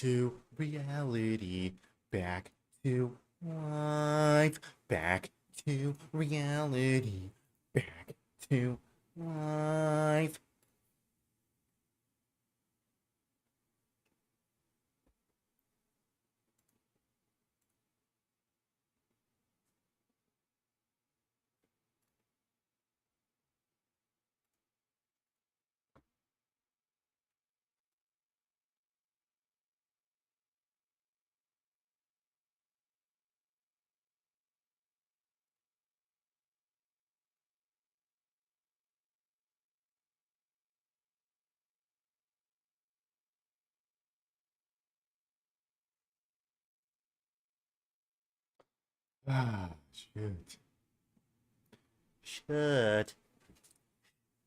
to reality, back to life, back to reality, back to life. Ah, shit. Shut.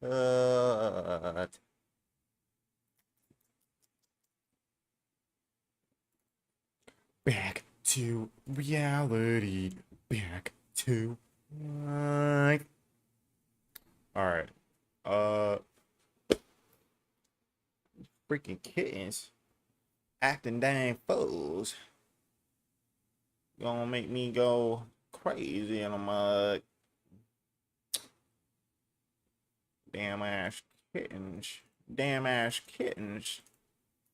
Shut. Back to reality, back to life. All right. Uh, freaking kittens acting dang fools. Gonna make me go crazy in a mug. Damn ass kittens. Damn ass kittens.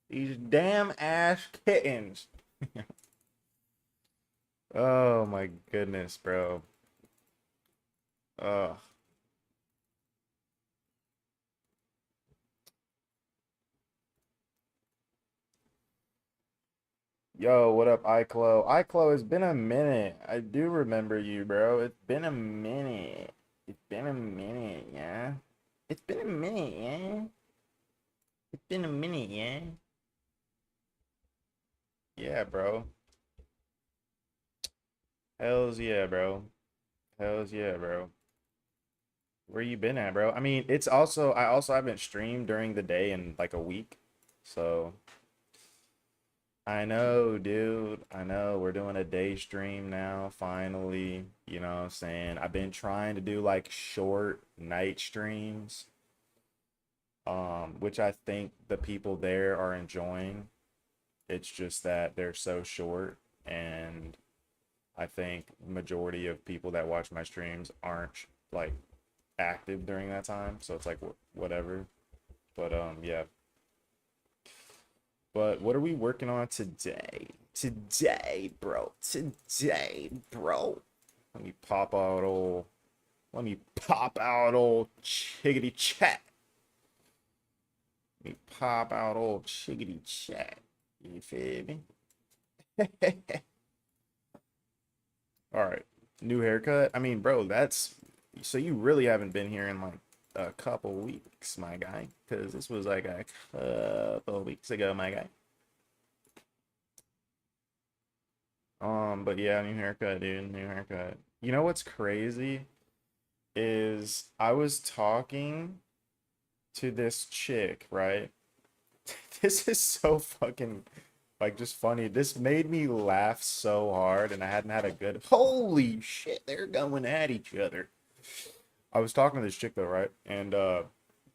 These damn ass kittens. Oh my goodness, bro. Ugh. Yo, what up, Iclo? Iclo, it's been a minute. I do remember you, bro. It's been a minute. It's been a minute, yeah. It's been a minute, yeah. It's been a minute, yeah. Yeah, bro. Hells yeah, bro. Hells yeah, bro. Where you been at, bro? I mean, I also haven't streamed during the day in like a week. So I know, dude. I know we're doing a day stream now, finally. You know what I'm saying? I've been trying to do like short night streams, which I think the people there are enjoying. It's just that they're so short, and I think majority of people that watch my streams aren't like active during that time, so it's like whatever. But yeah. But what are we working on today? Today, bro. Today, bro. Let me pop out old. Let me pop out old chickadee chat. Let me pop out old chickadee chat. You feel me? All right. New haircut. I mean, bro, that's so you really haven't been here in like a couple weeks, my guy, because this was like a couple weeks ago, my guy. But yeah, new haircut, dude. New haircut. You know what's crazy is I was talking to this chick, right? This is so fucking like just funny. This made me laugh so hard, and I hadn't had a good. Holy shit, they're going at each other. I was talking to this chick though, right? And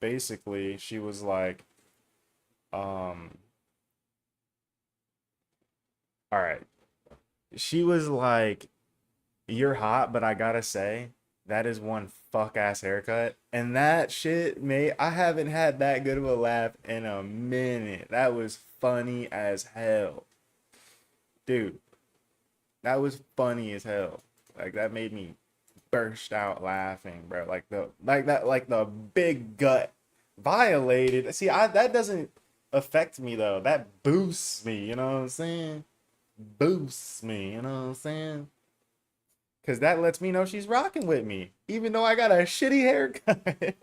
basically she was like, um, all right. She was like, "You're hot, but I gotta say, that is one fuck ass haircut." And that shit, mate, I haven't had that good of a laugh in a minute. That was funny as hell. Dude, that was funny as hell. Like that made me burst out laughing, bro. Like the big gut violated. See, I that doesn't affect me though. That boosts me, you know what I'm saying? Boosts me, you know what I'm saying? Cause that lets me know she's rocking with me, even though I got a shitty haircut.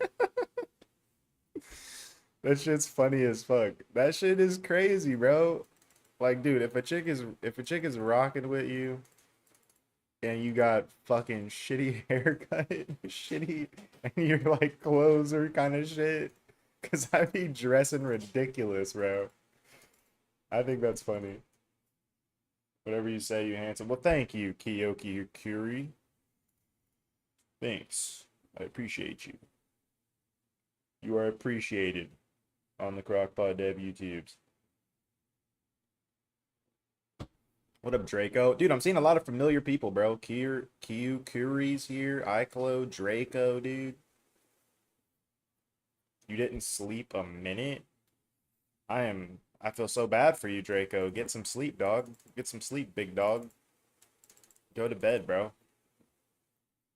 That shit's funny as fuck. That shit is crazy, bro. Like, dude, if a chick is rocking with you and you got fucking shitty haircut, shitty, and your like clothes are kind of shit, cause I be dressing ridiculous, bro. I think that's funny. Whatever you say, you handsome. Well, thank you, Kiyoki Kuri. Thanks. I appreciate you. You are appreciated on the Crockpot Dev YouTubes. What up, Draco? Dude, I'm seeing a lot of familiar people, bro. Curie's here. Iclo, Draco, dude. You didn't sleep a minute? I feel so bad for you, Draco. Get some sleep, dog. Get some sleep, big dog. Go to bed, bro.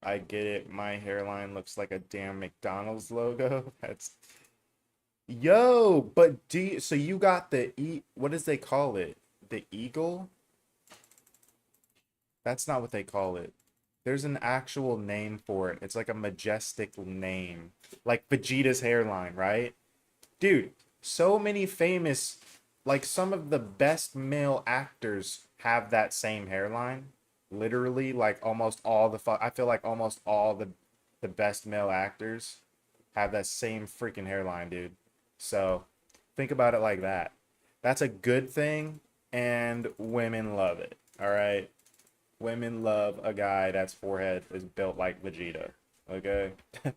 I get it. My hairline looks like a damn McDonald's logo. That's Yo, but so you got what does they call it? The eagle? That's not what they call it. There's an actual name for it. It's like a majestic name. Like Vegeta's hairline, right? Dude, so many famous, like some of the best male actors have that same hairline. Literally, like almost all I feel like almost all the best male actors have that same freaking hairline, dude. So, think about it like that. That's a good thing, and women love it. All right? Women love a guy that's forehead is built like Vegeta. Okay? You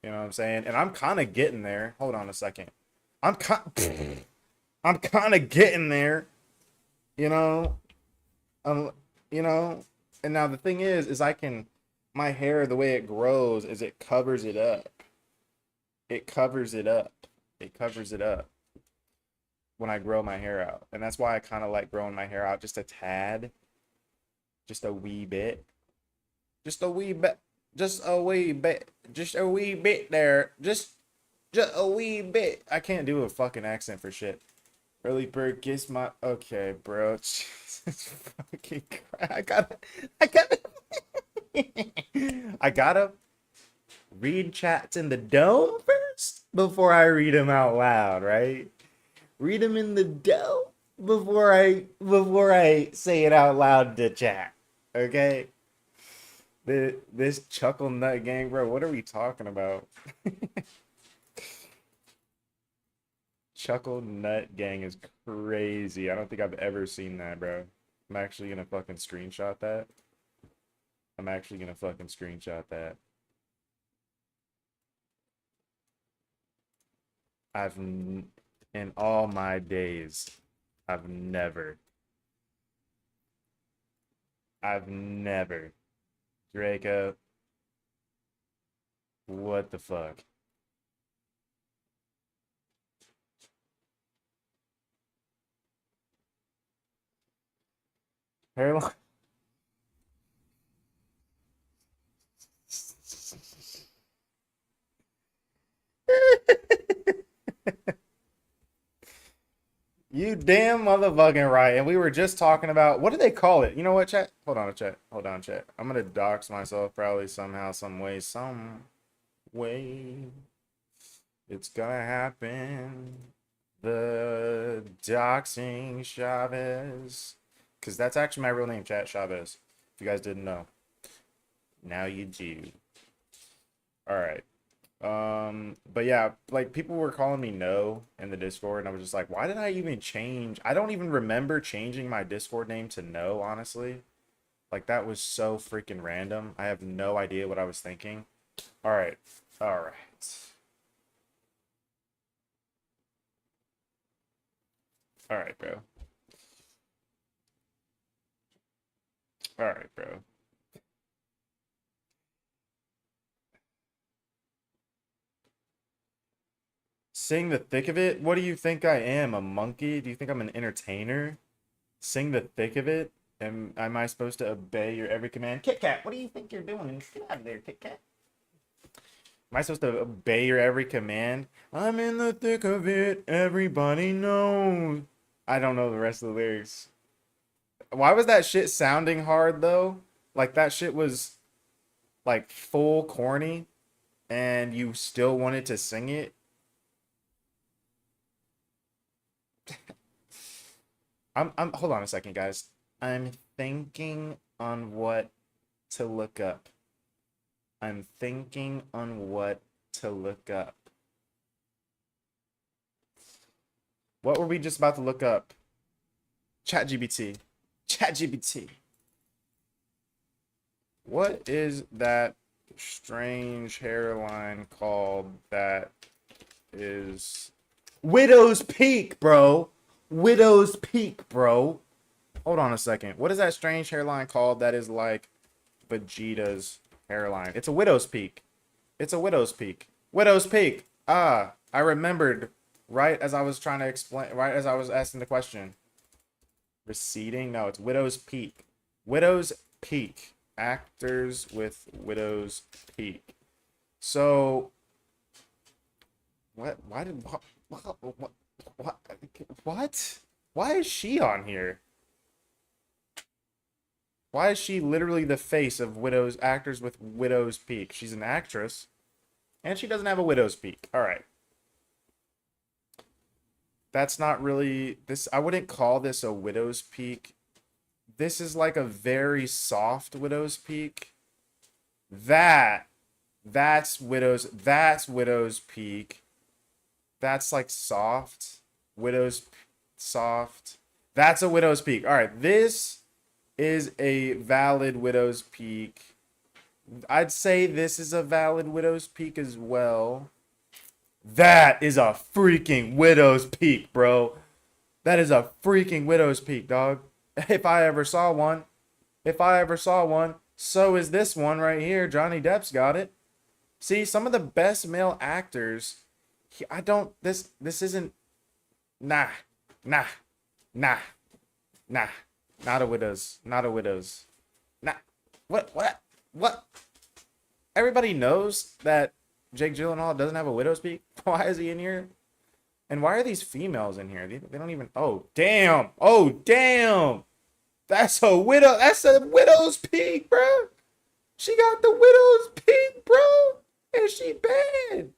know what I'm saying? And I'm kind of getting there. Hold on a second. I'm kind I'm kind of getting there, you know? Um, you know? And now the thing is my hair, the way it grows is it covers it up. It covers it up. It covers it up when I grow my hair out. And that's why I kind of like growing my hair out just a tad. Just a wee bit. Just a wee bit. Just a wee bit. Just a wee bit there. Just a wee bit. I can't do a fucking accent for shit. Early bird kiss my. Okay, bro. Jesus fucking Christ. I gotta read chats in the dome first before I read them out loud, right? Read them in the dome before I say it out loud to chat. Okay? This chuckle nut gang, bro. What are we talking about? Chuckle nut gang is crazy. I don't think I've ever seen that, bro. I'm actually gonna fucking screenshot that. I'm actually gonna fucking screenshot that. In all my days, I've never, I've never, Draco, what the fuck? Hairline. You damn motherfucking right. And we were just talking about what do they call it? You know what, chat? Hold on, chat. Hold on, chat. I'm gonna dox myself probably somehow, some way, some way. It's gonna happen. The doxing Chavez. Because that's actually my real name, chat, Chavez. If you guys didn't know. Now you do. Alright. But yeah, like people were calling me no in the Discord, and I was just like, why did I even change? I don't even remember changing my Discord name to no, honestly. Like that was so freaking random. I have no idea what I was thinking. All right. All right. All right, bro. All right, bro. Sing the thick of it? What do you think I am? A monkey? Do you think I'm an entertainer? Sing the thick of it? Am I supposed to obey your every command? Kit Kat, what do you think you're doing? Get out of there, Kit Kat. Am I supposed to obey your every command? I'm in the thick of it. Everybody knows. I don't know the rest of the lyrics. Why was that shit sounding hard though? Like that shit was like full corny and you still wanted to sing it? I'm hold on a second, guys. I'm thinking on what to look up. I'm thinking on what to look up. What were we just about to look up? ChatGPT. ChatGPT. What is that strange hairline called that is Widow's Peak, bro? Widow's Peak, bro. Hold on a second. What is that strange hairline called that is like Vegeta's hairline? It's a widow's peak. It's a widow's peak. Widow's peak. Ah, I remembered right as I was trying to explain, right as I was asking the question. Receding? No, it's widow's peak. Widow's peak. Actors with widow's peak. So, what? Why did what? Why is she on here? Why is she literally the face of widows actors with widow's peak? She's an actress, and she doesn't have a widow's peak. All right, that's not really this. I wouldn't call this a widow's peak. This is like a very soft widow's peak. That's widow's peak. That's like soft. Widow's soft. That's a widow's peak. All right, this is a valid widow's peak. I'd say this is a valid widow's peak as well. That is a freaking widow's peak, bro. That is a freaking widow's peak, dog. If I ever saw one. If I ever saw one. So is this one right here. Johnny Depp's got it. See, some of the best male actors. I don't. This isn't. Nah. Nah. Nah. Nah. Not a widow's. Not a widow's. Nah. What? Everybody knows that Jake Gyllenhaal doesn't have a widow's peak. Why is he in here? And why are these females in here? They don't even. Oh damn! Oh damn! That's a widow. That's a widow's peak, bro. She got the widow's peak, bro. And she bad.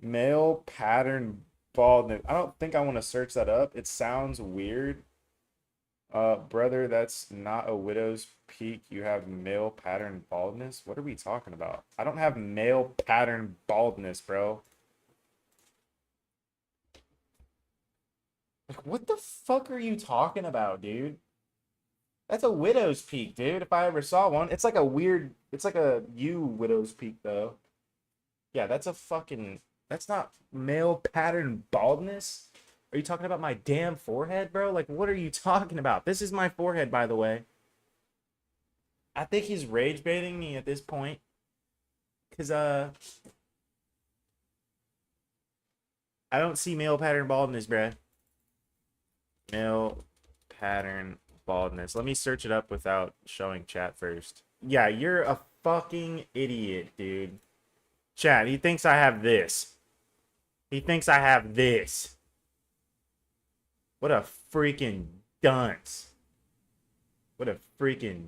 Male pattern baldness. I don't think I want to search that up. It sounds weird. Brother, that's not a widow's peak. You have male pattern baldness. What are we talking about? I don't have male pattern baldness, bro. Like, what the fuck are you talking about, dude? That's a widow's peak, dude. If I ever saw one, it's like a weird. It's like a widow's peak, though. Yeah, that's a fucking. That's not male pattern baldness. Are you talking about my damn forehead, bro? Like, what are you talking about? This is my forehead, by the way. I think he's rage baiting me at this point. Cause I don't see male pattern baldness, bruh. Male pattern baldness. Let me search it up without showing chat first. Yeah, you're a fucking idiot, dude. Chat, he thinks I have this. He thinks I have this. What a freaking dunce. What a freaking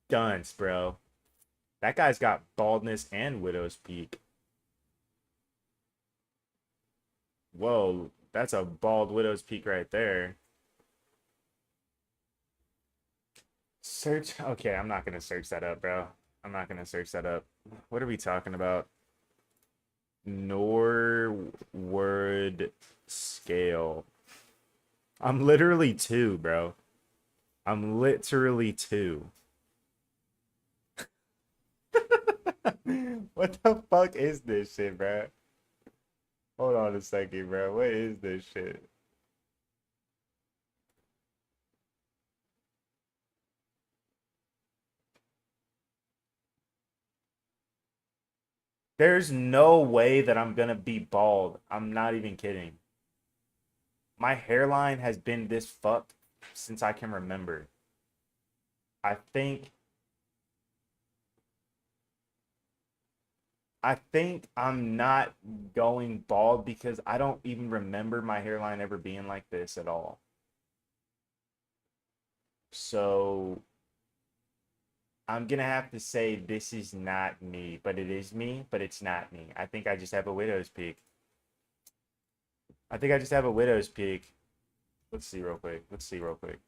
dunce, bro. That guy's got baldness and widow's peak. Whoa, that's a bald widow's peak right there. Search. Okay, I'm not gonna search that up, bro. I'm not gonna search that up. What are we talking about? Norward scale. I'm literally 2, bro. I'm literally 2. What the fuck is this shit, bro? Hold on a second, bro. What is this shit? There's no way that I'm gonna be bald. I'm not even kidding. My hairline has been this fucked since I can remember. I think I'm not going bald because I don't even remember my hairline ever being like this at all. So I'm gonna have to say this is not me, but it is me, but it's not me. I think I just have a widow's peak. I think I just have a widow's peak. Let's see real quick. Let's see real quick.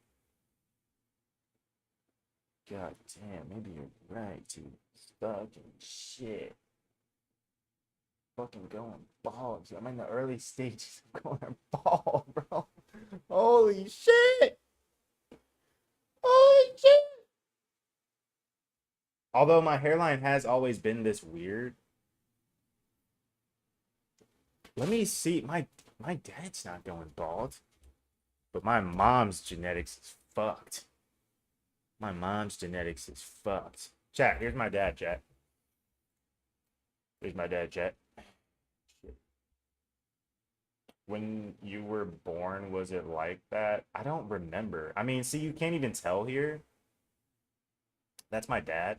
God damn, maybe you're right, dude. Fucking shit. Fucking going bald. Dude. I'm in the early stages of going bald, bro. Holy shit. Holy shit. Although my hairline has always been this weird. Let me see. My dad's not going bald. But my mom's genetics is fucked. My mom's genetics is fucked. Chat, here's my dad, chat. Here's my dad, chat. When you were born, was it like that? I don't remember. I mean, see, you can't even tell here. That's my dad.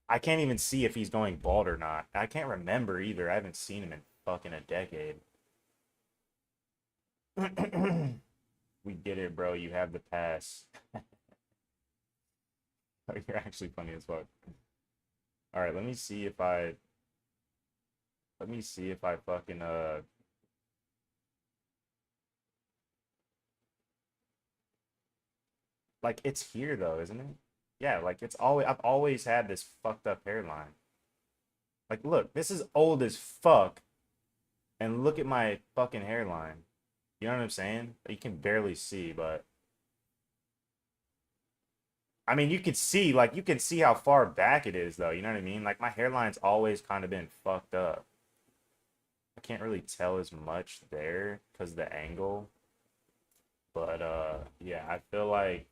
I can't even see if he's going bald or not. I can't remember either. I haven't seen him in fucking a decade. We get it, bro. You have the pass. You're actually funny as fuck. All right, let me see if I fucking like it's here though, isn't it? Yeah, like it's always I've always had this fucked up hairline. Like look, this is old as fuck and look at my fucking hairline. You know what I'm saying? You can barely see, but I mean, you could see like you can see how far back it is though, you know what I mean? Like my hairline's always kind of been fucked up. I can't really tell as much there because the angle. But yeah, I feel like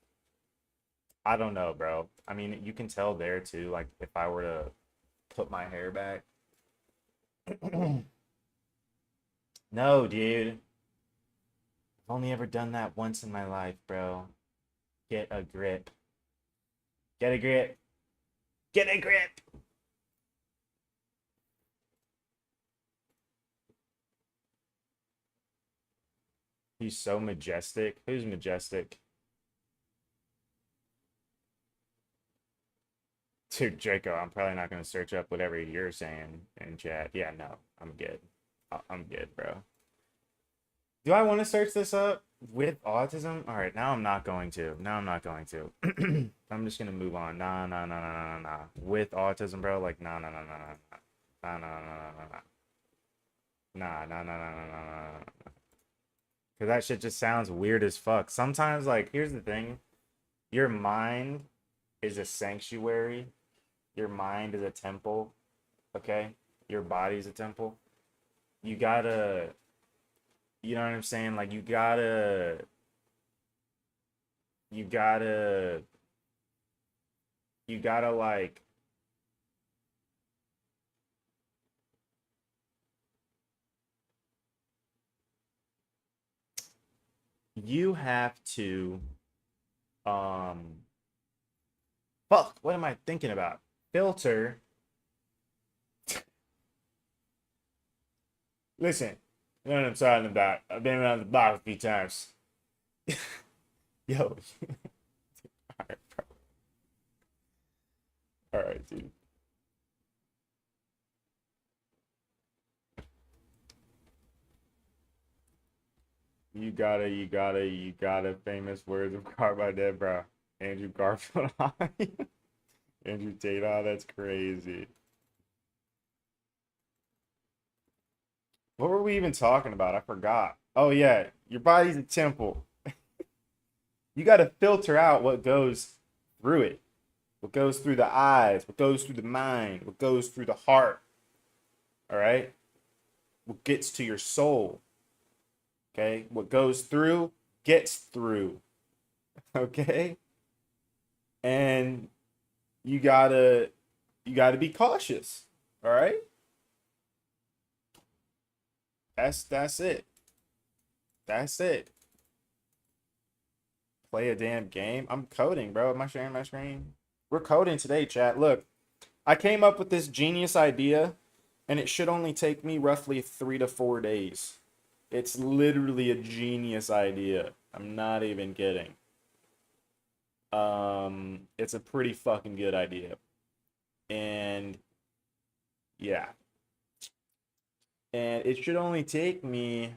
I don't know, bro. I mean, you can tell there too, like if I were to put my hair back. No, dude. I've only ever done that once in my life, bro. Get a grip. Get a grip. Get a grip. He's so majestic. Who's majestic? Dude, Draco, I'm probably not going to search up whatever you're saying in chat. Yeah, no, I'm good. I'm good, bro. Do I want to search this up with autism? All right, now I'm not going to. Now I'm not going to. I'm just going to move on. Nah, nah, nah, nah, nah, nah. With autism, bro, like, nah, nah, nah, nah, nah. Nah, nah, nah, nah, nah, nah. Nah, nah, nah, nah, nah, nah, nah. Because that shit just sounds weird as fuck. Sometimes, like, here's the thing. Your mind is a sanctuary. Your mind is a temple, okay? Your body's a temple. You gotta, you know what I'm saying? Like you gotta, you gotta like, you have to, um, fuck, what am I thinking about? Filter. Listen, you know what I'm talking about. I've been around the block a few times. Yo, all right, bro. All right, dude. You gotta famous words of Carve by Dead, bro. Andrew Garfield. Andrew Tate. Oh, that's crazy. What were we even talking about? I forgot. Oh yeah, your body's a temple. You gotta filter out what goes through it. What goes through the eyes, what goes through the mind, what goes through the heart. All right? What gets to your soul. Okay? What goes through gets through. Okay? And you gotta be cautious. All right? That's it. That's it. Play a damn game. I'm coding, bro. Am I sharing my screen? We're coding today, chat. Look, I came up with this genius idea, and it should only take me roughly 3 to 4 days. It's literally a genius idea. I'm not even kidding. It's a pretty fucking good idea. And yeah. And it should only take me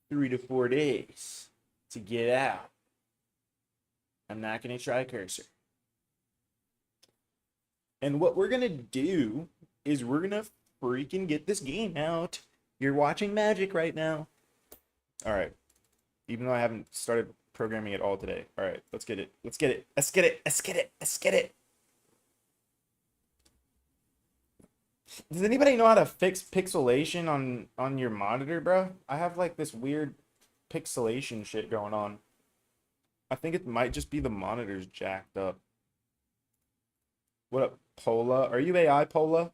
3 to 4 days to get out. I'm not gonna try cursor. And what we're gonna do is we're gonna freaking get this game out. You're watching magic right now. All right. Even though I haven't started programming at all today. All right, let's get it. Let's get it. Let's get it. Let's get it. Let's get it. Does anybody know how to fix pixelation on your monitor, bro? I have like this weird pixelation shit going on. I think it might just be the monitors jacked up. What up, Pola? Are you AI, Pola?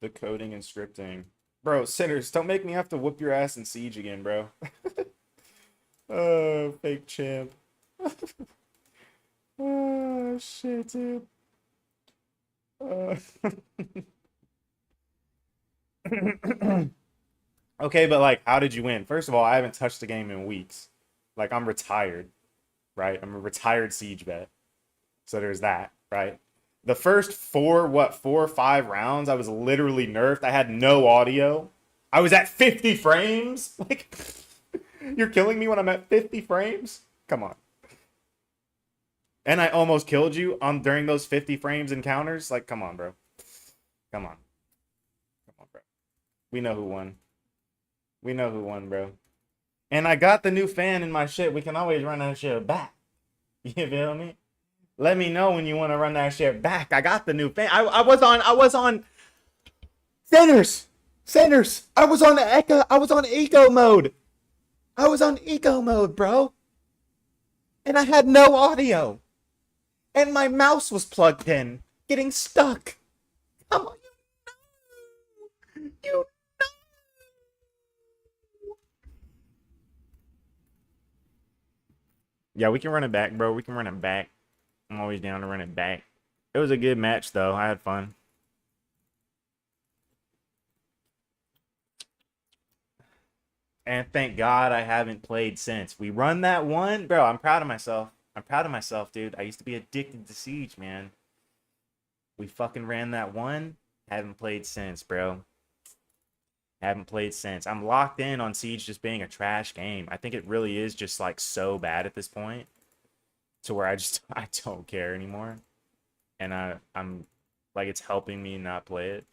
The coding and scripting. Bro, sinners, don't make me have to whoop your ass in Siege again, bro. Oh, fake champ. Oh, shit, dude. Uh, okay, but like, how did you win? First of all, I haven't touched the game in weeks. Like, I'm retired, right? I'm a retired Siege vet. So there's that, right? The first four or five rounds, I was literally nerfed. I had no audio. I was at 50 frames. Like, you're killing me when I'm at 50 frames? Come on. And I almost killed you on during those 50 frames encounters. Like, come on, bro. Come on. Come on, bro. We know who won. We know who won, bro. And I got the new fan in my shit. We can always run that shit back. You feel me? Let me know when you want to run that shit back. I got the new fan. I was on Sinners. I was on eco mode. I was on eco mode, bro. And I had no audio. And my mouse was plugged in, getting stuck. Come on, you. Yeah, we can run it back, bro. We can run it back. I'm always down to run it back. It was a good match, though. I had fun. And thank God I haven't played since. We run that one. Bro, I'm proud of myself. I'm proud of myself, dude. I used to be addicted to Siege, man. We fucking ran that one. Haven't played since, bro. Haven't played since. I'm locked in on Siege just being a trash game. I think it really is just like so bad at this point to where I don't care anymore. And I'm like it's helping me not play it.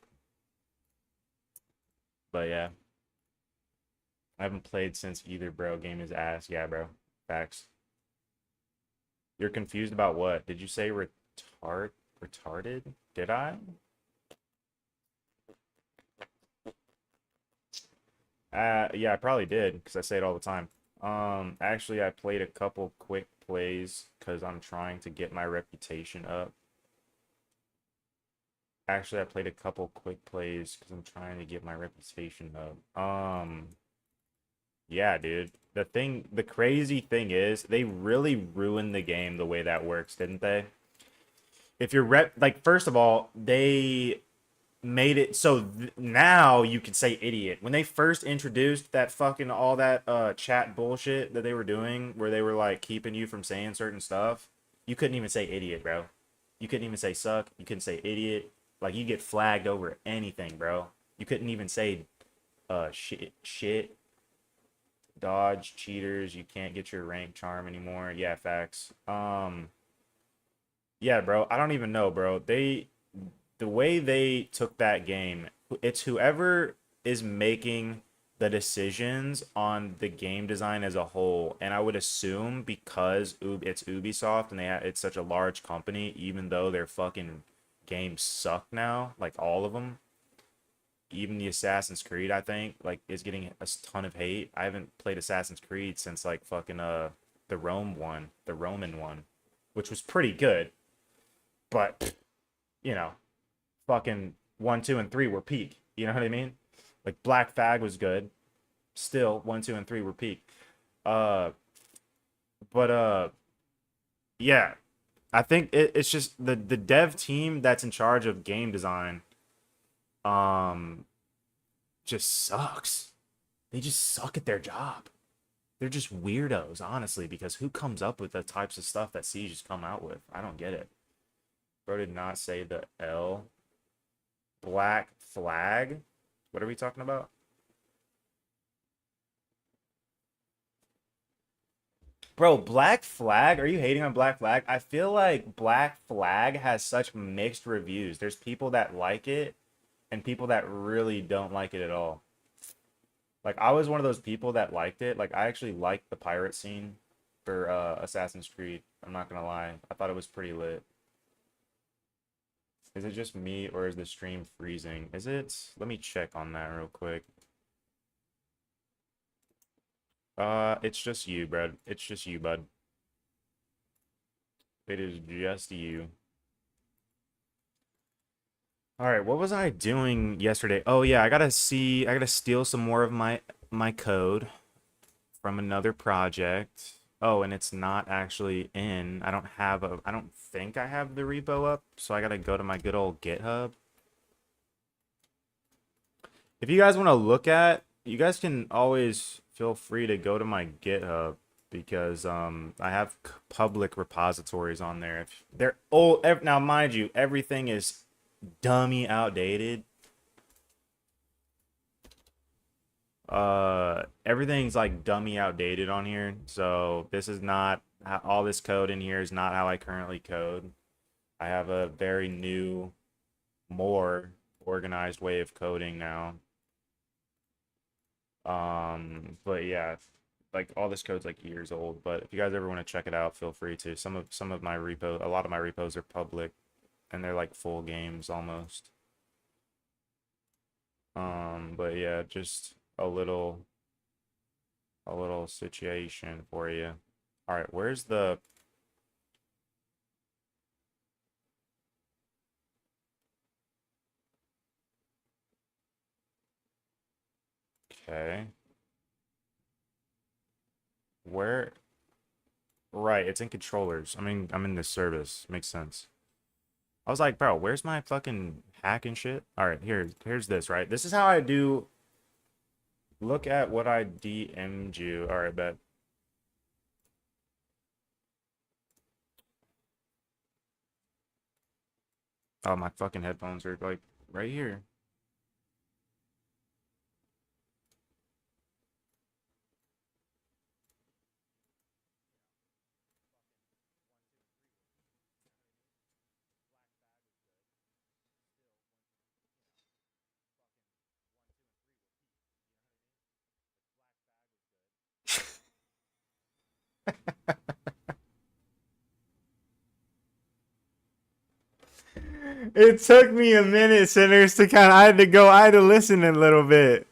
But yeah. I haven't played since either, bro. Game is ass. Yeah, bro. Facts. You're confused about what? Did you say retarded? Did I? Yeah, I probably did because I say it all the time. Actually, I played a couple quick plays because I'm trying to get my reputation up. Actually, I played a couple quick plays because I'm trying to get my reputation up. Yeah, dude. The crazy thing is, they really ruined the game the way that works, didn't they? If you're like, first of all, they made it so now you can say idiot. When they first introduced that fucking all that chat bullshit that they were doing, where they were like keeping you from saying certain stuff, you couldn't even say idiot, bro. You couldn't even say suck. You couldn't say idiot. Like you get flagged over anything, bro. You couldn't even say shit, dodge, cheaters. You can't get your rank charm anymore. Yeah, facts. Yeah, bro. I don't even know, bro. The way they took that game, it's whoever is making the decisions on the game design as a whole. And I would assume because it's Ubisoft and it's such a large company, even though their fucking games suck now, like all of them, even the Assassin's Creed, I think, like is getting a ton of hate. I haven't played Assassin's Creed since like fucking the Roman one, which was pretty good, but you know, fucking 1, 2, and 3 were peak. You know what I mean? Like Black Flag was good. Still, 1, 2, and 3 were peak. Uh, but yeah, I think it's just the dev team that's in charge of game design. Um, just sucks. They just suck at their job. They're just weirdos, honestly. Because who comes up with the types of stuff that Siege has come out with? I don't get it. Bro did not say the L. Black Flag? What are we talking about? Bro, Black Flag? Are you hating on Black Flag? I feel like Black Flag has such mixed reviews. There's people that like it and people that really don't like it at all. Like I was one of those people that liked it. Like I actually liked the pirate scene for Assassin's Creed. I'm not gonna lie. I thought it was pretty lit. Is it just me or is the stream freezing? Is it? Let me check on that real quick. It's just you, bro. It's just you, bud. It is just you. All right, what was I doing yesterday? Oh yeah, I gotta steal some more of my code from another project. Oh, and it's not actually in. I don't think I have the repo up, so I gotta go to my good old GitHub. If you guys want to look at, you guys can always feel free to go to my GitHub because I have public repositories on there. If they're old now, mind you, everything is dummy outdated. Everything's like dummy outdated on here. So this is not all this code in here is not how I currently code. I have a very new, more organized way of coding now. But yeah, like all this code's like years old. But if you guys ever want to check it out, feel free to. Some of my repo, a lot of my repos are public, and they're like full games almost. But yeah, just a little situation for you. All right, where's the okay? Where right, it's in controllers. I mean, I'm in this service. Makes sense. I was like, bro, where's my fucking hack and shit? All right, here's this, right? This is how I do. Look at what I DM'd you. All right, bet. Oh, my fucking headphones are like right here. It took me a minute, sinners, to kind of. I had to listen a little bit.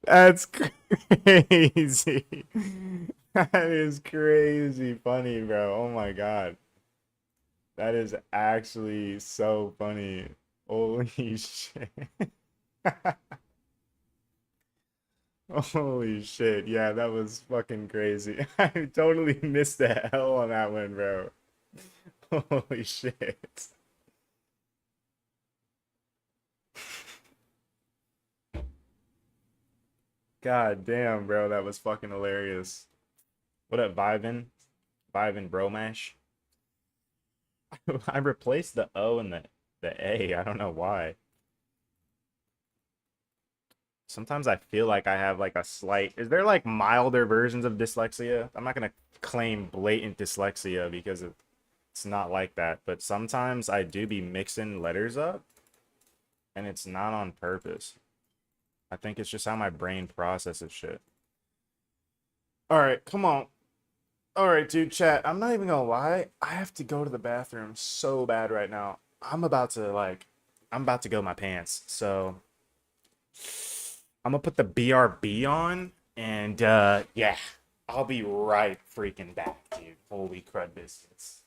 That's crazy. That is crazy funny, bro. Oh my God. That is actually so funny. Holy shit. Holy shit. Yeah, that was fucking crazy. I totally missed the hell on that one, bro. Holy shit. God damn, bro. That was fucking hilarious. What up, Vivin? Vivin Bromash? I replaced the O and the A. I don't know why. Sometimes I feel like I have like a slight. Is there like milder versions of dyslexia? I'm not gonna claim blatant dyslexia because it's not like that, but sometimes I do be mixing letters up and it's not on purpose. I think it's just how my brain processes shit. All right, come on. All right, dude, chat. I'm not even gonna lie. I have to go to the bathroom so bad right now. I'm about to go my pants. So I'm gonna put the BRB on and yeah, I'll be right freaking back, dude. Holy crud biscuits.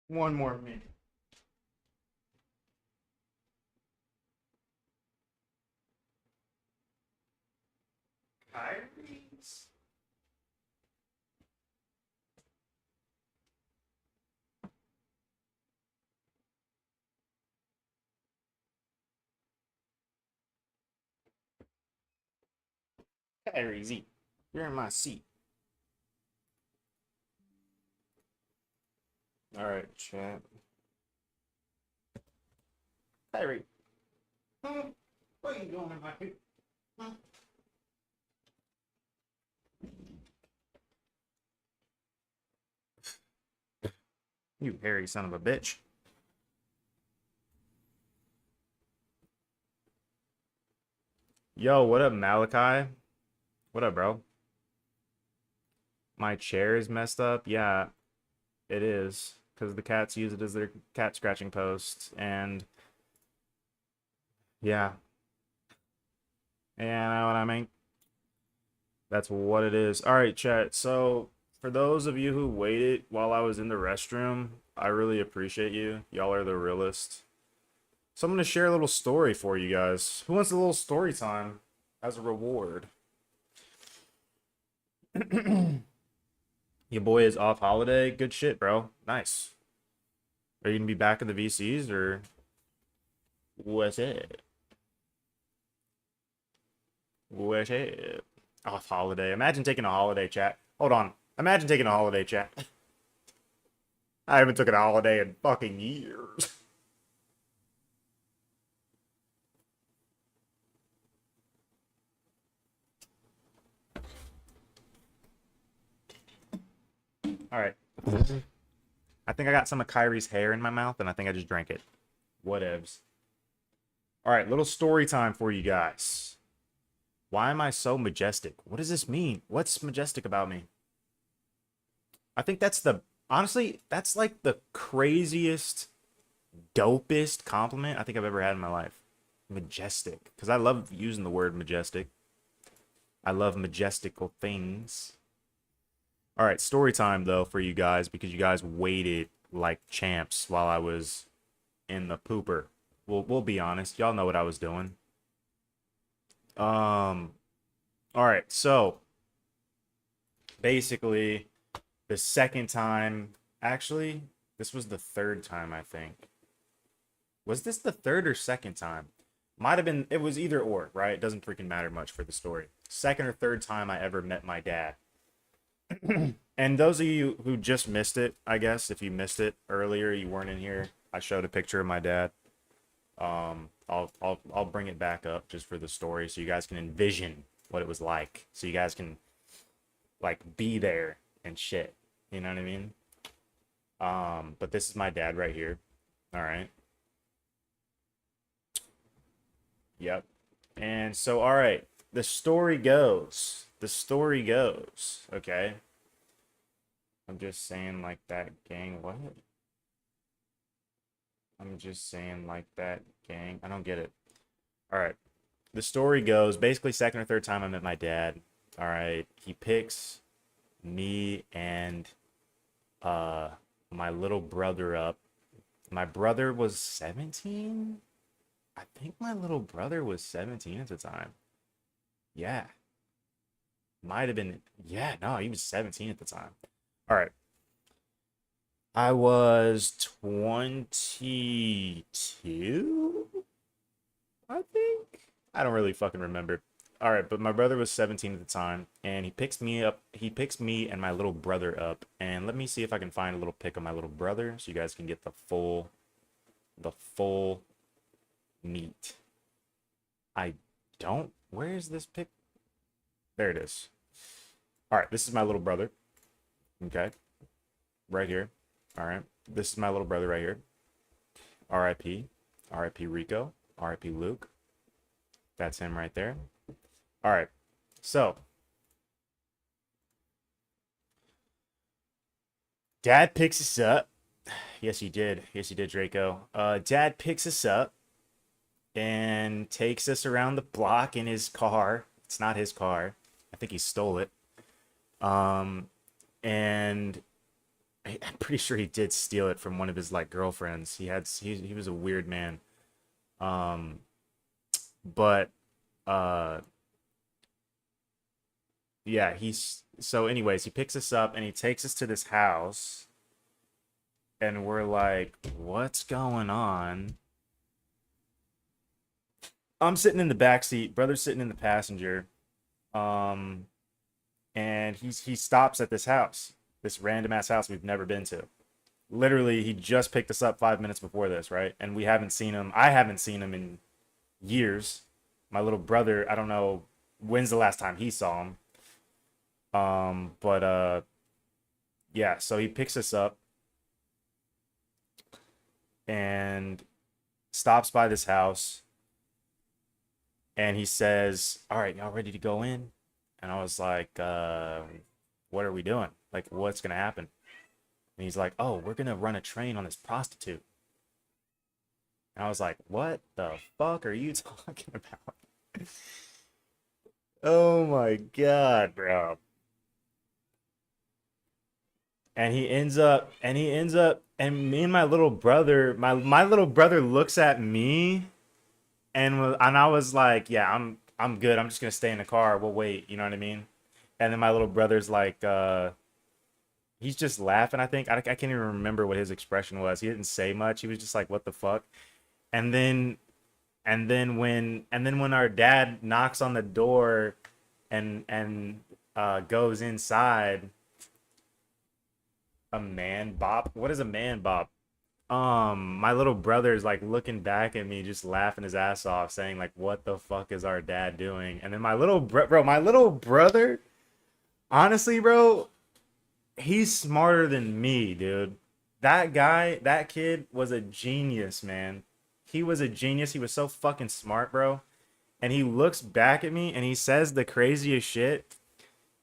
One more minute. Kyrie's. Kyrie Z. You're in my seat. All right, chat. Kyrie. What are you doing in my seat? You hairy son of a bitch. Yo, what up, Malachi? What up, bro? My chair is messed up. Yeah, it is. Because the cats use it as their cat scratching post. And yeah. Yeah, I know what I mean? That's what it is. All right, chat. So, for those of you who waited while I was in the restroom, I really appreciate you. Y'all are the realest. So, I'm going to share a little story for you guys. Who wants a little story time as a reward? Your boy is off holiday. Good shit, bro. Nice. Are you going to be back in the VCs or what's it? What's it? Off holiday. Imagine taking a holiday, chat. Hold on. Imagine taking a holiday, chat. I haven't taken a holiday in fucking years. All right. I think I got some of Kyrie's hair in my mouth, and I think I just drank it. Whatevs. All right, little story time for you guys. Why am I so majestic? What does this mean? What's majestic about me? I think that's the... Honestly, that's like the craziest, dopest compliment I think I've ever had in my life. Majestic. Because I love using the word majestic. I love majestical things. All right, story time, though, for you guys, because you guys waited like champs while I was in the pooper. We'll be honest. Y'all know what I was doing. All right, so basically, the second time, actually, this was the third time, I think. Was this the third or second time? Might have been, it was either or, right? It doesn't freaking matter much for the story. Second or third time I ever met my dad. And those of you who just missed it, I guess, if you missed it earlier, you weren't in here, I showed a picture of my dad. I'll bring it back up just for the story so you guys can envision what it was like. So you guys can like be there and shit. You know what I mean? But this is my dad right here. All right. Yep. And so, all right, the story goes. Okay. I'm just saying like that, gang. What? I'm just saying like that, gang. I don't get it. All right. The story goes basically second or third time I met my dad. All right. He picks me and my little brother up. My brother was 17? I think my little brother was 17 at the time. Yeah. Might have been. Yeah, no, he was 17 at the time. All right. I was 22, I think. I don't really fucking remember. All right, but my brother was 17 at the time, and he picks me up. He picks me and my little brother up. And let me see if I can find a little pic of my little brother so you guys can get the full meat. I don't. Where is this pic? There it is. All right, this is my little brother. Okay, right here. All right, this is my little brother right here. R.I.P. R.I.P. Rico. R.I.P. Luke. That's him right there. All right, so Dad picks us up. Yes, he did. Yes, he did, Draco. Dad picks us up and takes us around the block in his car. It's not his car. I think he stole it. And I'm pretty sure he did steal it from one of his like girlfriends. He was a weird man. Um, but uh, yeah, he's so. Anyways, he picks us up and he takes us to this house, and we're like, "What's going on?" I'm sitting in the back seat, brother's sitting in the passenger. Um, and he stops at this house, this random ass house we've never been to. Literally, he just picked us up 5 minutes before this, right? And we haven't seen him. I haven't seen him in years. My little brother, I don't know when's the last time he saw him. But yeah, so he picks us up and stops by this house and he says, "All right, y'all ready to go in?" And I was like, what are we doing? Like, what's gonna happen? And he's like, "Oh, we're gonna run a train on this prostitute." And I was like, "What the fuck are you talking about?" Oh my god, bro. And me and my little brother, my little brother looks at me and I was like, "Yeah, I'm good. I'm just gonna stay in the car. We'll wait." You know what I mean? And then my little brother's like, he's just laughing. I think I can't even remember what his expression was. He didn't say much. He was just like, "What the fuck?" And then when our dad knocks on the door and goes inside, a man bop. What is a man bop? My little brother's like looking back at me, just laughing his ass off, saying like, "What the fuck is our dad doing?" And then my little brother, honestly, bro, he's smarter than me, dude. That guy, that kid was a genius, man. He was a genius. He was so fucking smart, bro. And he looks back at me and he says the craziest shit.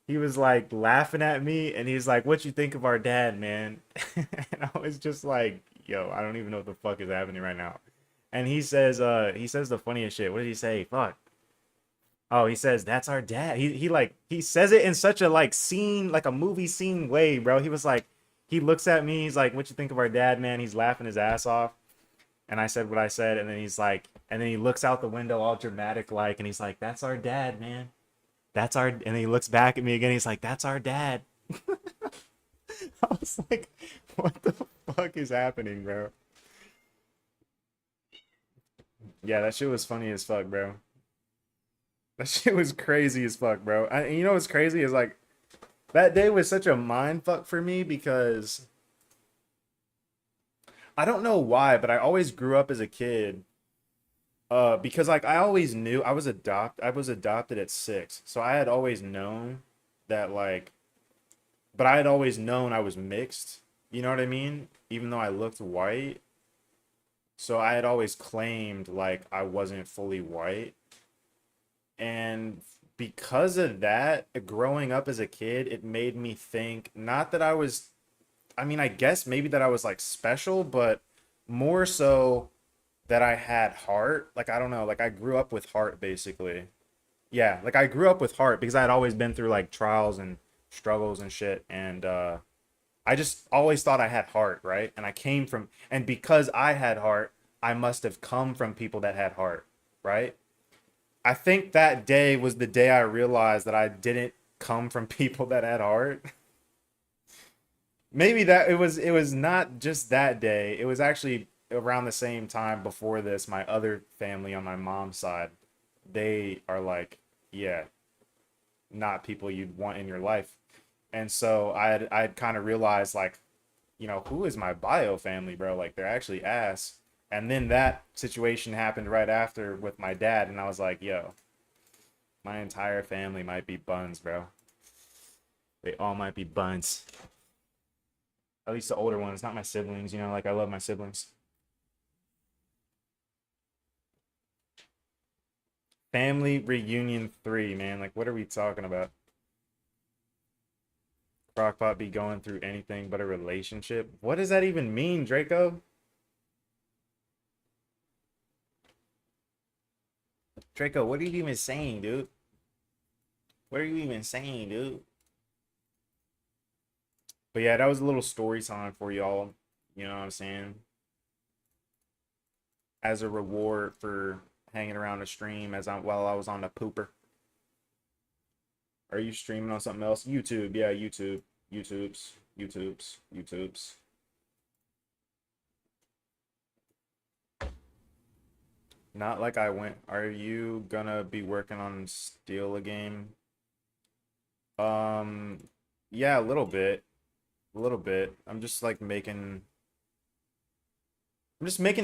He was like laughing at me and he's like, "What you think of our dad, man?" And I was just like, "Yo, I don't even know what the fuck is happening right now." And he says the funniest shit. What did he say? Fuck. Oh, he says, "That's our dad." He says it in such a like scene, like a movie scene way, bro. He was like, he looks at me, he's like, "What you think of our dad, man?" He's laughing his ass off. And I said what I said, and then he's like, and then he looks out the window all dramatic like, and he's like, "That's our dad, man. That's our," and he looks back at me again, he's like, "That's our dad." I was like, what the fuck is happening, bro? Yeah, that shit was funny as fuck, bro. That shit was crazy as fuck, bro. And you know what's crazy is like that day was such a mind fuck for me because I don't know why, but I always grew up as a kid. Because like I always knew I was adopted at 6, so I had always known that like, but I had always known I was mixed. You know what I mean? Even though I looked white, so I had always claimed like I wasn't fully white, and because of that, growing up as a kid, it made me think not that I was, I mean, I guess maybe that I was like special, but more so that I had heart. Like I don't know, like I grew up with heart basically. Yeah, like I grew up with heart because I had always been through like trials and struggles and shit, and I just always thought I had heart, right? And I came from, and because I had heart, I must have come from people that had heart, right? I think that day was the day I realized that I didn't come from people that had heart. Maybe that it was not just that day. It was actually around the same time before this. My other family on my mom's side, they are like, yeah, not people you'd want in your life. And so I'd kind of realized like, who is my bio family, bro? Like they're actually ass. And then that situation happened right after with my dad, and I was like, yo, my entire family might be buns, bro. They all might be buns. At least the older ones, not my siblings. Like I love my siblings. Family reunion 3, man. Like, what are we talking about? Crockpot be going through anything but a relationship. What does that even mean, Draco? Draco, what are you even saying, dude? What are you even saying, dude? But yeah, that was a little story time for y'all. You know what I'm saying? As a reward for hanging around the stream as I while I was on the pooper. Are you streaming on something else? YouTube, yeah, YouTube. YouTube's. Not like I went. Are you gonna be working on Steal a game? Um, yeah, a little bit. A little bit. I'm just making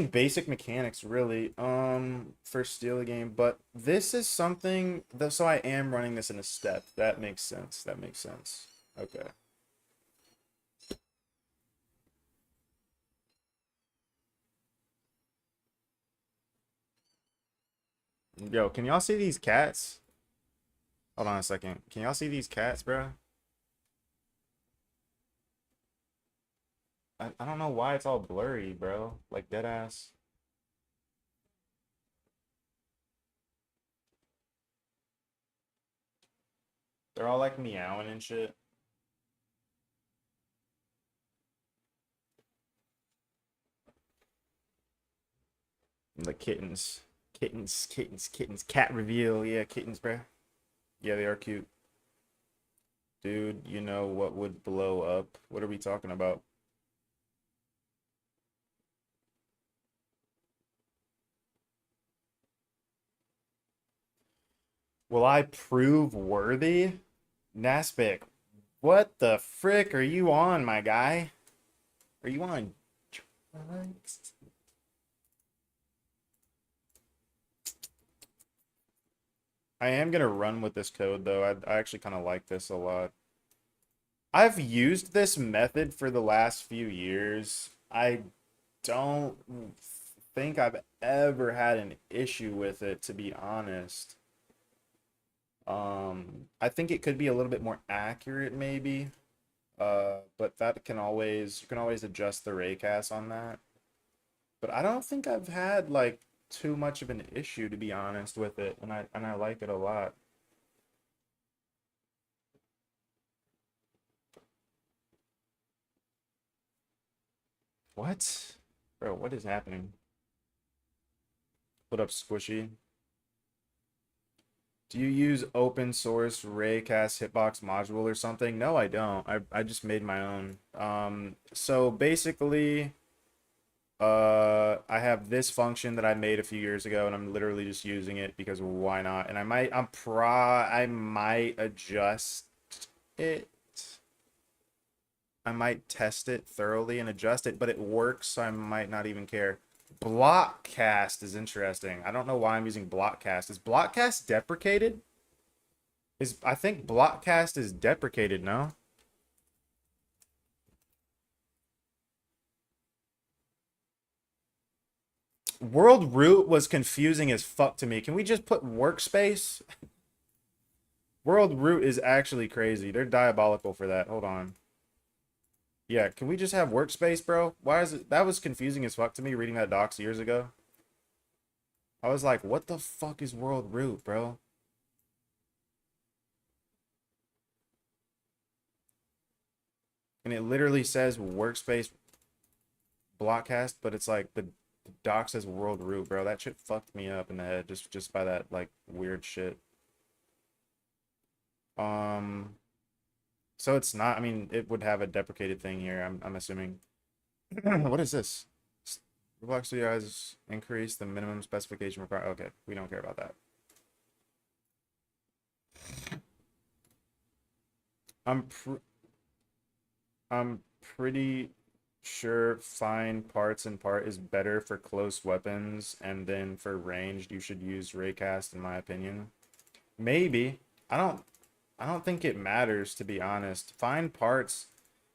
basic mechanics really for Steal a game, but this is something that so I am running this in a step. That makes sense. That makes sense. Okay. Yo, can y'all see these cats? Hold on a second. Can y'all see these cats, bro? I don't know why it's all blurry, bro. Like dead ass. They're all like meowing and shit. The kittens. Kittens. Cat reveal. Yeah, kittens, bro. Yeah, they are cute. Dude, you know what would blow up? What are we talking about? Will I prove worthy? Naspic, what the frick are you on, my guy? Are you on drugs? I am gonna run with this code though. I actually kind of like this a lot. I've used this method for the last few years. I don't think I've ever had an issue with it, to be honest. I think it could be a little bit more accurate, maybe. But that can always you can always adjust the raycast on that. But I don't think I've had like too much of an issue, to be honest, with it, and I like it a lot. What? Bro, what is happening? Put up squishy. Do you use open source raycast hitbox module or something? No, I don't. I just made my own. So basically, I have this function that I made a few years ago, and I'm literally just using it because why not? And I might adjust it. I might test it thoroughly and adjust it, but it works, so I might not even care. Blockcast is interesting. I don't know why I'm using Blockcast. Is Blockcast deprecated? I think Blockcast is deprecated, no? World root was confusing as fuck to me. Can we just put workspace? World root is actually crazy. They're diabolical for that. Hold on. Yeah, can we just have workspace, bro? Why is it that was confusing as fuck to me reading that docs years ago? I was like, what the fuck is world root, bro? And it literally says workspace blockcast, but it's like the doc says world root, bro. That shit fucked me up in the head just by that like weird shit. Um, so it's not. I mean, it would have a deprecated thing here. I'm assuming. What is this? Roblox Studio has increased the minimum specification required. Okay, we don't care about that. I'm pr I'm pretty sure fine parts and part is better for close weapons, and then for ranged, you should use raycast, in my opinion. Maybe. I don't think it matters, to be honest. Fine parts.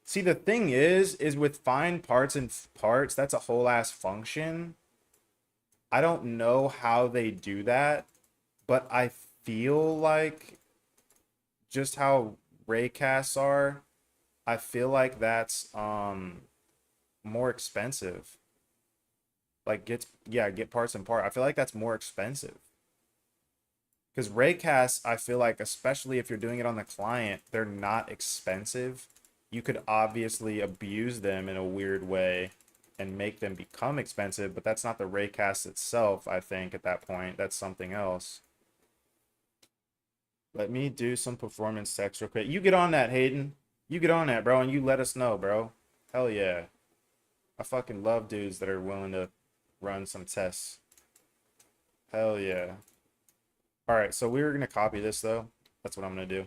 See, the thing is with fine parts and parts, that's a whole ass function. I don't know how they do that, but I feel like just how raycasts are, I feel like that's more expensive. Like get parts and part. I feel like that's more expensive. Because raycasts, I feel like, especially if you're doing it on the client, they're not expensive. you could obviously abuse them in a weird way and make them become expensive, but that's not the raycast itself, I think, at that point. That's something else. Let me do some performance text real quick. You get on that, Hayden. You get on that, bro, and you let us know, bro. Hell yeah. I fucking love dudes that are willing to run some tests. Hell yeah. All right, so we were going to copy this, though. That's what I'm going to do.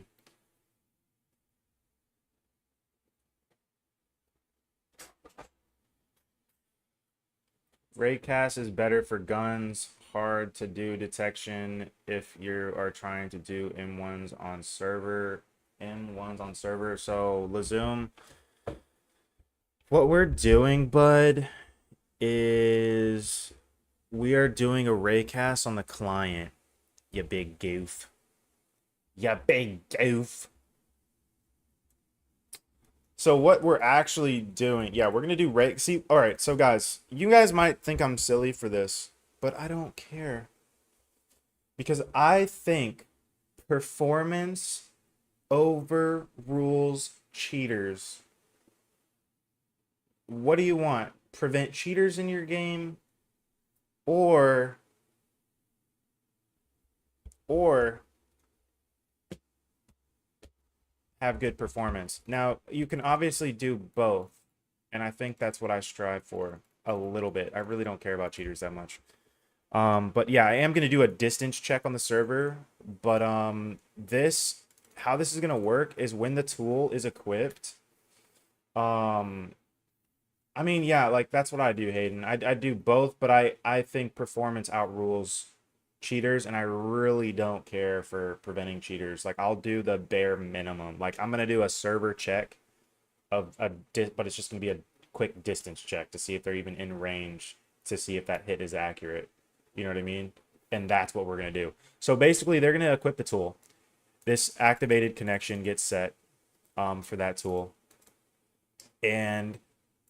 Raycast is better for guns. Hard to do detection if you are trying to do M1s on server. M1s on server. So, Lazoom, what we're doing, bud, is we are doing a raycast on the client. You big goof. You big goof. So what we're actually doing, yeah, we're gonna do ray. See, all right. So guys, you guys might think I'm silly for this, but I don't care because I think performance overrules cheaters. What do you want? Prevent cheaters in your game, or or have good performance. Now, you can obviously do both, and I think that's what I strive for a little bit. I really don't care about cheaters that much. But yeah, I am going to do a distance check on the server, but this how this is going to work is when the tool is equipped. Um I mean, yeah, like that's what I do, Hayden. I do both, but I think performance outrules cheaters, and I really don't care for preventing cheaters. Like I'll do the bare minimum. Like I'm gonna do a server check of but it's just gonna be a quick distance check to see if they're even in range, to see if that hit is accurate. You know what I mean? And that's what we're gonna do. So basically, they're gonna equip the tool. This activated connection gets set for that tool, and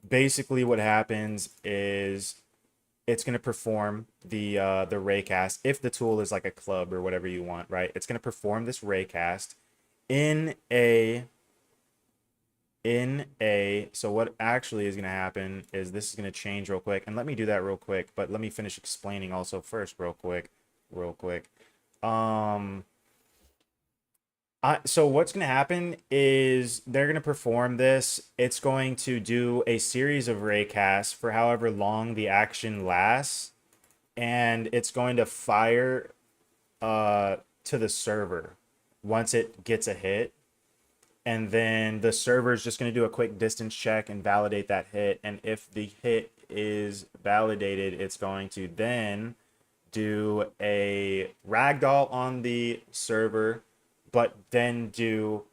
basically what happens is it's going to perform the raycast if the tool is like a club or whatever you want, right? It's going to perform this raycast in a so what actually is going to happen is this is going to change real quick, and let me do that real quick, but let me finish explaining also first real quick. So what's going to happen is they're going to perform this. It's going to do a series of raycasts for however long the action lasts, and it's going to fire to the server once it gets a hit. And then the server is just going to do a quick distance check and validate that hit. And if the hit is validated, it's going to then do a ragdoll on the server, but then do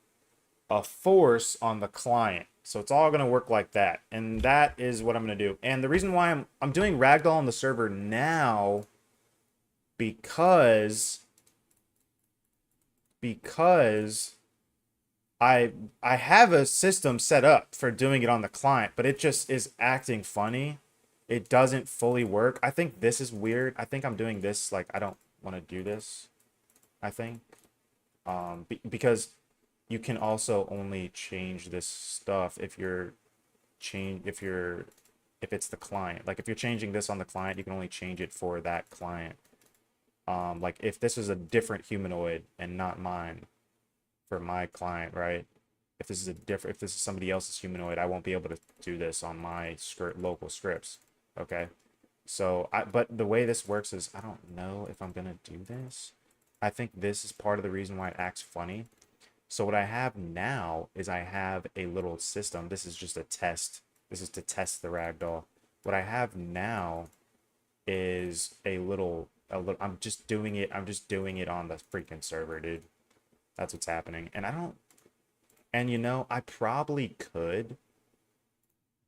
a force on the client. So it's all going to work like that. And that is what I'm going to do. And the reason why I'm doing ragdoll on the server now because I have a system set up for doing it on the client, but it just is acting funny. It doesn't fully work. I think this is weird. I think I'm doing this like I don't want to do this. I think because you can also only change this stuff if it's the client. Like if you're changing this on the client, you can only change it for that client. Like if this is a different humanoid and not mine for my client, right? If this is somebody else's humanoid, I won't be able to do this on my local scripts. Okay. So but the way this works is I don't know if I'm gonna do this. I think this is part of the reason why it acts funny. So what I have now is I have a little system. This is just a test. This is to test the ragdoll. What I have now is a little I'm just doing it on the freaking server, dude. That's what's happening. And you know, I probably could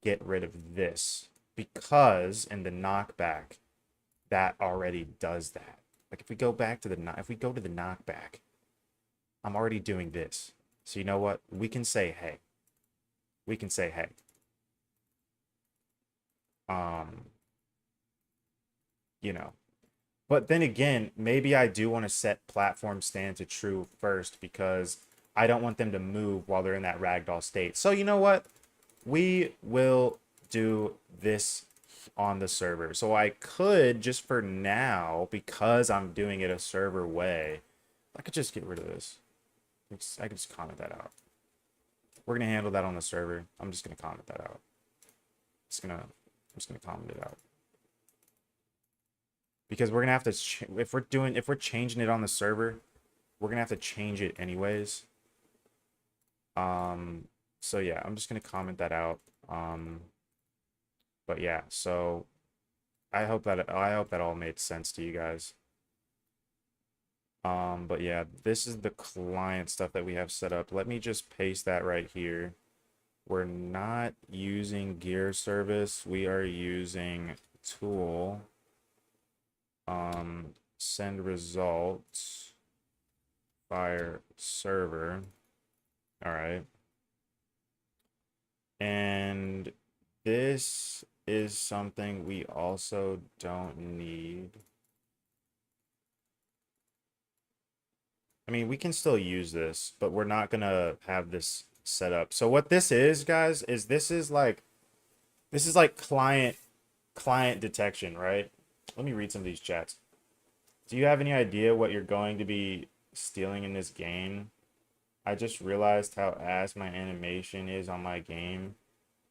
get rid of this because in the knockback that already does that. Like if we go to the knockback, I'm already doing this. So you know what? We can say hey. You know. But then again, maybe I do want to set platform stand to true first because I don't want them to move while they're in that ragdoll state. So you know what? We will do this on the server. So I could just for now, because I'm doing it a server way, I could just get rid of this. I could just comment that out. We're gonna handle that on the server. I'm just gonna comment that out. I'm just gonna comment it out because we're gonna have to if we're changing it on the server, we're gonna have to change it anyways. So yeah, I'm just gonna comment that out. But yeah, so I hope that all made sense to you guys. But yeah, this is the client stuff that we have set up. Let me just paste that right here. We're not using gear service. We are using tool. Send results. Fire server. All right. And this is something we also don't need. I mean, we can still use this, but we're not gonna have this set up. So what this is, guys, is this is like client detection, right? Let me read some of these chats. Do you have any idea what you're going to be stealing in this game? I just realized how ass my animation is on my game.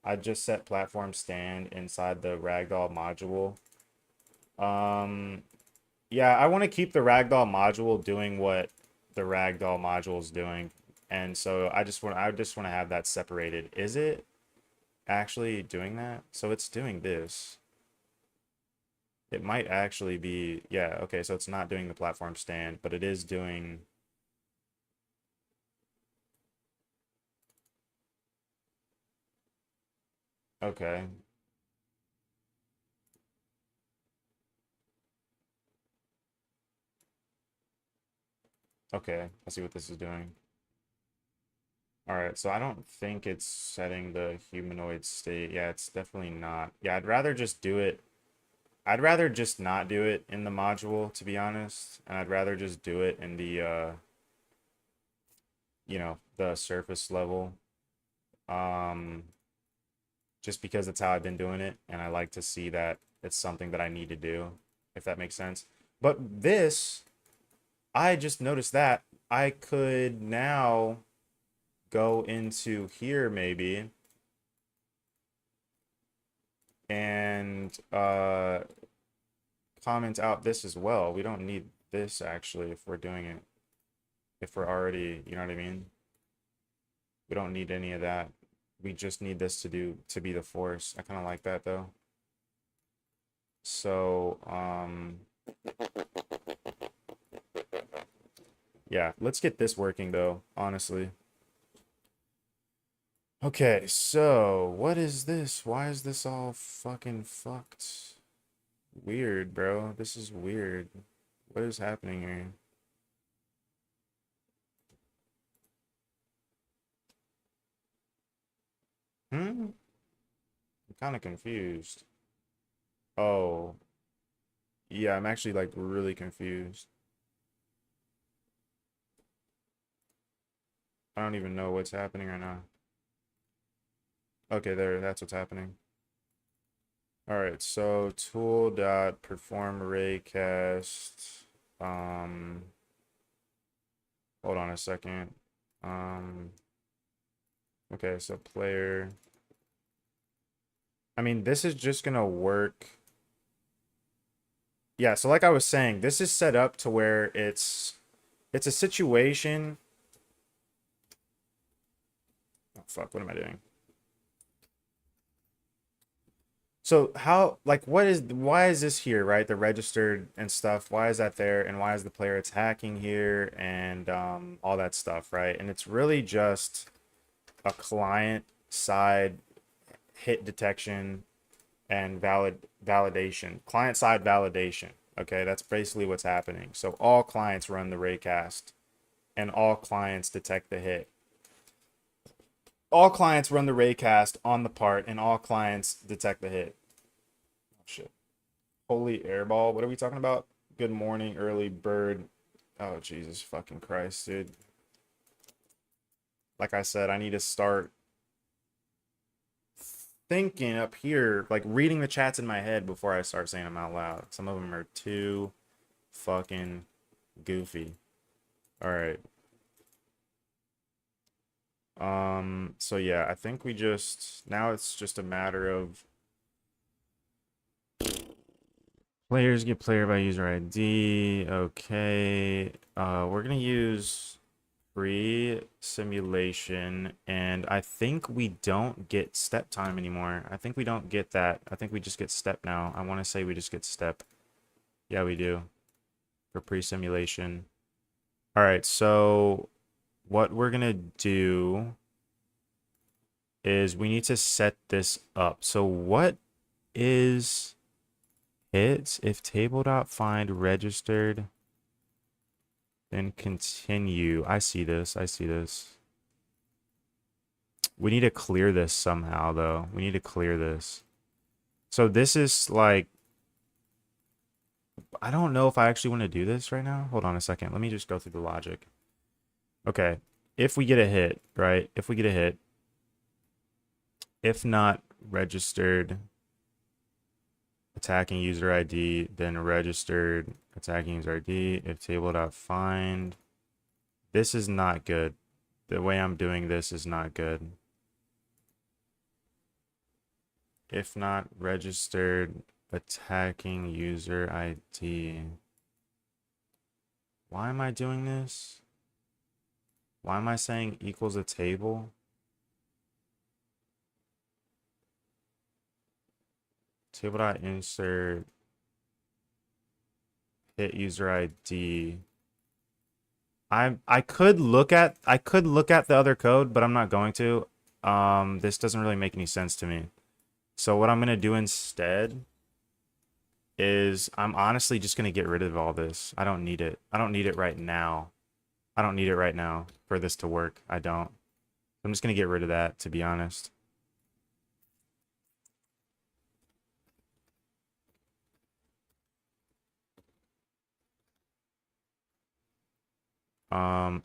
I just set platform stand inside the ragdoll module. Yeah, I want to keep the ragdoll module doing what the ragdoll module is doing, and so I just want to have that separated. Is it actually doing that? So it's doing this. It might actually be, yeah, okay, so it's not doing the platform stand, but it is doing. Okay. Okay, I see what this is doing. All right, so I don't think it's setting the humanoid state. Yeah, it's definitely not. Yeah, I'd rather just do it. I'd rather just not do it in the module, to be honest. And I'd rather just do it in the, you know, the surface level. Um, just because it's how I've been doing it. And I like to see that it's something that I need to do, if that makes sense. But this, I just noticed that I could now go into here maybe and comment out this as well. We don't need this actually if we're doing it. If we're already, you know what I mean? We don't need any of that. We just need this to be the force. I kind of like that though. So, yeah, let's get this working though, honestly. Okay, so what is this? Why is this all fucking fucked? Weird, bro. This is weird. What is happening here? Hmm? I'm kind of confused. Oh, yeah, I'm actually like really confused. I don't even know what's happening right now. Okay, there, that's what's happening. All right, so tool dot perform raycast. Hold on a second. Um, okay, so player. I mean, this is just gonna work. Yeah, so like I was saying, this is set up to where it's a situation. Oh fuck, what am I doing? So how, like, why is this here, right? The registered and stuff. Why is that there? And why is the player attacking here and all that stuff, right? And it's really just a client side hit detection and validation. Client side validation. Okay, that's basically what's happening. So all clients run the raycast and all clients detect the hit. All clients run the raycast on the part and all clients detect the hit. Oh shit. Holy airball. What are we talking about? Good morning, early bird. Oh, Jesus fucking Christ, dude. like I said, I need to start thinking up here, like reading the chats in my head before I start saying them out loud. Some of them are too fucking goofy. All right. So yeah, I think we just now it's just a matter of players get player by user ID. Okay. We're gonna use free simulation, and I think we don't get step time anymore. I think we don't get that. I think we just get step now. I want to say we just get step. Yeah, we do for pre-simulation. All right, so what we're gonna do is we need to set this up. So what is hits if table.find registered, then continue. I see this. I see this. We need to clear this somehow, though. We need to clear this. So this is like, I don't know if I actually want to do this right now. Hold on a second. Let me just go through the logic. Okay. If we get a hit, right? If we get a hit, if not registered attacking user ID, then registered attacking user ID. If table.find, this is not good. The way I'm doing this is not good. If not registered attacking user ID. Why am I doing this? Why am I saying equals a table? Table.insert hit user ID. I could look at the other code, but I'm not going to. This doesn't really make any sense to me. So what I'm gonna do instead is I'm honestly just gonna get rid of all this. I don't need it. I don't need it right now. I don't need it right now for this to work. I don't. I'm just gonna get rid of that, to be honest.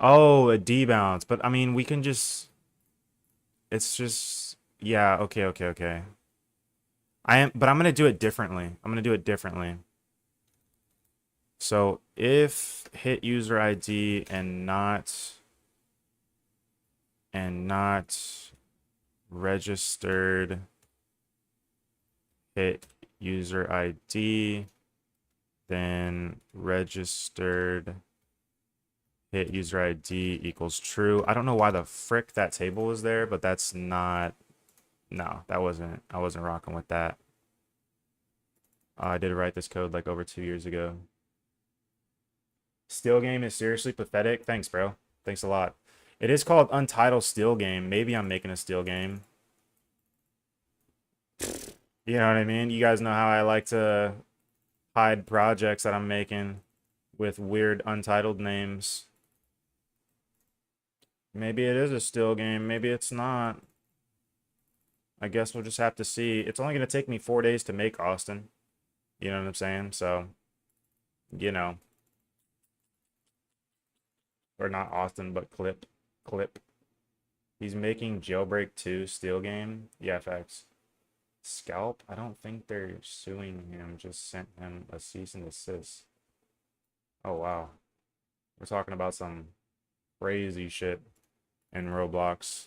Oh, a debounce, but I mean, we can just, it's just, yeah, okay. But I'm gonna do it differently. I'm gonna do it differently. So if hit user ID and not registered hit user ID, then registered hit user ID equals true. I don't know why the frick that table was there, but that's not, no, I wasn't rocking with that. I did write this code like over 2 years ago. Still game is seriously pathetic. Thanks, bro. Thanks a lot. It is called Untitled Still Game. Maybe I'm making a still game. You know what I mean? You guys know how I like to hide projects that I'm making with weird untitled names. Maybe it is a still game. Maybe it's not. I guess we'll just have to see. It's only going to take me 4 days to make Austin. You know what I'm saying? So, you know. Or not Austin, but Clip. Clip. He's making Jailbreak 2 still game. Yeah, facts. Scalp? I don't think they're suing him. Just sent him a cease and desist. Oh, wow. We're talking about some crazy shit in Roblox.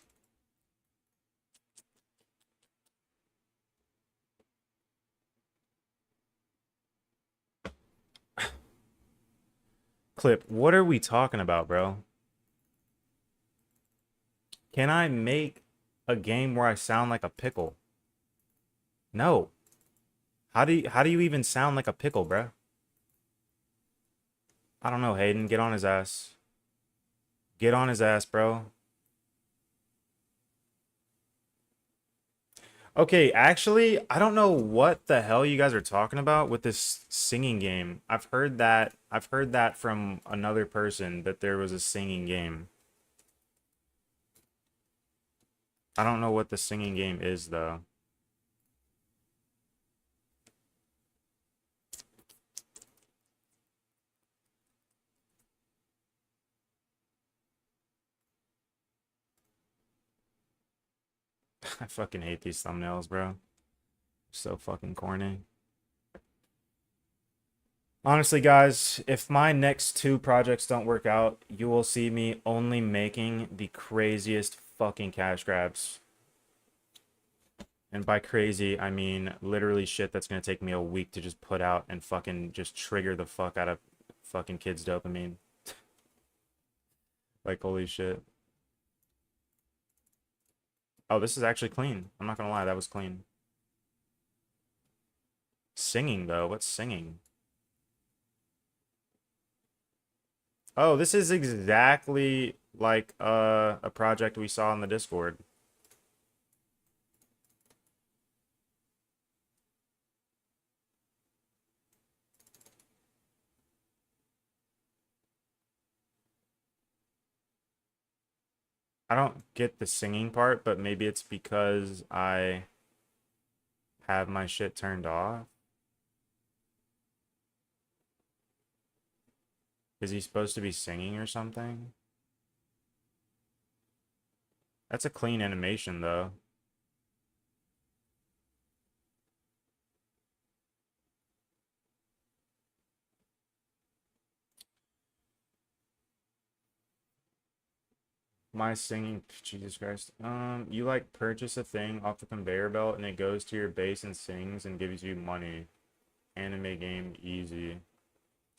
Clip, what are we talking about, bro? Can I make a game where I sound like a pickle? No. How do you even sound like a pickle, bro? I don't know, Hayden. Get on his ass. Get on his ass, bro. Okay, actually, I don't know what the hell you guys are talking about with this singing game. I've heard that from another person that there was a singing game. I don't know what the singing game is though. I fucking hate these thumbnails, bro. So fucking corny. Honestly, guys, if my next two projects don't work out, you will see me only making the craziest fucking cash grabs. And by crazy, I mean literally shit that's gonna take me a week to just put out and fucking just trigger the fuck out of fucking kids' dopamine. Like, holy shit. Oh, this is actually clean. I'm not gonna lie, that was clean. Singing, though. What's singing? Oh, this is exactly like a project we saw on the Discord. I don't get the singing part, but maybe it's because I have my shit turned off. Is he supposed to be singing or something? That's a clean animation, though. My singing, Jesus Christ. You like purchase a thing off the conveyor belt and it goes to your base and sings and gives you money. Anime game easy.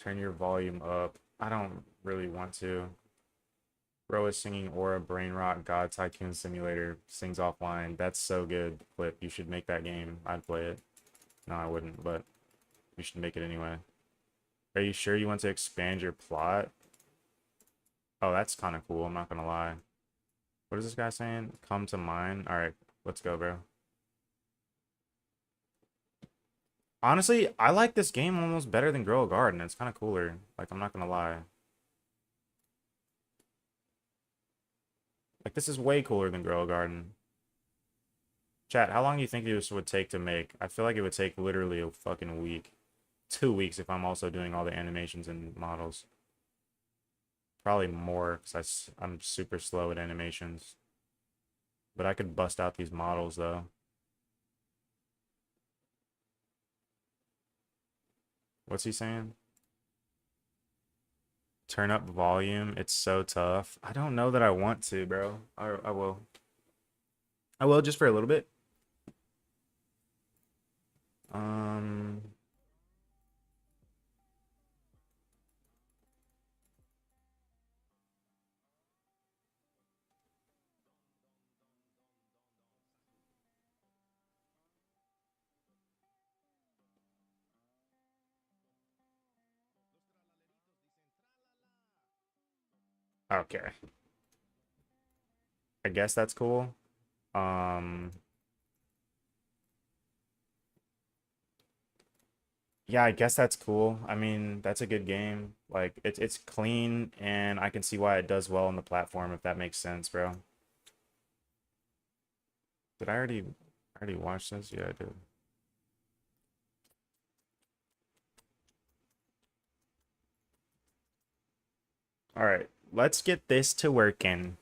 Turn your volume up. I don't really want to. Bro is singing Aura Brain Rot God Tycoon Simulator sings offline. That's so good. Clip. You should make that game. I'd play it. No, I wouldn't, but you should make it anyway. Are you sure you want to expand your plot? Oh, that's kind of cool. I'm not gonna lie. What is this guy saying? Come to mine. All right, let's go, bro. Honestly, I like this game almost better than Grow a Garden. It's kind of cooler. Like, I'm not gonna lie. Like, this is way cooler than Grow a Garden. Chat, how long do you think this would take to make? I feel like it would take literally a fucking week. 2 weeks if I'm also doing all the animations and models. Probably more, because I'm super slow at animations. But I could bust out these models, though. What's he saying? Turn up volume. It's so tough. I don't know that I want to, bro. I will. I will just for a little bit. Um. Okay. I guess that's cool. Um. Yeah, I guess that's cool. I mean, that's a good game. Like, it's clean, and I can see why it does well on the platform, if that makes sense, bro. Did I already watch this? Yeah, I did. All right, let's get this to working.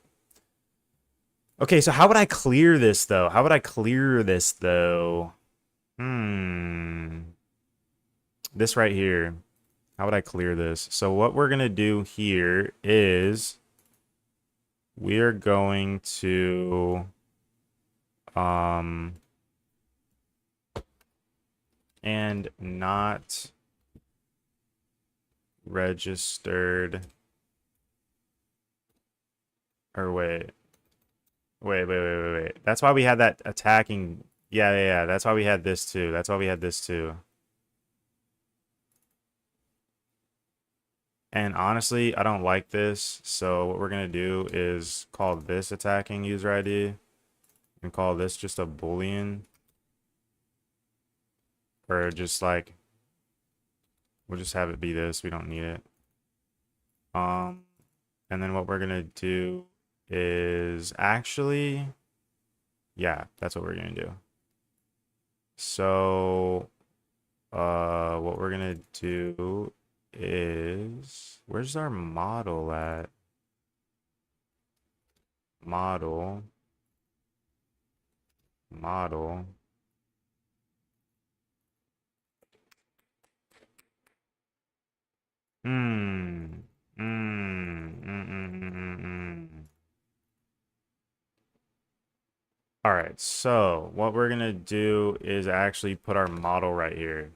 Okay, so how would I clear this though? How would I clear this though? Hmm. This right here. How would I clear this? So what we're gonna do here is we're going to um and not registered, or wait. That's why we had that attacking. Yeah. That's why we had this too. That's why we had this too. And honestly, I don't like this. So what we're gonna do is call this attacking user ID and call this just a boolean, or just like we'll just have it be this. We don't need it. And then what we're gonna do is actually, yeah, that's what we're gonna do. So, what we're gonna do is, where's our model at? Model. model. Hmm. All right, so what we're gonna do is actually put our model right here.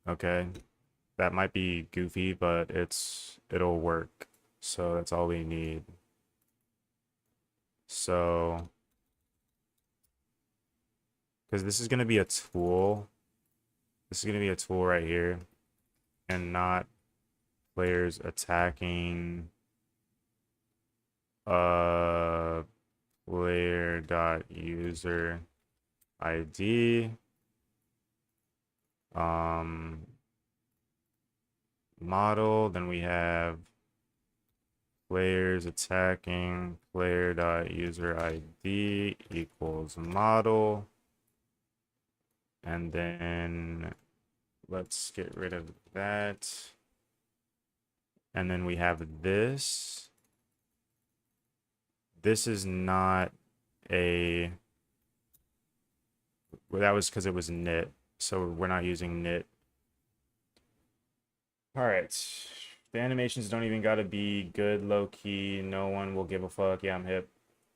Okay, that might be goofy, but it'll work. So that's all we need. So, because this is gonna be a tool, this is gonna be a tool right here, and not players attacking player dot user ID um model. Then we have players attacking player dot user ID equals model, and then let's get rid of that. And then we have this. This is not a, well, that was because it was knit, so we're not using knit. All right, the animations don't even gotta be good, low key. No one will give a fuck. Yeah, I'm hip.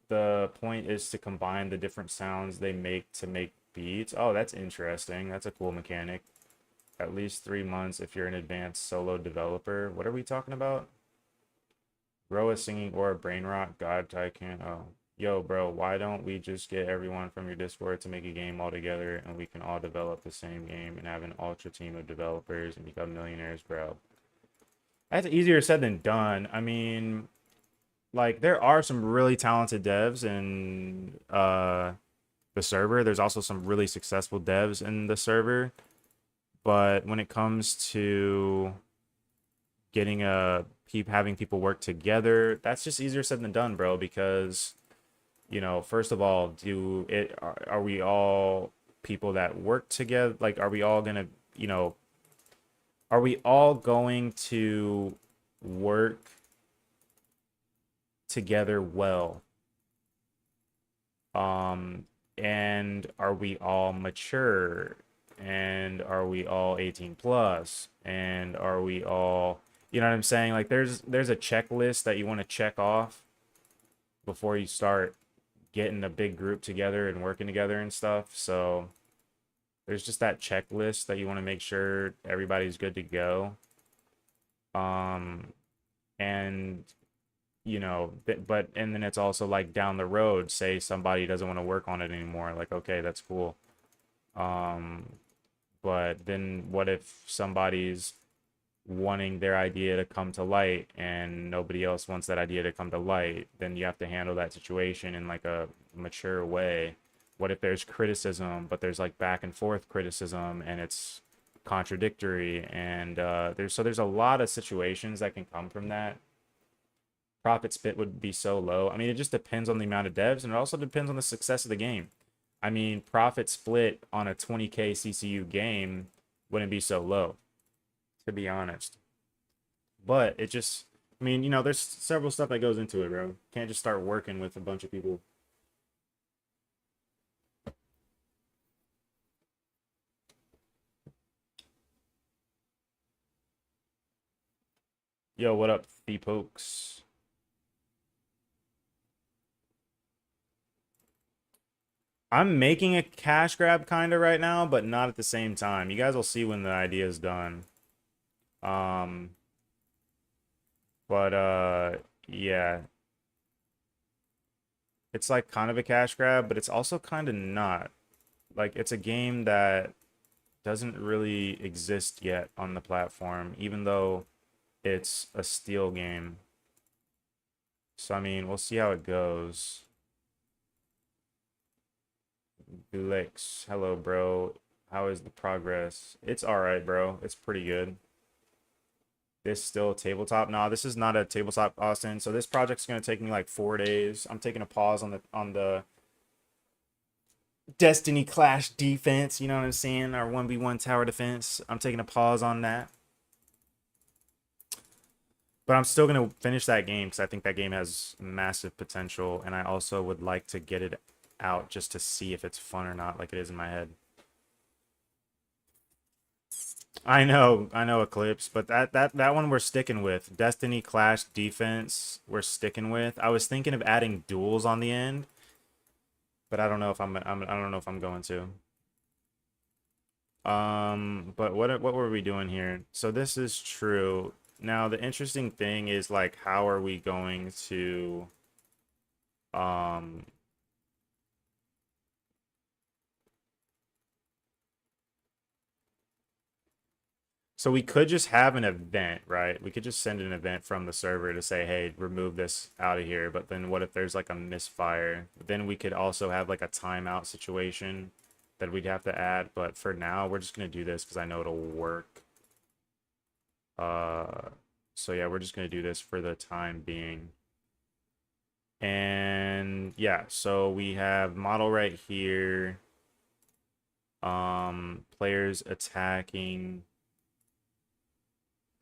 The point is to combine the different sounds they make to make beats. Oh, that's interesting. That's a cool mechanic. At least 3 months if you're an advanced solo developer. What are we talking about? Grow a singing or a brain rot. God, I can't. Oh, yo, bro, why don't we just get everyone from your Discord to make a game all together and we can all develop the same game and have an ultra team of developers and become millionaires, bro? That's easier said than done. I mean, like, there are some really talented devs in the server. There's also some really successful devs in the server. But when it comes to getting having people work together, that's just easier said than done, bro, because first of all, are we all people that work together? Like, are we all gonna, are we all going to work together well? And are we all mature? And are we all 18 plus? And are we all, you know what I'm saying? Like, there's a checklist that you want to check off before you start getting a big group together and working together and stuff. So there's just that checklist that you want to make sure everybody's good to go. And but and then it's also like down the road, say somebody doesn't want to work on it anymore, like, okay, that's cool. But then what if somebody's wanting their idea to come to light and nobody else wants that idea to come to light? Then you have to handle that situation in like a mature way. What if there's criticism, but there's like back and forth criticism and it's contradictory, and there's a lot of situations that can come from that. Profit split would be so low. I mean, it just depends on the amount of devs, and it also depends on the success of the game. I mean, profit split on a 20K CCU game wouldn't be so low, to be honest. But it just, I mean, there's several stuff that goes into it, bro. Can't just start working with a bunch of people. Yo, what up, the pokes? I'm making a cash grab kind of right now, but not at the same time. You guys will see when the idea is done. Um, but yeah. It's like kind of a cash grab, but it's also kind of not. Like, it's a game that doesn't really exist yet on the platform, even though it's a Steal game. So I mean, we'll see how it goes. Gulix, hello, bro. How is the progress? It's all right, bro. It's pretty good. This still a tabletop? Nah, this is not a tabletop, Austin. So this project's gonna take me like 4 days. I'm taking a pause on the Destiny Clash defense. You know what I'm saying? Our 1v1 tower defense. I'm taking a pause on that. But I'm still gonna finish that game because I think that game has massive potential, and I also would like to get it out just to see if it's fun or not, like it is in my head. I know Eclipse, but that one we're sticking with. Destiny Clash Defense, we're sticking with. I was thinking of adding duels on the end, but I don't know if I don't know if I'm going to. But what were we doing here? So this is true. Now the interesting thing is like how are we going to um so we could just have an event, right? We could just send an event from the server to say, hey, remove this out of here. But then what if there's like a misfire? Then we could also have like a timeout situation that we'd have to add. But for now, we're just gonna do this because I know it'll work. Uh, so yeah, we're just gonna do this for the time being. And yeah, so we have model right here. Players attacking.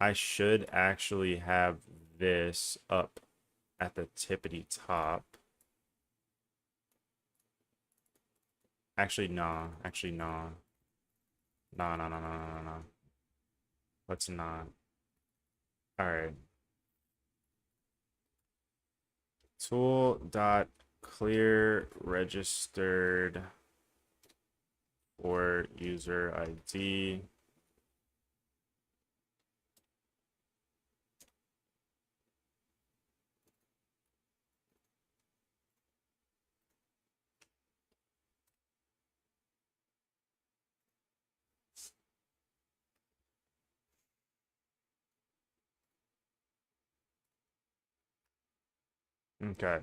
I should actually have this up at the tippity top. Actually, nah. Actually, nah. Nah, nah, nah, nah, nah, nah, nah. Let's not. All right. Tool dot clear registered for user ID. Okay.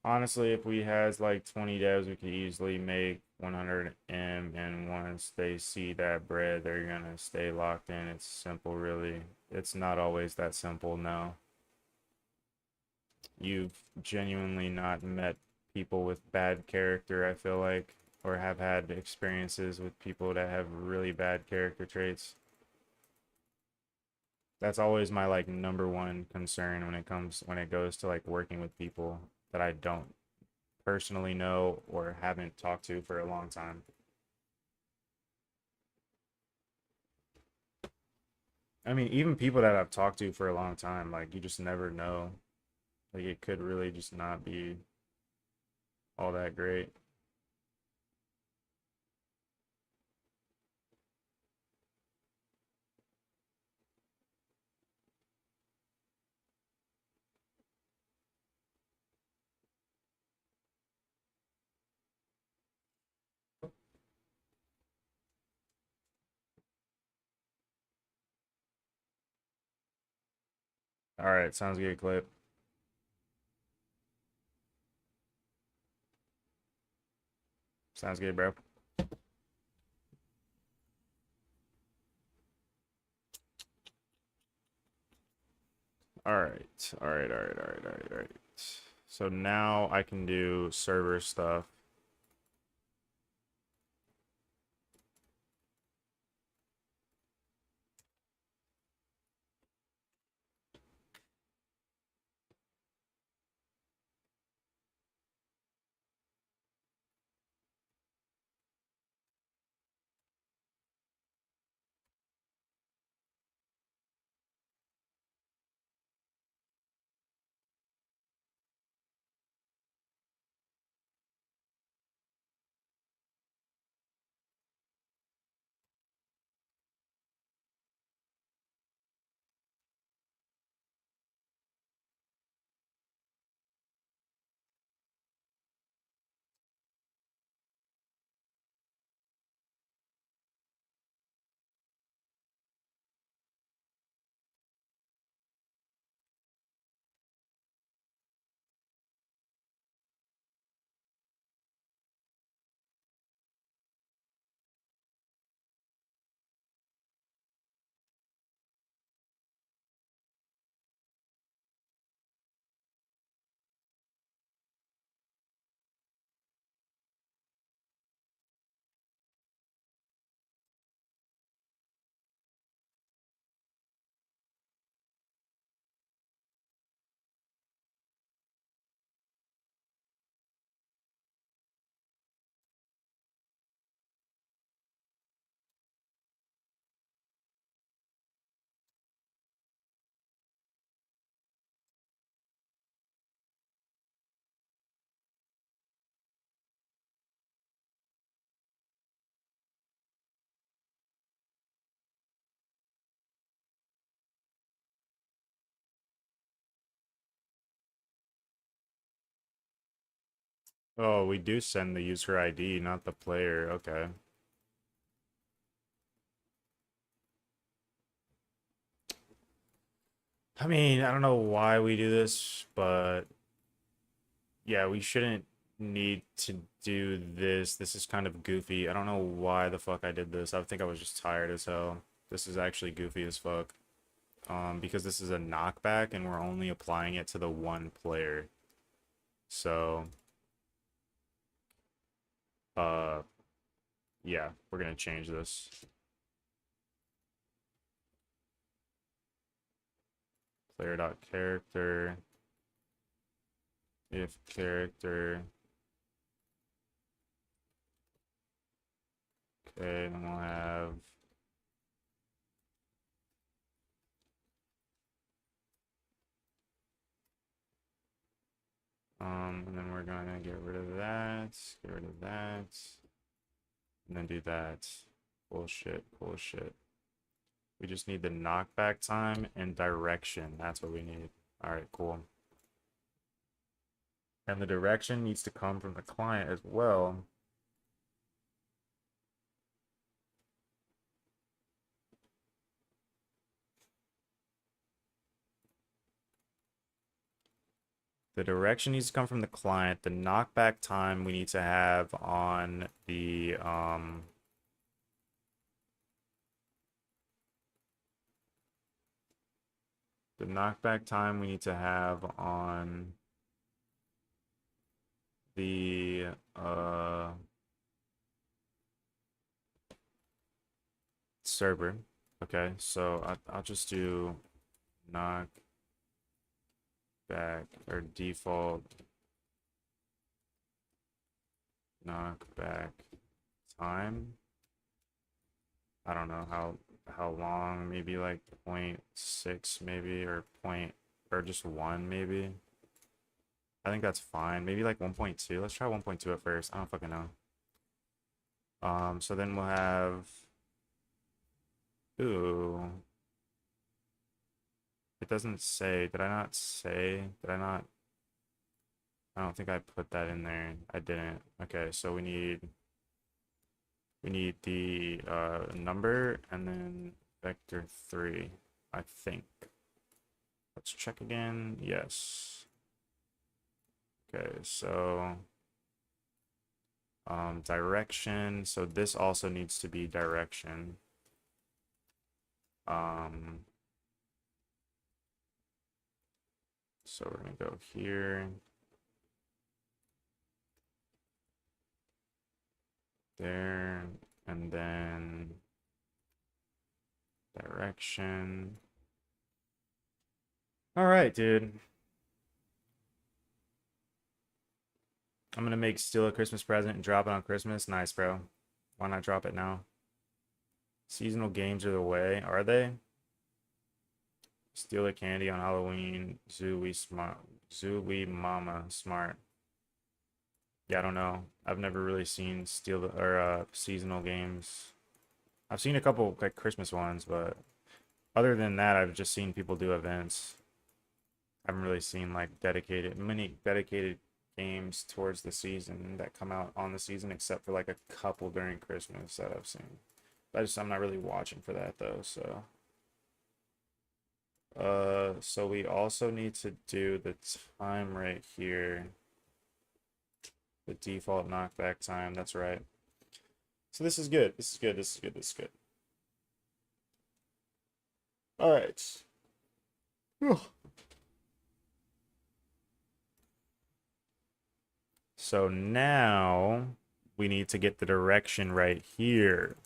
Honestly, if we has like 20 devs, we could easily make 100 M, and once they see that bread, they're gonna stay locked in. It's simple, really. It's not always that simple, no. You've genuinely not met people with bad character, I feel like, or have had experiences with people that have really bad character traits. That's always my like number one concern when it goes to like working with people that I don't personally know or haven't talked to for a long time. I mean, even people that I've talked to for a long time, like you just never know. Like it could really just not be all that great. All right, sounds good, Clip. Sounds good, bro. All right, all right, all right, all right, all right, all right. So now I can do server stuff. Oh, we do send the user ID, not the player. Okay. I mean, I don't know why we do this, but yeah, we shouldn't need to do this. This is kind of goofy. I don't know why the fuck I did this. I think I was just tired as hell. This is actually goofy as fuck. Because this is a knockback and we're only applying it to the one player. So, uh, yeah, we're gonna change this. Player.character, if character. Okay, then we'll have and then we're gonna get rid of that, get rid of that, and then do that. Bullshit, bullshit. We just need the knockback time and direction. That's what we need. All right, cool. And the direction needs to come from the client as well. The direction needs to come from the client. The knockback time we need to have on the knockback time we need to have on the server. Okay, so I'll just do knock back or default knockback time. I don't know how long, maybe like 0.6 maybe or point or just 1 maybe. I think that's fine. Maybe like 1.2. Let's try 1.2 at first. I don't fucking know. So then we'll have ooh. It doesn't say. Did I not say? Did I not? I don't think I put that in there. I didn't. Okay, so we need the number and then vector 3, I think. Let's check again. Yes. Okay, so direction. So this also needs to be direction. So we're gonna go here, there, and then direction. All right, dude. I'm gonna make steal a Christmas present and drop it on Christmas. Nice, bro. Why not drop it now? Seasonal games are the way, are they? Steal a candy on Halloween. Zooey smart. Zooey mama smart. Yeah, I don't know. I've never really seen steal the, or seasonal games. I've seen a couple like Christmas ones, but other than that, I've just seen people do events. I haven't really seen like many dedicated games towards the season that come out on the season, except for like a couple during Christmas that I've seen. I'm not really watching for that though, so. So we also need to do the time right here. The default knockback time, that's right. So this is good. This is good. This is good. This is good. All right. Whew. So now we need to get the direction right here.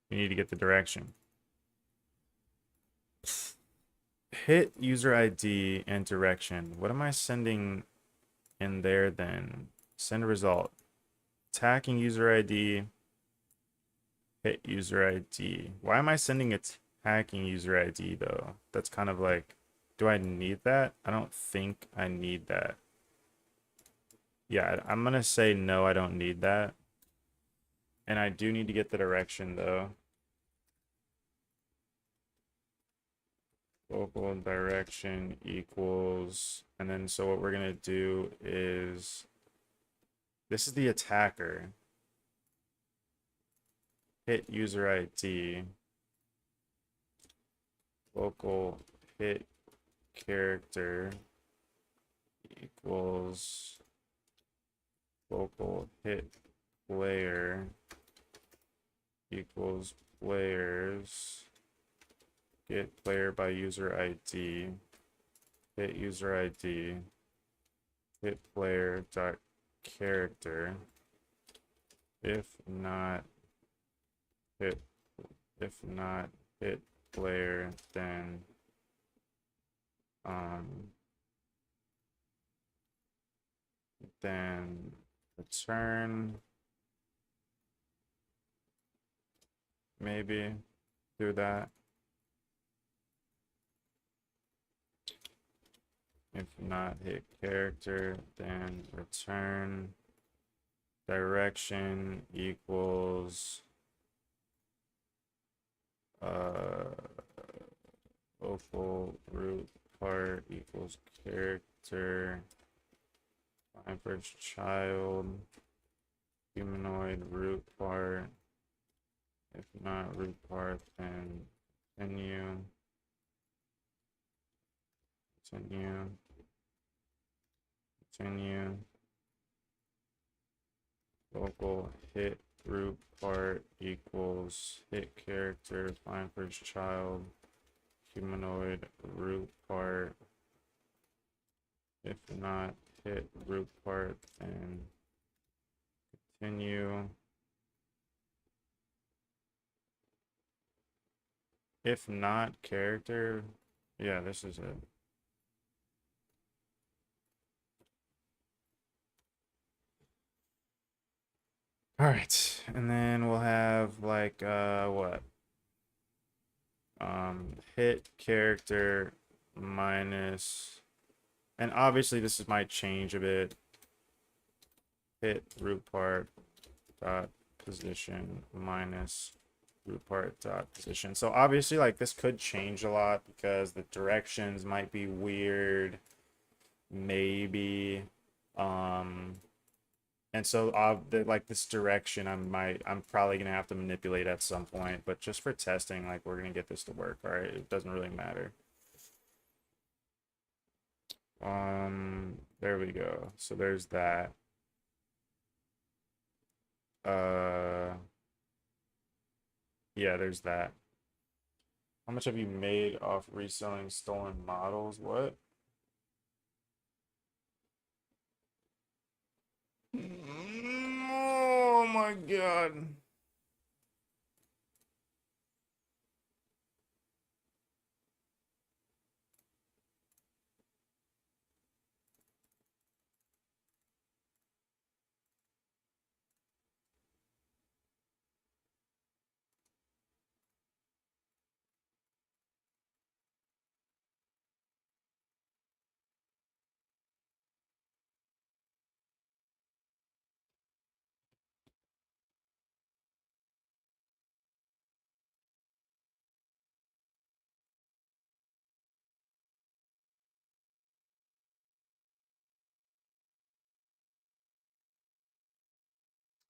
We need to get the direction. Hit user ID and direction. What am I sending in there then? Send result. Attacking user ID. Hit user ID. Why am I sending attacking user ID though? That's kind of like, do I need that? I don't think I need that. Yeah, I'm gonna say no, I don't need that. And I do need to get the direction though. local direction equals, and then so what we're gonna do is, this is the attacker. Hit user ID. Local hit character equals local hit player equals players. Get player by user ID. Hit user ID. Hit player dot character. If not hit player, then return, maybe do that. If not hit character, then return direction equals local root part equals character, find first child, humanoid root part. If not root part, then continue. Local hit root part equals hit character, find first child, humanoid root part. If not hit root part, then continue. If not character, yeah, this is it. All right, and then we'll have like what? Hit character minus, and obviously this might change a bit. Hit root part dot position minus root part dot position. So obviously like this could change a lot because the directions might be weird, maybe. And so like this direction I'm probably gonna have to manipulate at some point, but just for testing, like we're gonna get this to work. All right, it doesn't really matter. There we go. So there's that. Yeah, there's that. How much have you made off reselling stolen models? What? Oh my God.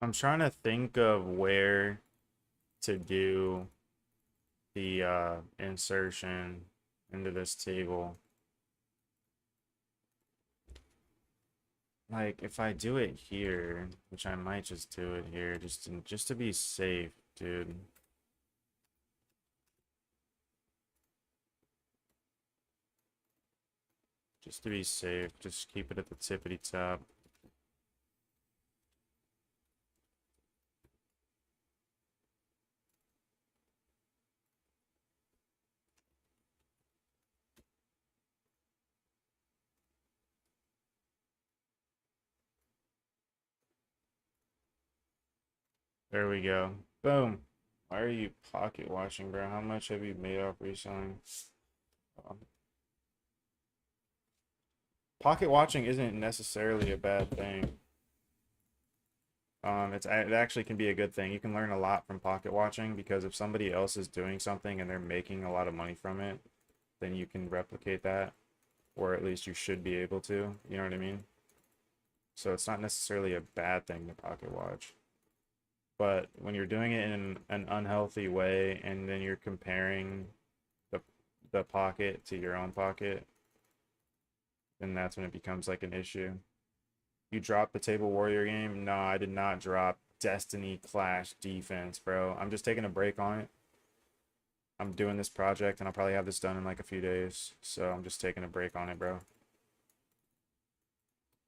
I'm trying to think of where to do the insertion into this table. Like if I do it here, which I might just do it here just to be safe, dude. Just to be safe, just keep it at the tippity top. There we go. Boom. Why are you pocket watching, bro? How much have you made off reselling? Um, Pocket watching isn't necessarily a bad thing. It actually can be a good thing. You can learn a lot from pocket watching because if somebody else is doing something and they're making a lot of money from it, then you can replicate that, or at least you should be able to. You know what I mean? So it's not necessarily a bad thing to pocket watch. But when you're doing it in an unhealthy way and then you're comparing the the pocket to your own pocket, then that's when it becomes like an issue. You dropped the Table Warrior game? No, I did not drop Destiny Clash Defense, bro. I'm just taking a break on it. I'm doing this project and I'll probably have this done in like a few days. So I'm just taking a break on it, bro.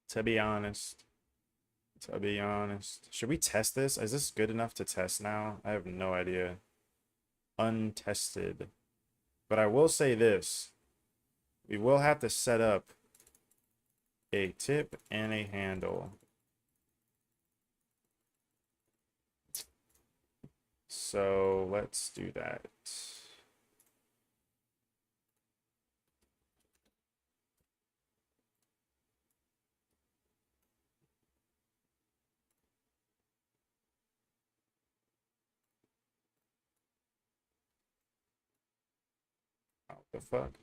To be honest. To be honest. Should we test this? Is this good enough to test now? I have no idea. Untested. But I will say this. We will have to set up a tip and a handle. So let's do that. What the fuck?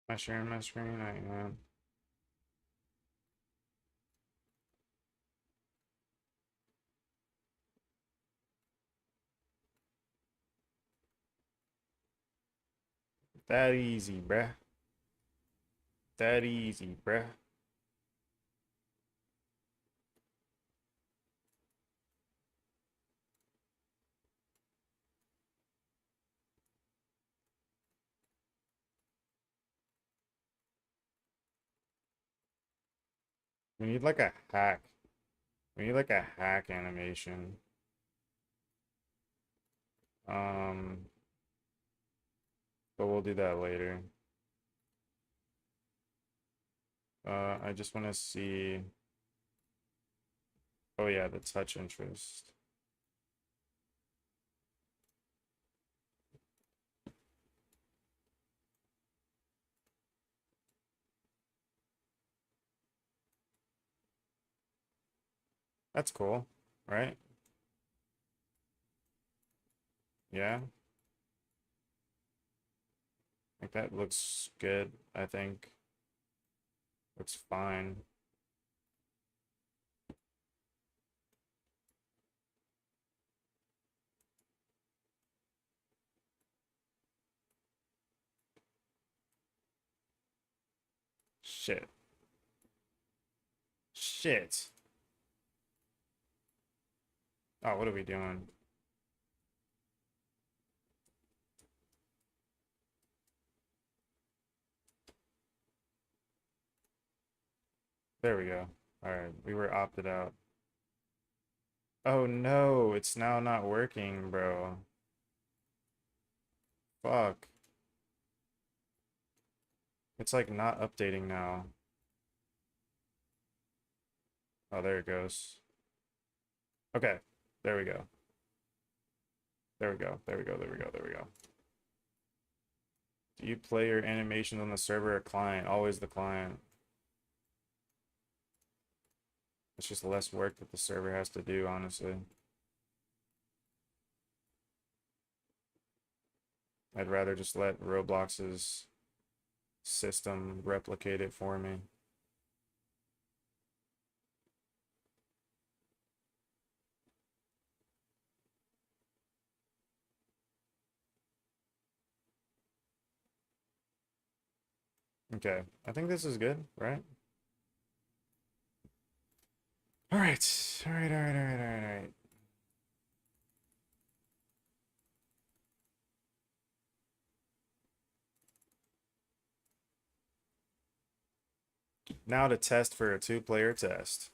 Am I sharing my screen? I am. That easy, bruh. That easy, bruh. We need like a hack. We need like a hack animation. Um, but we'll do that later. I just want to see. Oh yeah, the touch interest. That's cool, right? Yeah, like that looks good, I think. Looks fine. Shit. Shit. Oh, what are we doing? There we go. Alright, we were opted out. Oh no, it's now not working, bro. Fuck. It's like not updating now. Oh, there it goes. Okay, there we go. There we go. There we go. There we go. There we go. Do you play your animations on the server or client? Always the client. It's just less work that the server has to do, honestly. I'd rather just let Roblox's system replicate it for me. Okay, I think this is good, right? All right, all right, all right, all right, all right, all right. Now to test for a two-player test.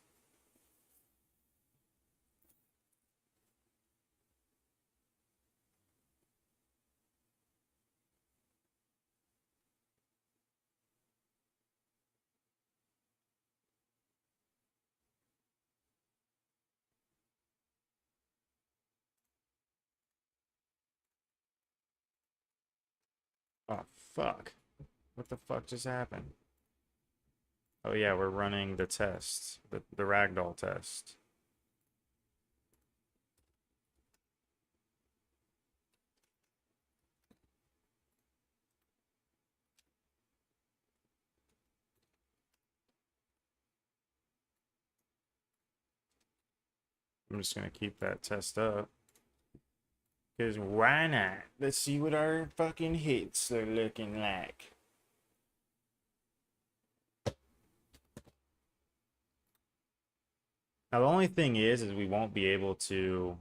Oh, fuck. What the fuck just happened? Oh yeah, we're running the test, the ragdoll test. I'm just gonna keep that test up. Because why not? Let's see what our fucking hits are looking like. Now the only thing is we won't be able to,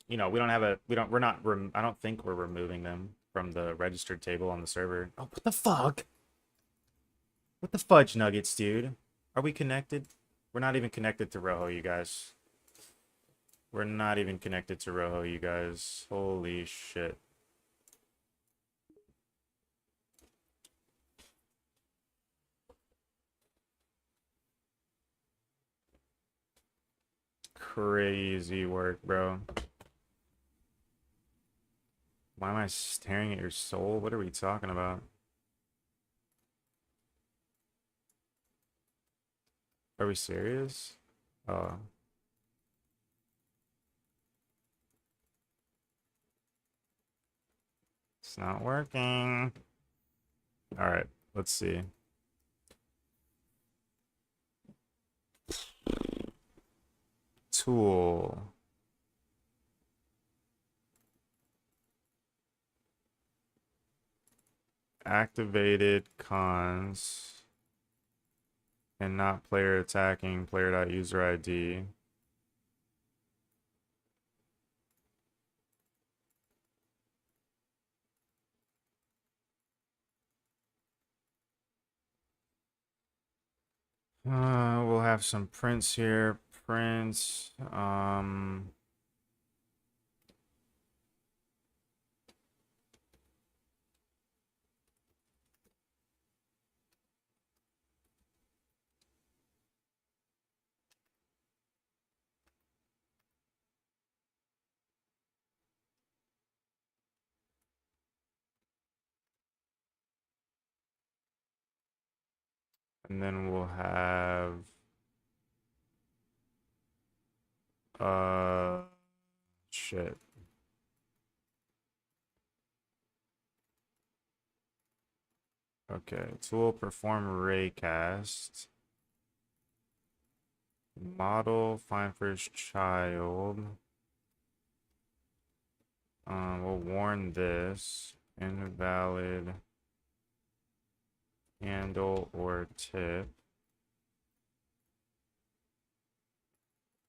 we don't have a, we don't, we're not, I don't think we're removing them from the registered table on the server. Oh, what the fuck? What the fudge nuggets, dude? Are we connected? We're not even connected to Rojo, you guys. We're not even connected to Rojo, you guys. Holy shit. Crazy work, bro. Why am I staring at your soul? What are we talking about? Are we serious? Oh. It's not working. All right, let's see. Tool. Activated cons. And not player attacking player.user ID. We'll have some prints here. Prints. And then we'll have shit. Okay, tool perform raycast. Model find first child. We'll warn this. Invalid handle or tip.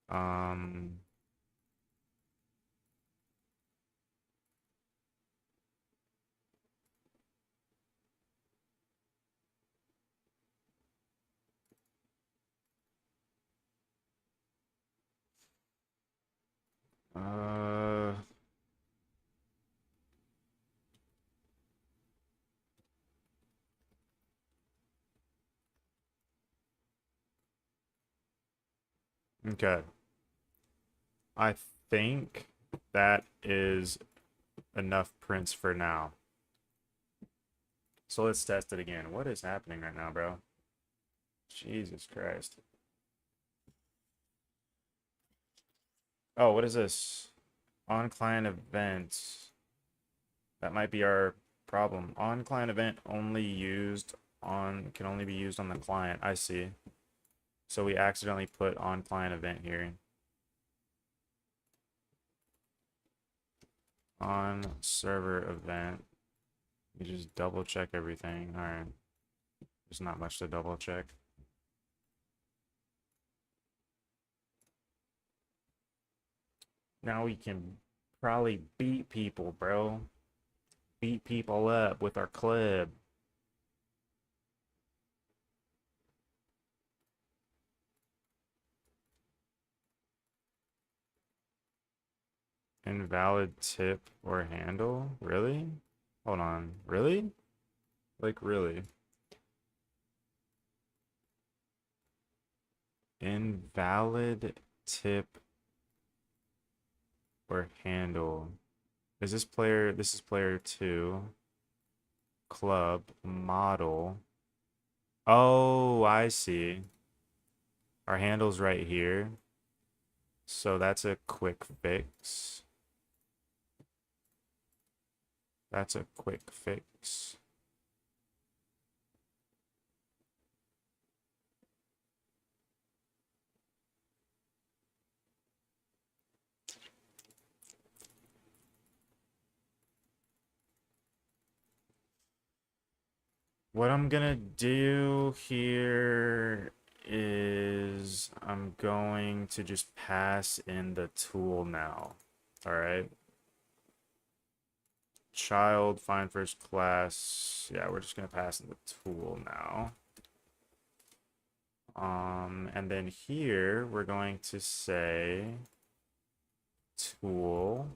Um, uh, okay. I think that is enough prints for now. So let's test it again. What is happening right now, bro? Jesus Christ. Oh, what is this? On client event. That might be our problem. On client event only used on can only be used on the client. I see. So we accidentally put on client event here. On server event. You just double check everything. All right. There's not much to double check. Now we can probably beat people, bro. Beat people up with our club. Invalid tip or handle? Really? Hold on. Really? Like, really? Invalid tip or handle. Is this player? This is player 2. Club. Model. Oh, I see. Our handle's right here. So that's a quick fix. That's a quick fix. What I'm gonna do here is I'm going to just pass in the tool now. All right. Child, find first class. Yeah, we're just gonna pass in the tool now. And then here we're going to say tool.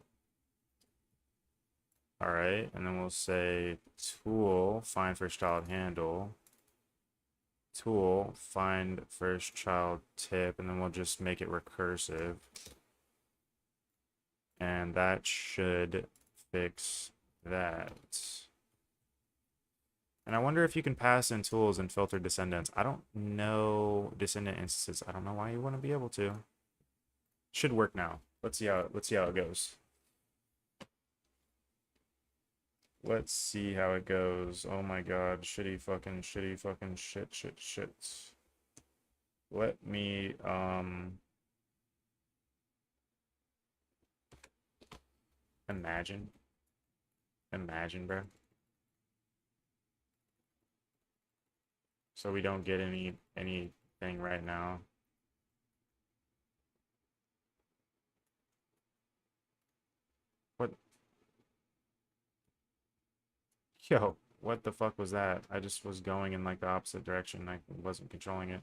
All right, and then we'll say tool, find first child handle. Tool, find first child tip, and then we'll just make it recursive. And that should fix that. And I wonder if you can pass in tools and filter descendants. I don't know descendant instances. I don't know why you wouldn't be able to. Should work now. Let's see how it goes. Let's see how it goes. Oh my god, shitty fucking shit. Let me imagine. Imagine, bro. So we don't get anything right now. What? Yo, what the fuck was that? I just was going in like the opposite direction. I wasn't controlling it.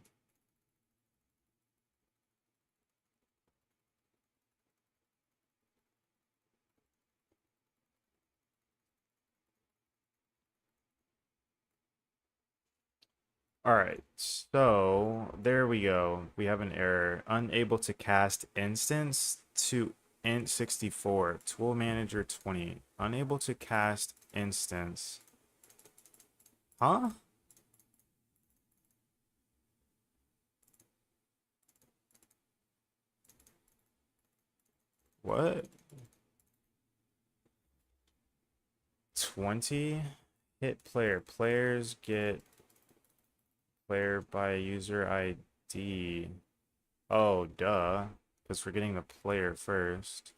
All right, so there we go. We have an error. Unable to cast instance to int 64. Tool manager 20. Unable to cast instance. Huh? What? 20 hit player. Players get player by user ID. Oh, duh. Because we're getting the player first.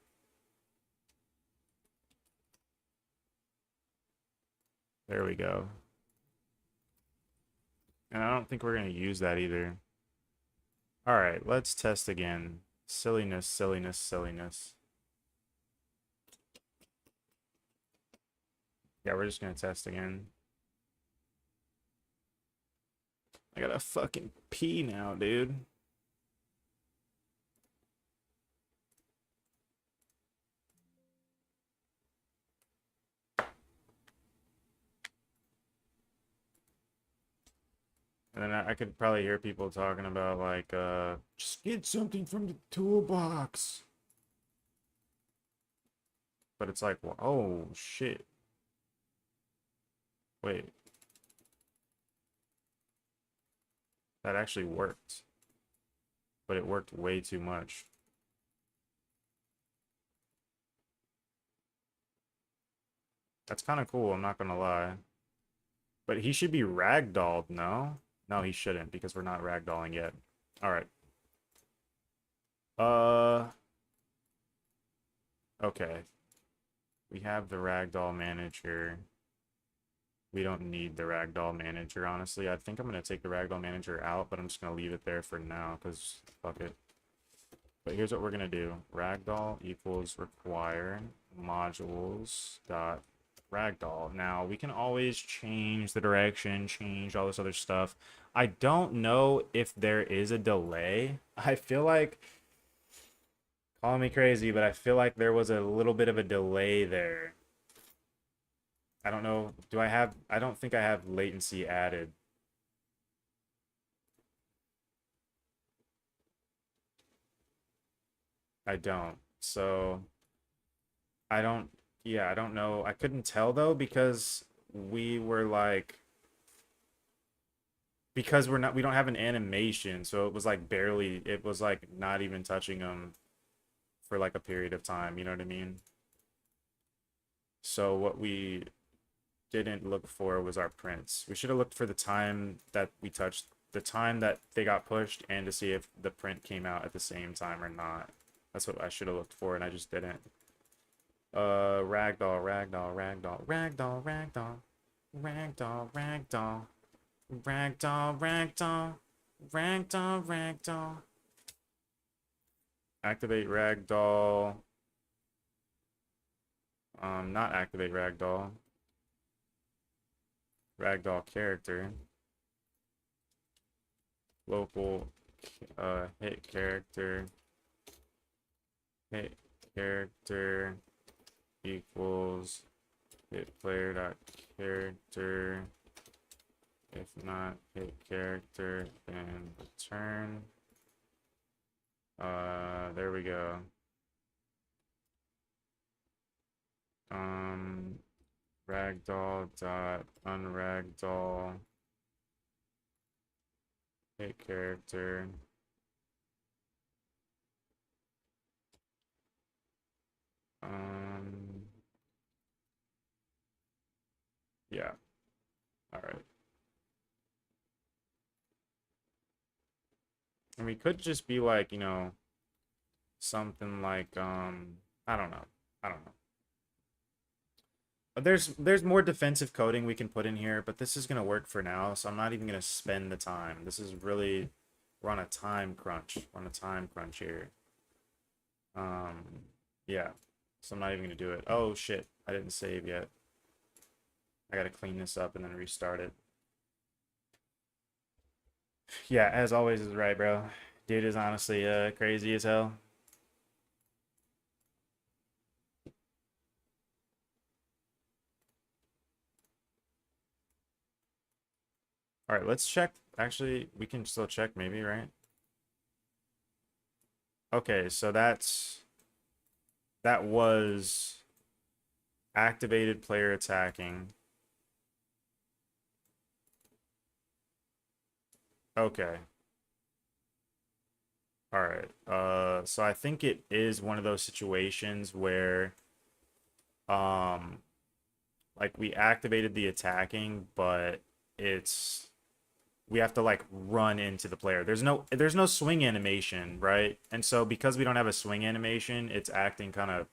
There we go. And I don't think we're going to use that either. All right, let's test again. Silliness, silliness, silliness. Yeah, we're just going to test again. I gotta fucking pee now, dude. And then I could probably hear people talking about like, just get something from the toolbox. But it's like, oh shit. Wait. That actually worked. But it worked way too much. That's kind of cool, I'm not gonna lie. But he should be ragdolled, no? No, he shouldn't, because we're not ragdolling yet. Alright. Okay. We have the ragdoll manager. We don't need the ragdoll manager, honestly. I think I'm going to take the ragdoll manager out, but I'm just going to leave it there for now, because fuck it. But here's what we're going to do. Ragdoll equals require modules dot ragdoll. Now, we can always change the direction, change all this other stuff. I don't know if there is a delay. I feel like, call me crazy, but I feel like there was a little bit of a delay there. I don't know. I don't think I have latency added. I don't. So, yeah, I don't know. I couldn't tell though because we were like, because we don't have an animation. So it was like barely, it was like not even touching them for like a period of time. You know what I mean? So what we didn't look for was our prints. We should have looked for the time that we touched, the time that they got pushed, and to see if the print came out at the same time or not. That's what I should have looked for, and I just didn't. Ragdoll, ragdoll, ragdoll, ragdoll, ragdoll, ragdoll, ragdoll, ragdoll, ragdoll, ragdoll, ragdoll. Activate ragdoll. Not activate ragdoll. Ragdoll character. Local hit character. Hit character equals hit player dot character. If not hit character, then return. There we go. Ragdoll dot unragdoll hit character. Yeah. All right. And we could just be like, you know, something like, I don't know. I don't know. There's more defensive coding we can put in here, but this is gonna work for now, so I'm not even gonna spend the time. This is really, we're on a time crunch. We're on a time crunch here. Yeah. So I'm not even gonna do it. Oh shit, I didn't save yet. I gotta clean this up and then restart it. Yeah, as always is right, bro. Dude is honestly crazy as hell. All right, let's check. Actually, we can still check maybe, right? Okay, so that was activated player attacking. Okay. All right. right. So I think it is one of those situations where um like we activated the attacking, but it's we have to like run into the player. There's no swing animation, right? And so because we don't have a swing animation, it's acting kind of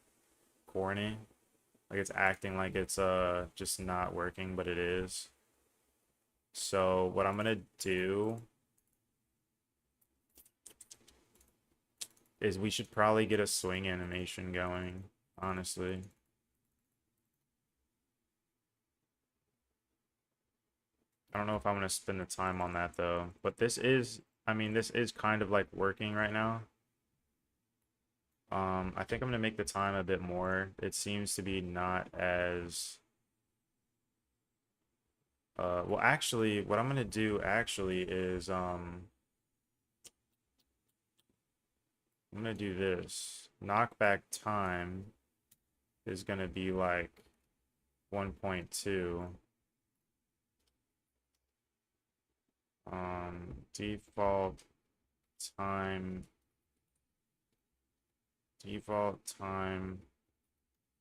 corny. Like it's acting like it's just not working, but it is. So what I'm gonna do is we should probably get a swing animation going, honestly. I don't know if I'm gonna spend the time on that though. But this is, I mean, this is kind of like working right now. I think I'm gonna make the time a bit more. It seems to be not as well actually what I'm gonna do actually is I'm gonna do this. Knockback time is gonna be like 1.2. Default time default time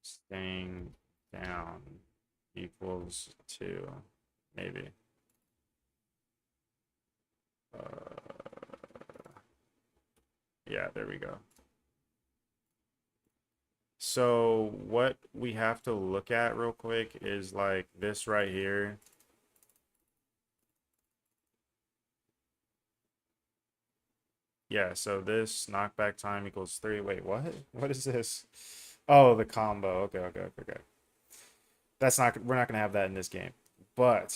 staying down equals 2, maybe. Yeah, there we go. So what we have to look at real quick is like this right here. Yeah, so this knockback time equals 3. Wait, what? What is this? Oh, the combo. Okay, okay, okay, okay. That's not, we're not gonna have that in this game. But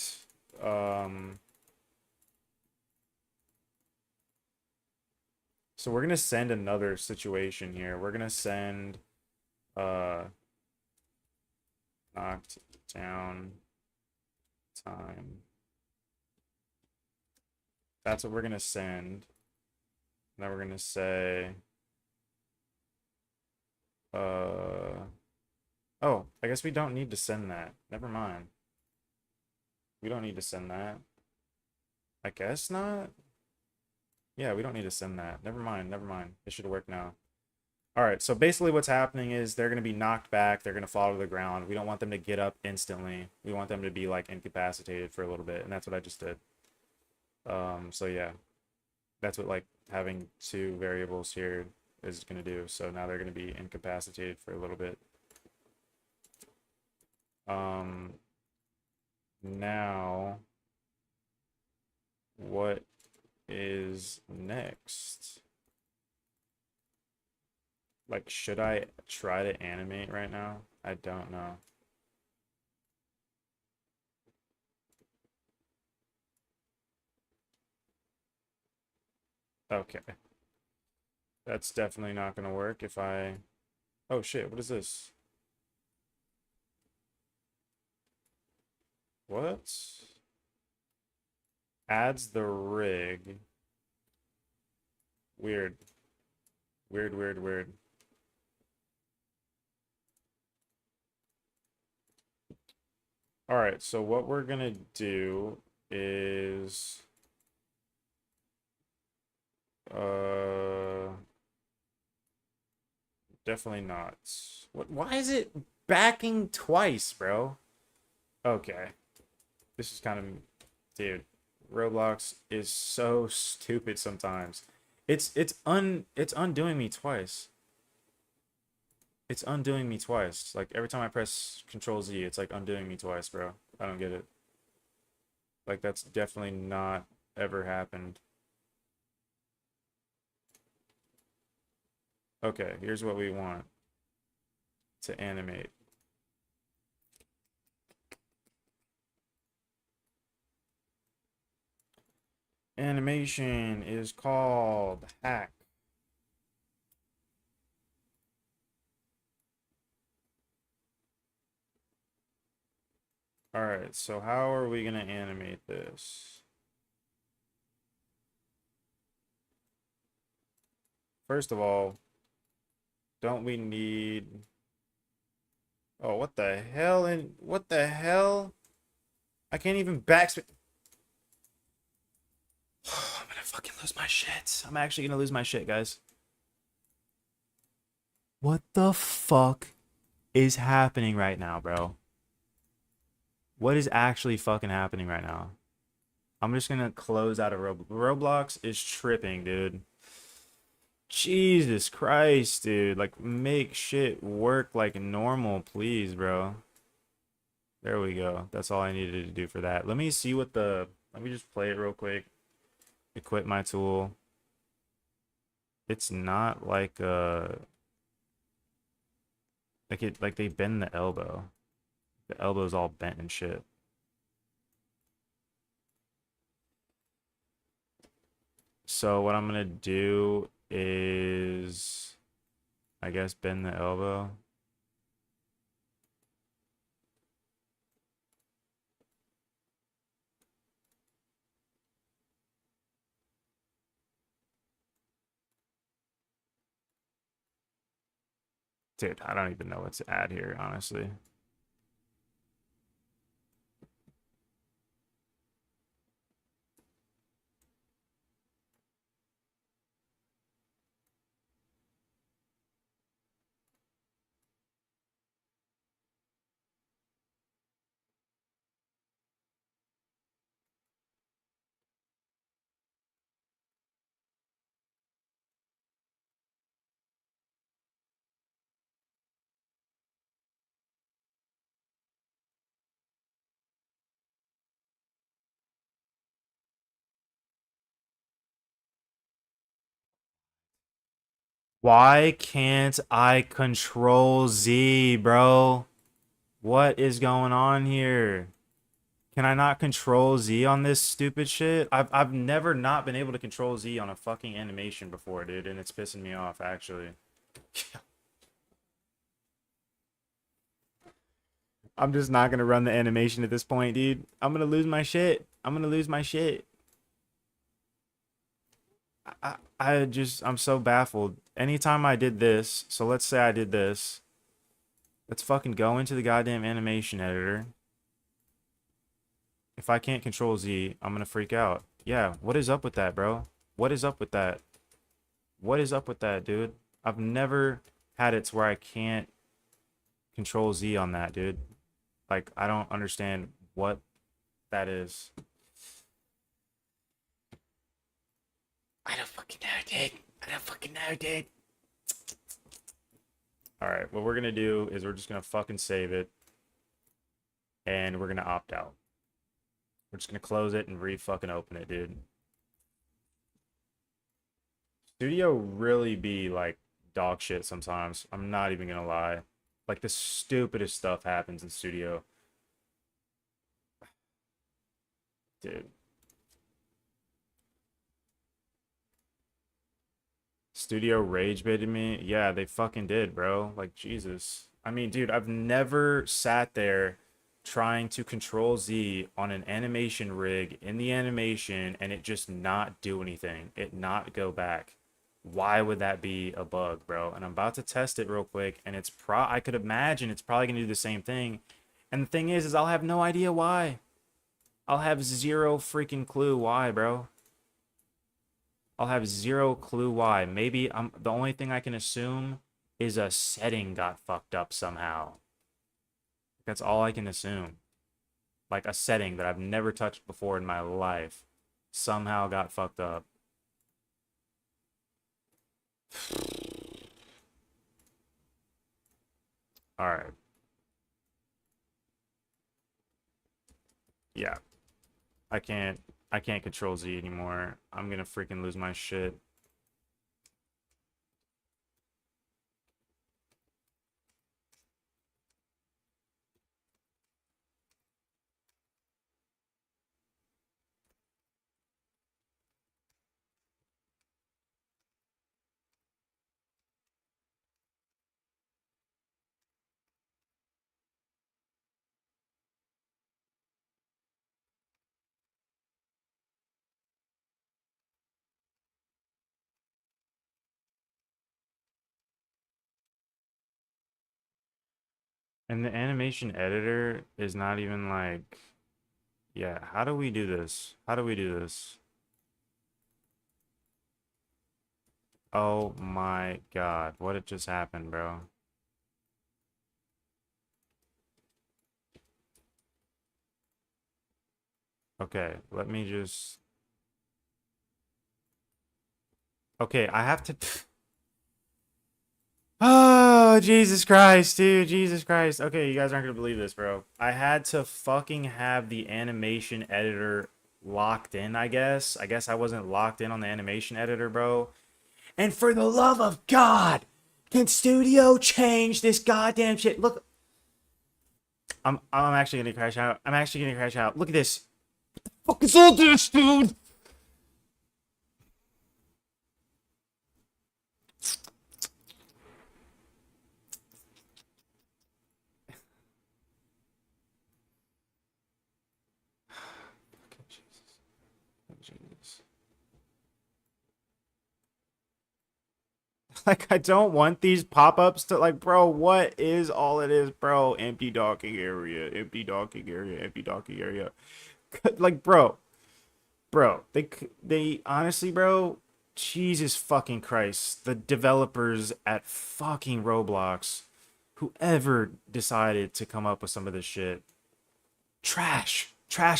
so we're gonna send another situation here. We're gonna send uh knocked down time. That's what we're gonna send. Now we're gonna say oh, I guess we don't need to send that. Never mind. We don't need to send that. I guess not. Yeah, we don't need to send that. Never mind, never mind. It should work now. All right, so basically what's happening is they're going to be knocked back. They're going to fall to the ground. We don't want them to get up instantly. We want them to be like incapacitated for a little bit, and that's what I just did. So yeah, that's what like having two variables here is going to do. So now they're going to be incapacitated for a little bit. Now what is next? Like, should I try to animate right now? I don't know. Okay. That's definitely not gonna work if I... Oh shit, what is this? What? Adds the rig. Weird. Weird, weird, weird. Alright, so what we're gonna do is... Definitely not. What? Why is it backing twice, bro? Okay. This is kind of... Dude, Roblox is so stupid sometimes. It's undoing me twice. It's undoing me twice. Like every time I press Control Z, it's like undoing me twice, bro. I don't get it. Like that's definitely not ever happened. Okay, here's what we want to animate. Animation is called hack. All right, so how are we gonna animate this? First of all, don't we need... Oh, what the hell? And what the hell? I can't even backspace. I'm gonna fucking lose my shit. I'm actually gonna lose my shit, guys. What the fuck is happening right now, bro? What is actually fucking happening right now? I'm just gonna close out of Roblox is tripping, dude. Jesus Christ, dude. Like, make shit work like normal, please, bro. There we go. That's all I needed to do for that. Let me see what the... Let me just play it real quick. Equip my tool. It's not like, like they bend the elbow. The elbow's all bent and shit. So what I'm gonna do is, I guess, bend the elbow. Dude, I don't even know what to add here, honestly. Why can't I control Z, bro? What is going on here? Can I not control Z on this stupid shit? I've never not been able to control Z on a fucking animation before, dude, and it's pissing me off, actually. I'm just not gonna run the animation at this point, dude. I'm gonna lose my shit. I'm gonna lose my shit. I'm so baffled. Anytime I did this, so let's say I did this. Let's fucking go into the goddamn animation editor. If I can't control Z, I'm gonna freak out. Yeah, what is up with that, bro? What is up with that? What is up with that, dude? I've never had it to where I can't control Z on that, dude. Like, I don't understand what that is. I don't fucking know, dude. I don't fucking know, dude. Alright, what we're gonna do is we're just gonna fucking save it. And we're gonna opt out. We're just gonna close it and re-fucking open it, dude. Studio really be like dog shit sometimes. I'm not even gonna lie. Like the stupidest stuff happens in Studio. Dude. Studio rage baited me. Yeah, they fucking did, bro. Like, Jesus. I mean, dude, I've never sat there trying to control Z on an animation rig in the animation and it just not do anything. It not go back. Why would that be a bug, bro? And I'm about to test it real quick and I could imagine it's probably gonna do the same thing. And the thing is I'll have no idea why. I'll have zero freaking clue why, bro. I'll have zero clue why. Maybe the only thing I can assume is a setting got fucked up somehow. That's all I can assume. Like a setting that I've never touched before in my life somehow got fucked up. All right. Yeah. I can't control Z anymore. I'm gonna freaking lose my shit. And the animation editor is not even like, yeah, how do we do this? How do we do this? Oh my God. What had just happened, bro? Okay, let me just... Okay, I have to... Oh, Jesus Christ, dude. Jesus Christ. Okay, you guys aren't gonna believe this, bro. I had to fucking have the animation editor locked in, I guess. I guess I wasn't locked in on the animation editor, bro. And for the love of God, can Studio change this goddamn shit? Look, I'm actually gonna crash out. I'm actually gonna crash out. Look at this. Fuck is all this, dude? Okay, Jesus. Oh, Jesus. Like, I don't want these pop-ups to, like, bro, what is all it is, bro? Empty docking area, empty docking area, empty docking area. Like, bro, they honestly, bro, Jesus fucking Christ, the developers at fucking Roblox, whoever decided to come up with some of this shit, trash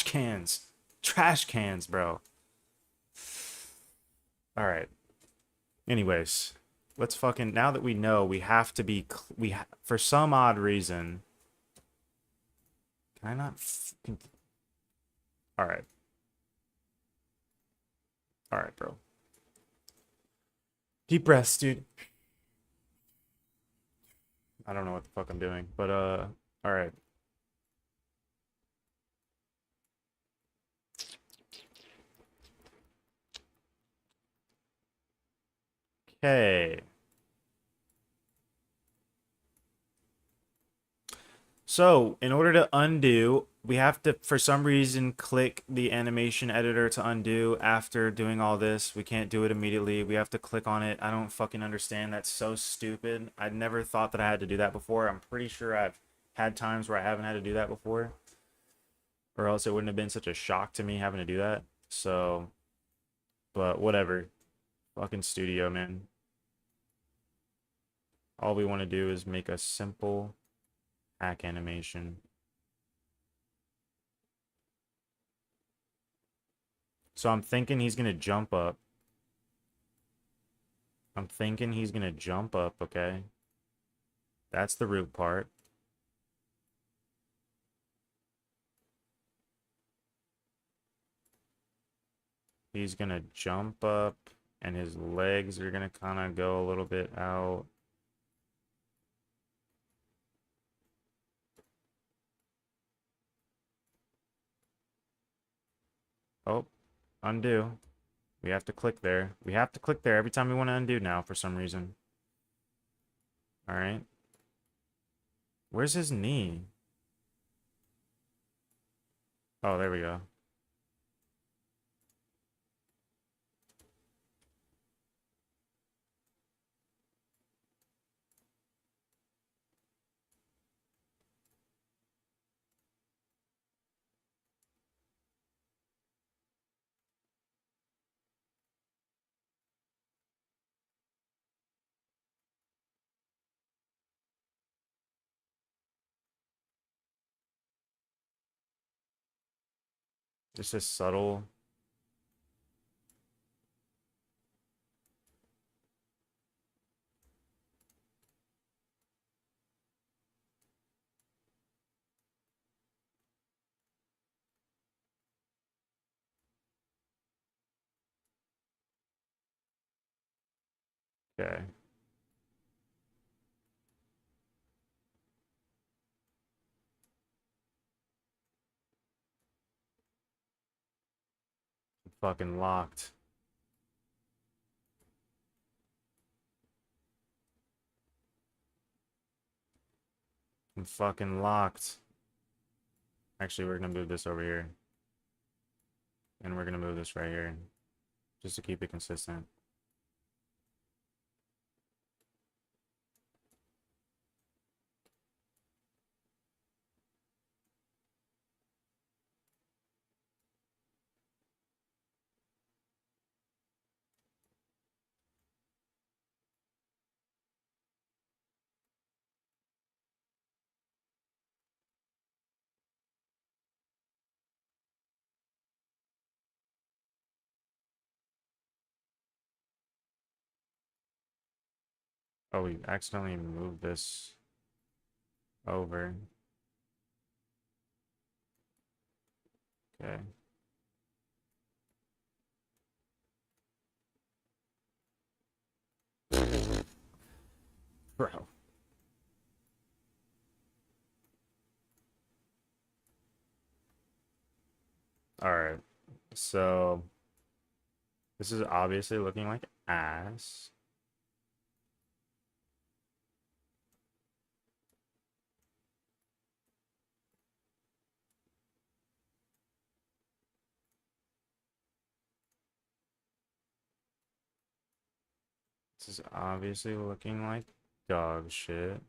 cans, bro. All right. Anyways, let's fucking, now that we know, we have to be for some odd reason. Can I not? All right, all right, bro. Deep breaths, dude. I don't know what the fuck I'm doing, but all right. Okay. So, in order to undo, we have to, for some reason, click the animation editor to undo after doing all this. We can't do it immediately. We have to click on it. I don't fucking understand. That's so stupid. I never thought that I had to do that before. I'm pretty sure I've had times where I haven't had to do that before, or else it wouldn't have been such a shock to me having to do that. So, but whatever. Fucking studio, man. All we want to do is make a simple hack animation. So I'm thinking he's gonna jump up. I'm thinking he's gonna jump up, okay? That's the root part. He's gonna jump up, and his legs are gonna kind of go a little bit out. Oh, undo. We have to click there. We have to click there every time we want to undo now for some reason. All right. Where's his knee? Oh, there we go. Just a subtle. Okay. Fucking locked. I'm fucking locked. Actually, we're gonna move this over here. And we're gonna move this right here. Just to keep it consistent. Oh, we accidentally moved this over. Okay. Bro. All right. So this is obviously looking like ass. This is obviously looking like dog shit.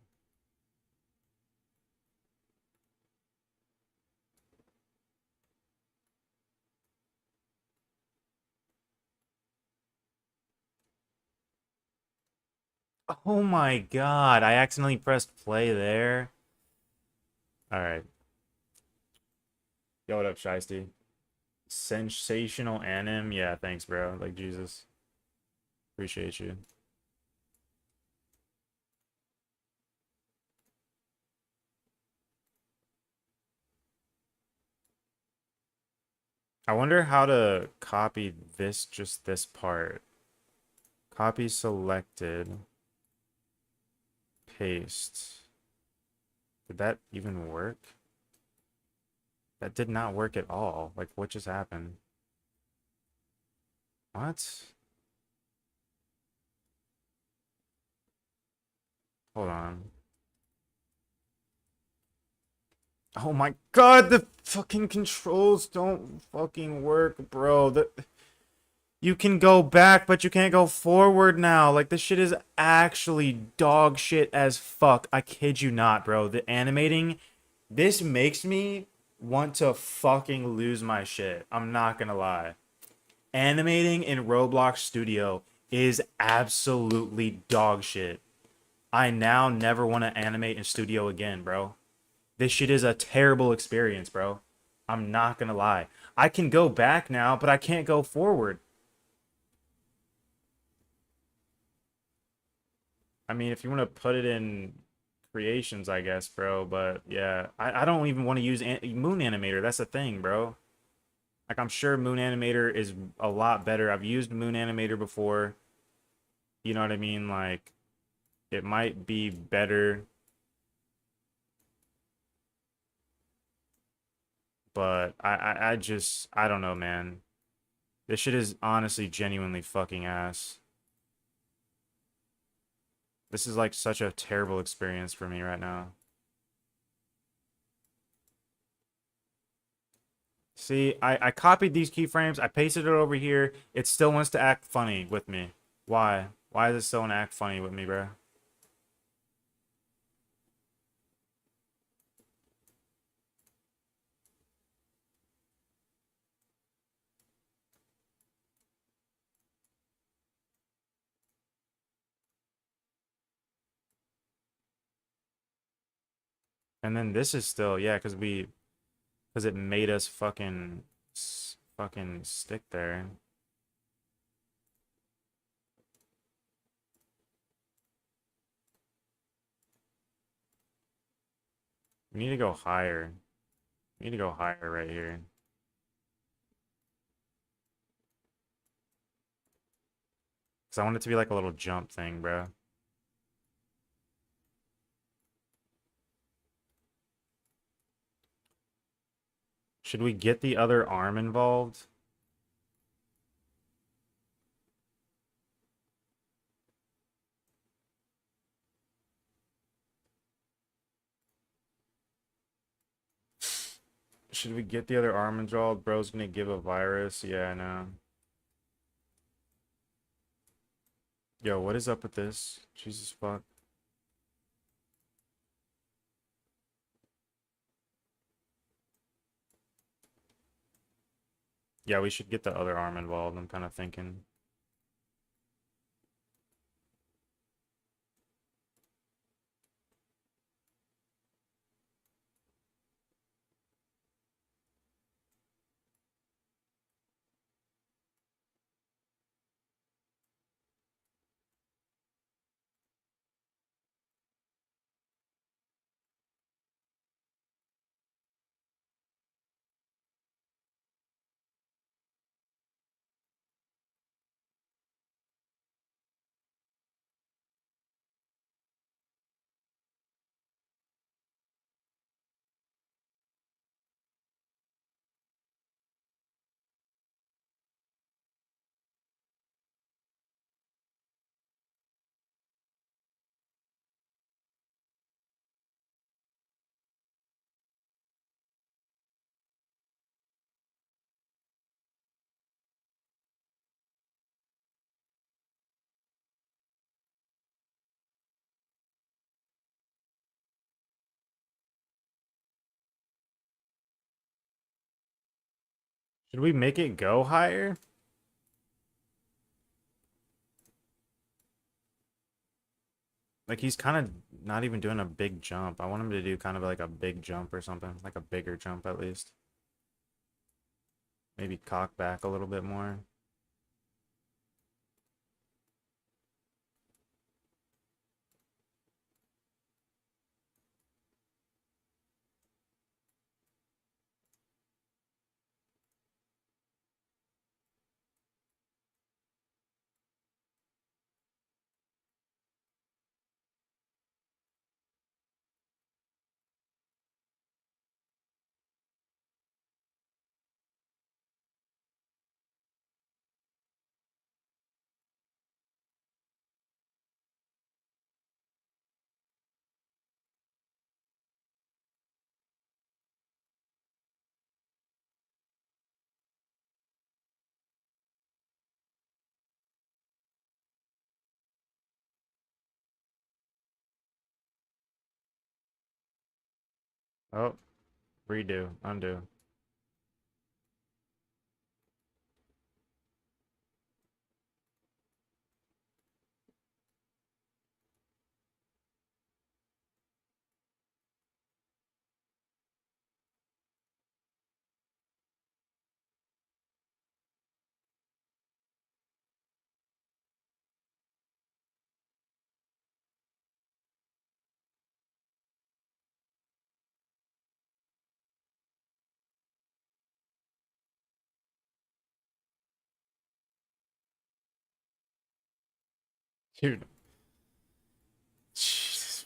Oh my god, I accidentally pressed play there. All right. Yo, what up, Shiesty? Sensational anim. Yeah, thanks, bro. Like, Jesus. Appreciate you. I wonder how to copy this, just this part. Copy selected. Paste. Did that even work? That did not work at all. Like, what just happened? What? Hold on. Oh my god, the fucking controls don't fucking work, bro. You can go back, but you can't go forward now. Like, this shit is actually dog shit as fuck. I kid you not, bro. The animating, this makes me want to fucking lose my shit. I'm not gonna lie. Animating in Roblox Studio is absolutely dog shit. I now never want to animate in Studio again, bro. This shit is a terrible experience, bro. I'm not gonna lie. I can go back now, but I can't go forward. I mean, if you want to put it in creations, I guess, bro. But yeah, I don't even want to use Moon Animator. That's the thing, bro. Like, I'm sure Moon Animator is a lot better. I've used Moon Animator before. You know what I mean? Like, it might be better, but I just, I don't know, man. This shit is honestly genuinely fucking ass. This is like such a terrible experience for me right now. See, I copied these keyframes, I pasted it over here. It still wants to act funny with me. Why? Why does it still want to act funny with me, bro? And then this is still, yeah, because it made us fucking stick there. We need to go higher. We need to go higher right here. Because I want it to be like a little jump thing, bro. Should we get the other arm involved? Should we get the other arm involved? Bro's gonna give a virus. Yeah, I know. Yo, what is up with this? Jesus fuck. Yeah, we should get the other arm involved, I'm kind of thinking. Should we make it go higher? Like he's kind of not even doing a big jump. I want him to do kind of like a big jump or something, like a bigger jump at least. Maybe cock back a little bit more. Oh, redo, undo. Dude, Jesus.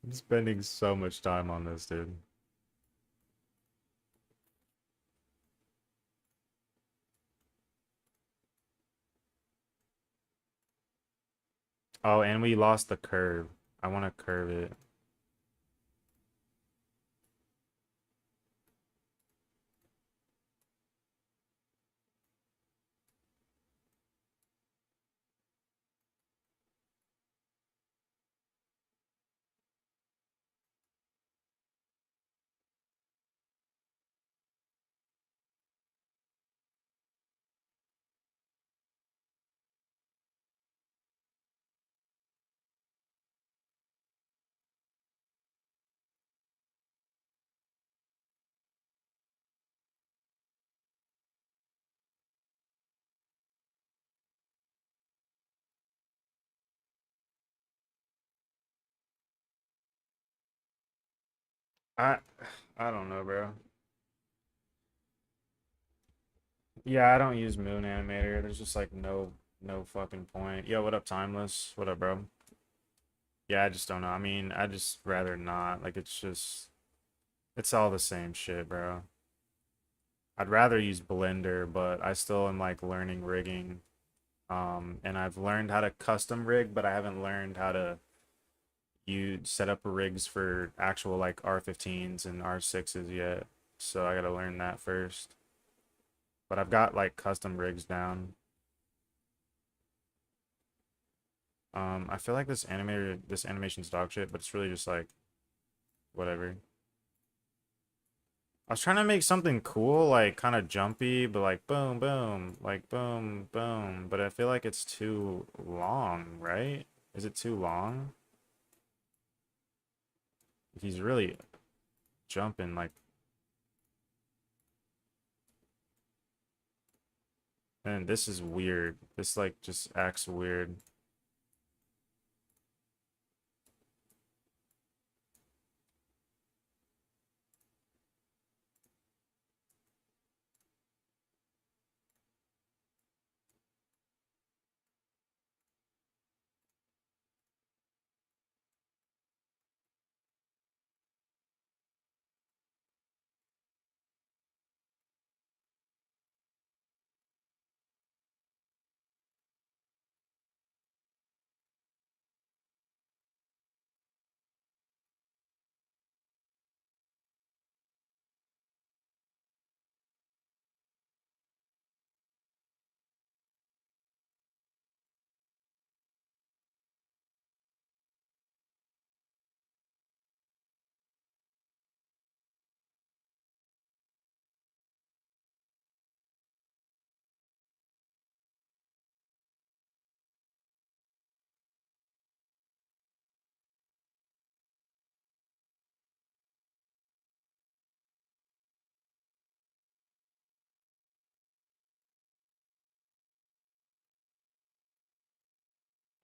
I'm spending so much time on this, dude. Oh, and we lost the curve. I want to curve it. I I don't know, bro. Yeah, I don't use Moon Animator. There's just like no fucking point. Yo, what up, Timeless? What up, bro? Yeah, I just don't know. I mean, I just rather not. Like it's just it's all the same shit, bro. I'd rather use Blender, but I still am like learning rigging. And I've learned how to custom rig, but I haven't learned how to you set up rigs for actual like R15s and R6s yet. So I gotta learn that first. But I've got like custom rigs down. I feel like this animation's dog shit, but it's really just like whatever. I was trying to make something cool, like kind of jumpy, but like boom, boom, like boom, boom. But I feel like it's too long, right? Is it too long? He's really jumping like, and this is weird. This like just acts weird.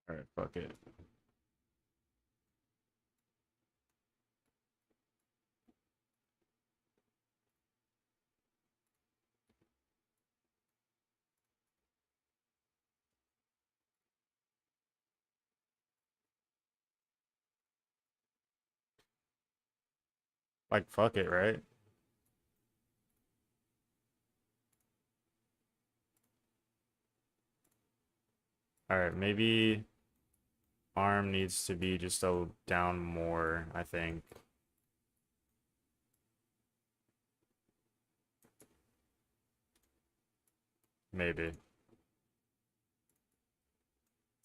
All right, fuck it. Like fuck it, right? All right, maybe arm needs to be just a down more, I think. Maybe.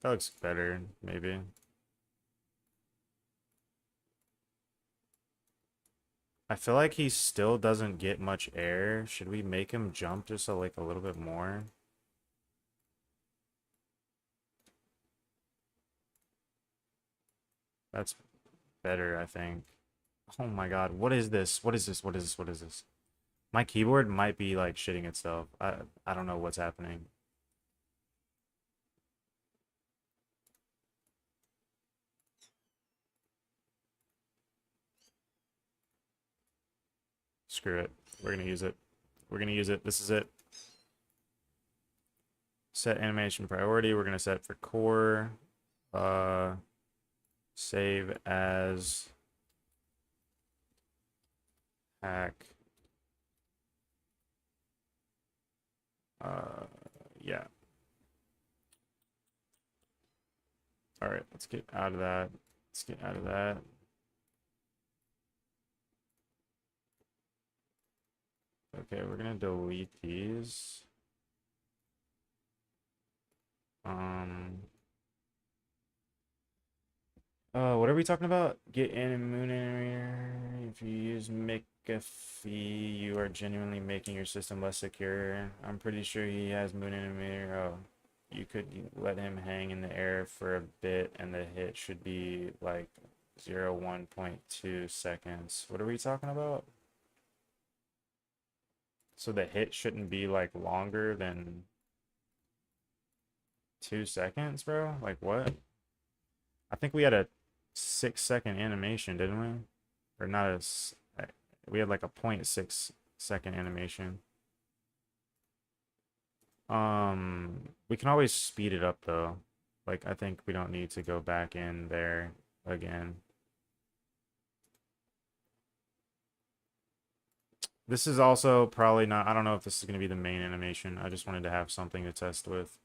That looks better, maybe. I feel like he still doesn't get much air. Should we make him jump just like a little bit more? That's better, I think. Oh my God, what is this? What is this? What is this? What is this? My keyboard might be like shitting itself. I don't know what's happening. Screw it. We're gonna use it. We're gonna use it. This is it. Set animation priority. We're gonna set for core. Uh, save as hack. Uh, yeah. All right. Let's get out of that. Let's get out of that. Okay, we're gonna delete these. Um, what are we talking about? Get in a moon animator. If you use McAfee, you are genuinely making your system less secure. I'm pretty sure he has moon animator. Oh, you could let him hang in the air for a bit, and the hit should be like 1.2 seconds. What are we talking about? So the hit shouldn't be like longer than 2 seconds, bro? Like what? I think we had a 6 second animation, didn't we? Or not as we had like a 0.6 second animation. We can always speed it up though. Like I think we don't need to go back in there again. This is also probably not, I don't know if this is going to be the main animation. I just wanted to have something to test with.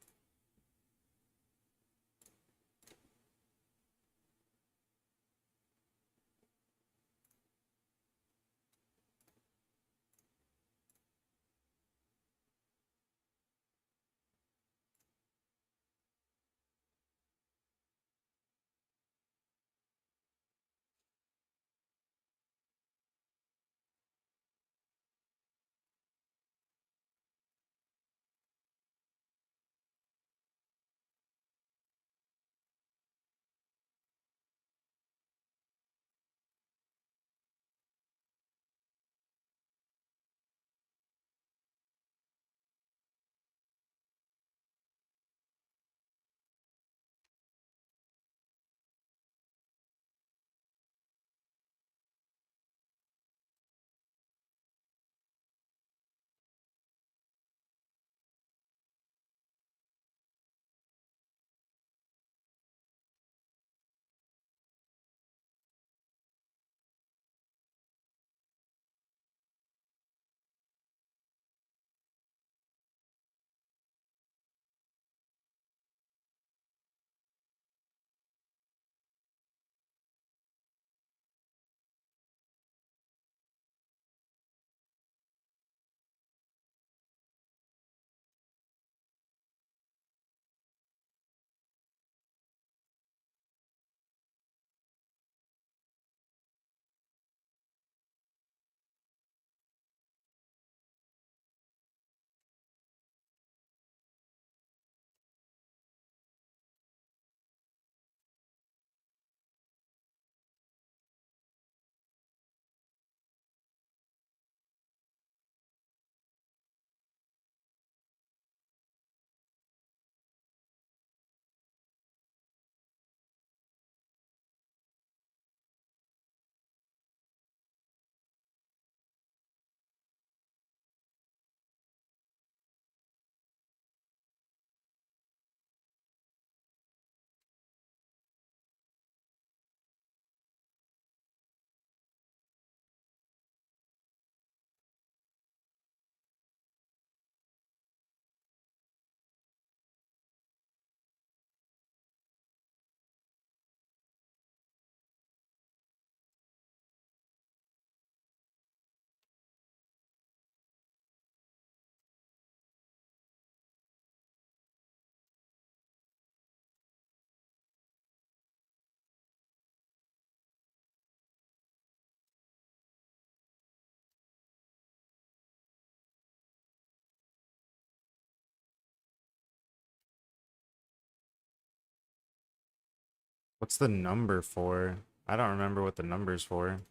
What's the number for? I don't remember what the number's for.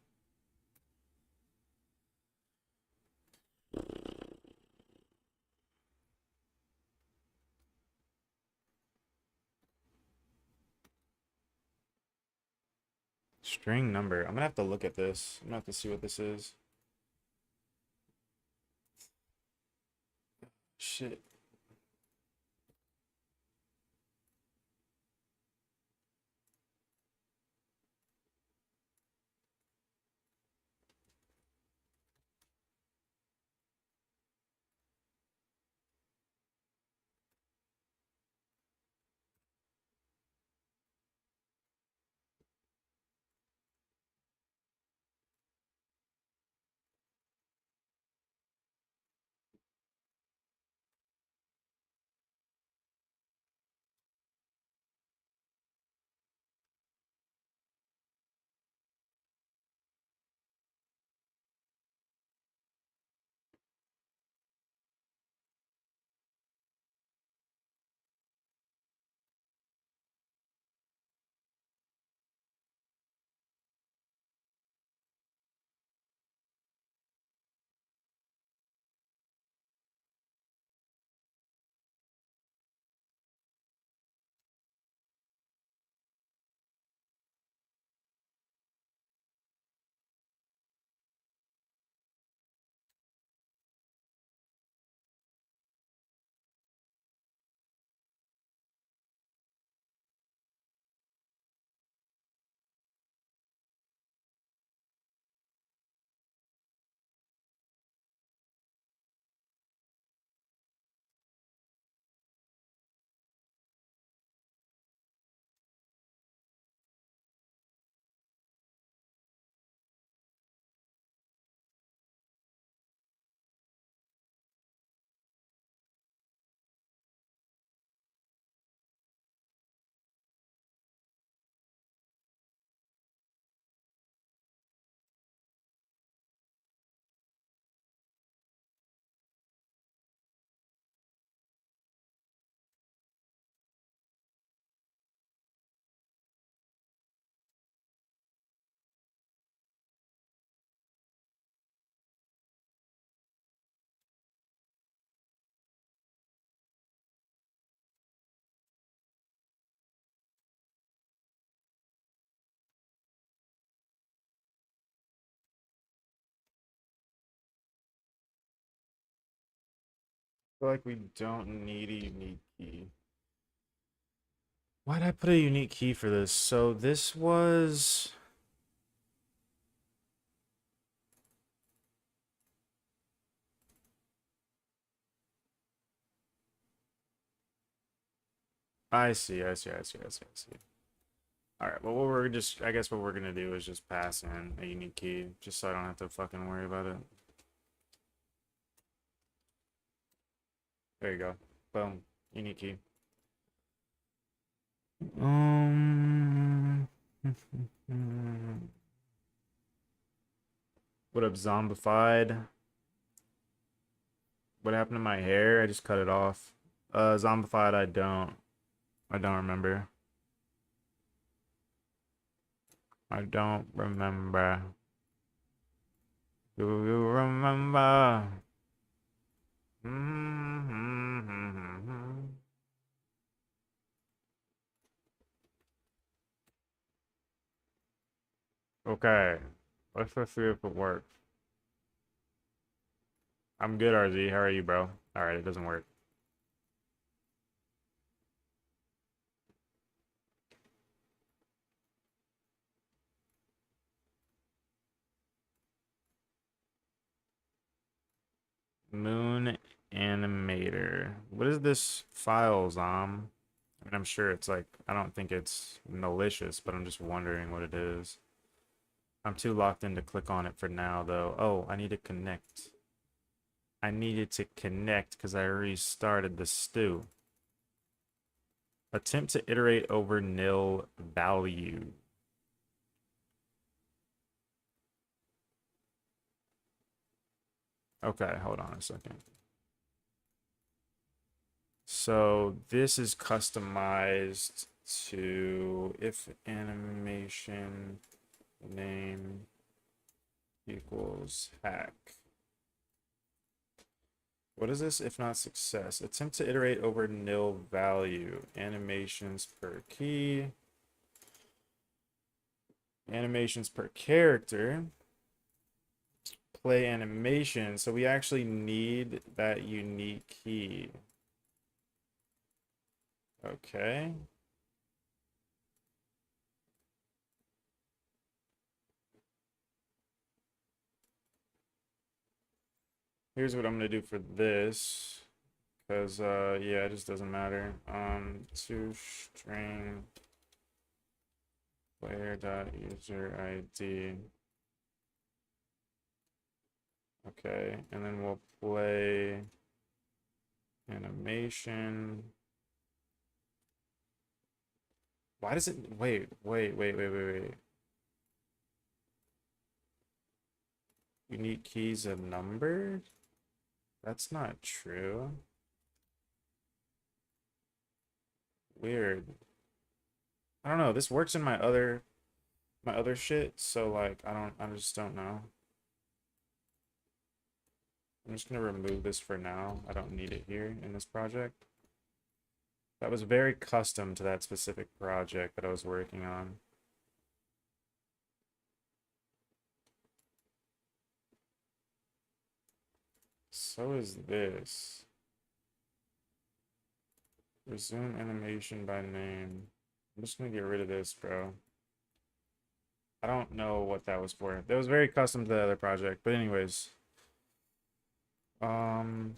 String number. I'm gonna have to look at this. I'm gonna have to see what this is. Shit. Feel like we don't need a unique key. Why'd I put a unique key for this? So this was. I see, I see, I see, I see, I see. All right, well, what we're just, I guess what we're gonna do is just pass in a unique key, just so I don't have to fucking worry about it. There you go. Boom. Unique key. Um. What up, zombified? What happened to my hair? I just cut it off. Zombified, I don't. I don't remember. I don't remember. Do you remember? Okay. Let's see if it works. I'm good, RZ. How are you, bro? Alright, it doesn't work. Moon Animator. What is this file, Zom? I mean, I'm sure it's like, I don't think it's malicious, but I'm just wondering what it is. I'm too locked in to click on it for now, though. Oh, I need to connect. I needed to connect because I restarted the stew. Attempt to iterate over nil value. Okay, hold on a second. So this is customized to if animation name equals hack. What is this if not success? Attempt to iterate over nil value. Animations per key. Animations per character. Play animation. So we actually need that unique key. Okay. Here's what I'm gonna do for this. Because yeah, it just doesn't matter. To string player.user ID. Okay, and then we'll play animation. Why does it wait. Unique keys are numbered? That's not true. Weird. I don't know. This works in my other shit, so like I just don't know. I'm just gonna remove this for now. I don't need it here in this project. That was very custom to that specific project that I was working on. So is this. Resume animation by name. I'm just gonna get rid of this, bro. I don't know what that was for. That was very custom to the other project. But anyways. Um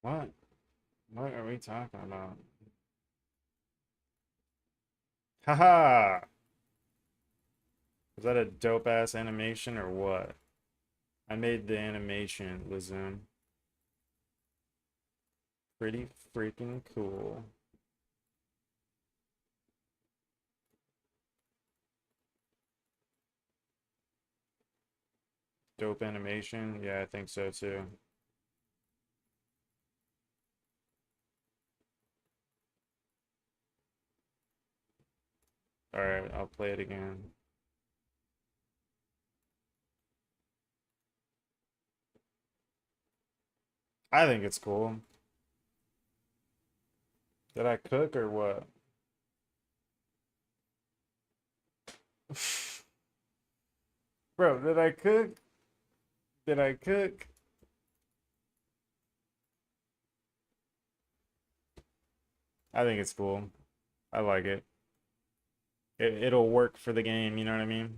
what? What are we talking about? Haha! Was that a dope ass animation or what? I made the animation, Lizoom. Pretty freaking cool. Dope animation? Yeah, I think so too. Alright, I'll play it again. I think it's cool. Did I cook or what? Bro, did I cook? Did I cook? I think it's cool. I like it. It'll work for the game, you know what I mean?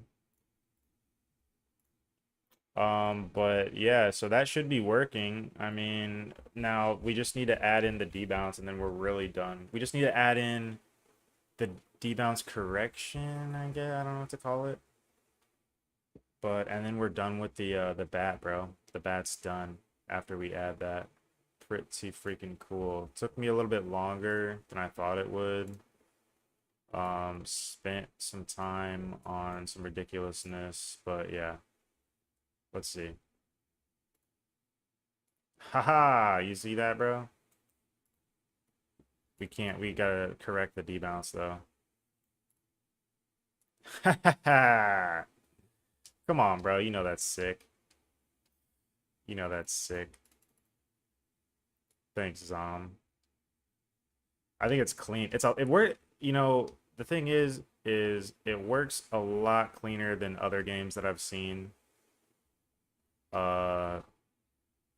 But yeah, so that should be working. I mean, now we just need to add in the debounce and then we're really done. We just need to add in the debounce correction, I guess. I don't know what to call it. But and then we're done with the bat, bro. The bat's done after we add that. Pretty freaking cool. Took me a little bit longer than I thought it would. Spent some time on some ridiculousness, but yeah. Let's see. Haha, you see that, bro? We can't, we gotta correct the debounce though. Come on, bro. You know that's sick. You know that's sick. Thanks, Zom. I think it's clean. It work. You know, the thing is it works a lot cleaner than other games that I've seen. Uh,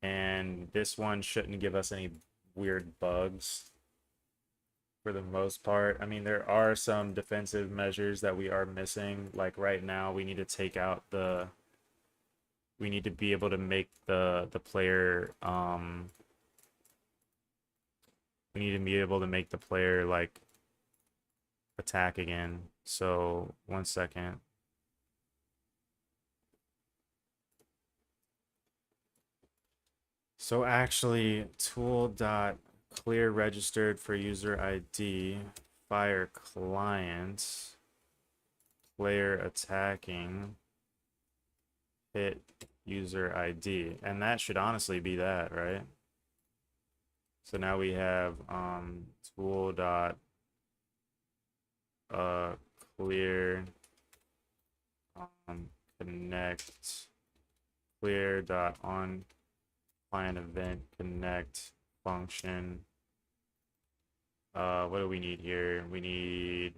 and this one shouldn't give us any weird bugs for the most part. I mean, there are some defensive measures that we are missing. Like right now, we need to take out the. We need to be able to make the player we need to be able to make the player like attack again. So 1 second. So actually, tool dot clear registered for user ID, fire client, player attacking, hit user ID, and that should honestly be that, right? So now we have tool dot uh clear connect clear dot on client event connect function. What do we need here? We need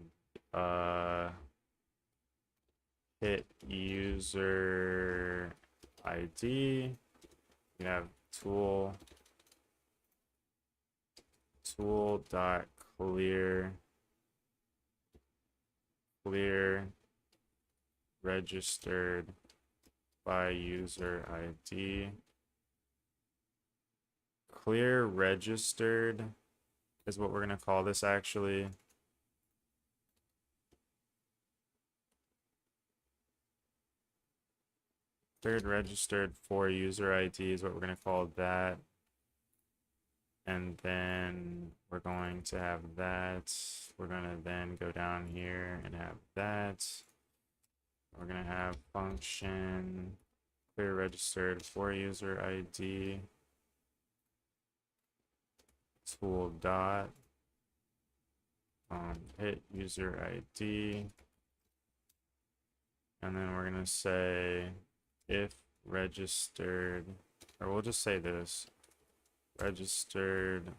hit user ID. We have tool dot clear registered by user ID. Clear registered is what we're gonna call this actually. Cleared registered for user ID is what we're gonna call that. And then we're going to have that. We're gonna then go down here and have that. We're gonna have function clear registered for user ID tool dot hit user ID, and then we're gonna say if registered, or we'll just say this, registered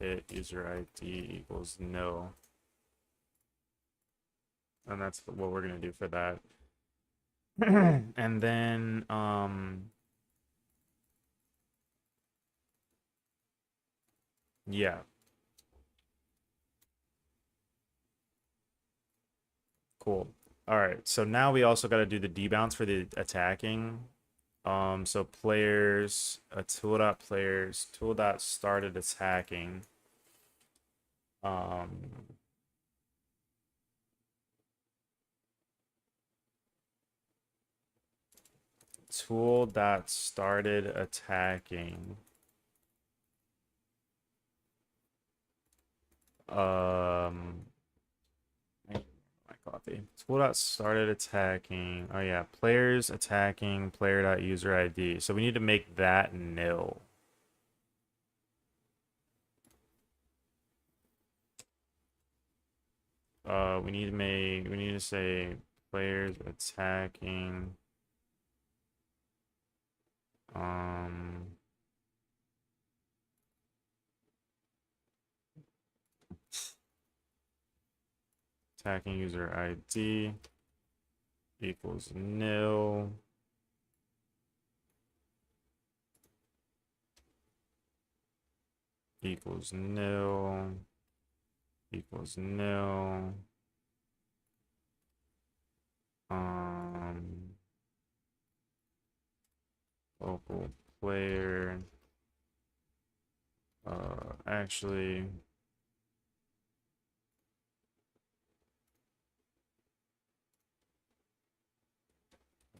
hit user ID equals no, and that's what we're gonna do for that. And then yeah, cool. All right, so now we also got to do the debounce for the attacking. So players, tool dot players, tool dot started attacking. Um, Tool dot started attacking. My coffee. Tool dot started attacking. Oh yeah, players attacking player dot user ID. So we need to make that nil. We need to say players attacking um attacking user ID equals nil. Equals nil. Equals nil. Local player. Actually,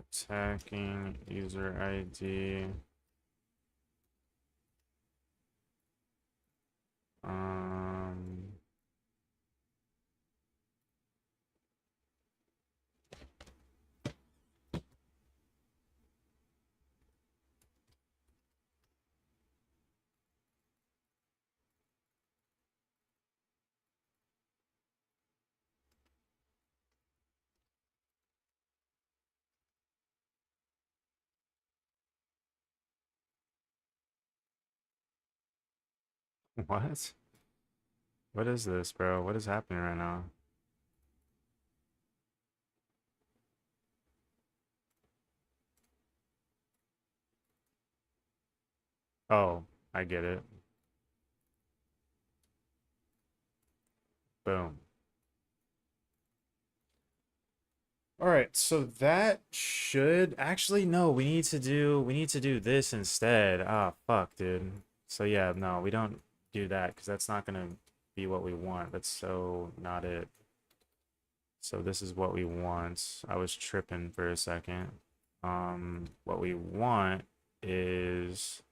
attacking user ID. What? What is this, bro? What is happening right now? Oh, I get it. Boom. All right, so that should actually no, we need to do this instead. Ah, fuck, dude. So yeah, no, we don't do that because that's not gonna be what we want. That's so not it. So this is what we want. I was tripping for a second. What we want is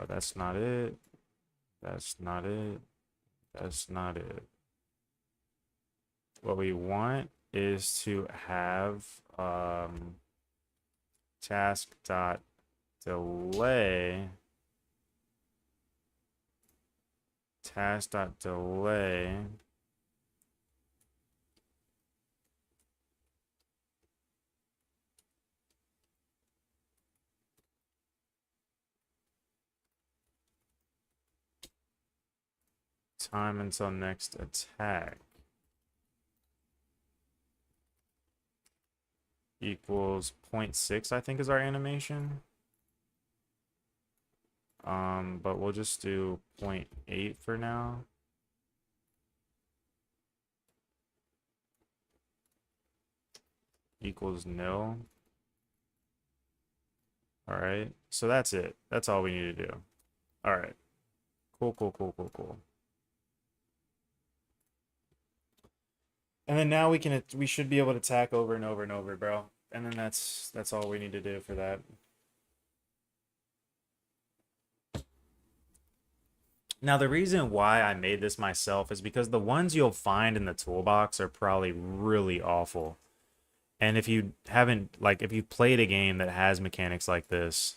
That's not it. That's not it. That's not it. What we want is to have task dot delay task dot delay time until next attack equals 0.6, I think is our animation. But we'll just do 0.8 for now. Equals nil. All right, so that's it. That's all we need to do. All right, cool, cool, cool, cool, cool. And then now we should be able to tack over and over and over, bro. And then that's all we need to do for that. Now, the reason why I made this myself is because the ones you'll find in the toolbox are probably really awful. And if you haven't, like, if you've played a game that has mechanics like this,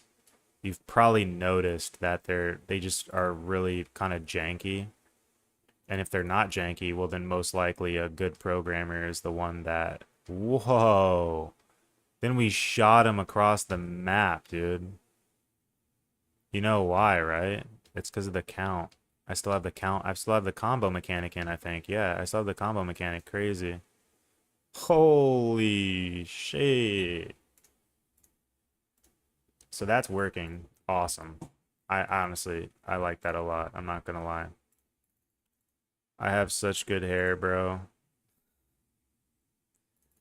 you've probably noticed that they just are really kind of janky. And if they're not janky, well, then most likely a good programmer is the one that, whoa. Then we shot him across the map, dude. You know why, right? It's because of the count. I still have the count. I still have the combo mechanic in, I think. Yeah, I still have the combo mechanic. Crazy. Holy shit. So that's working. Awesome. I honestly, I like that a lot. I'm not gonna lie. I have such good hair, bro.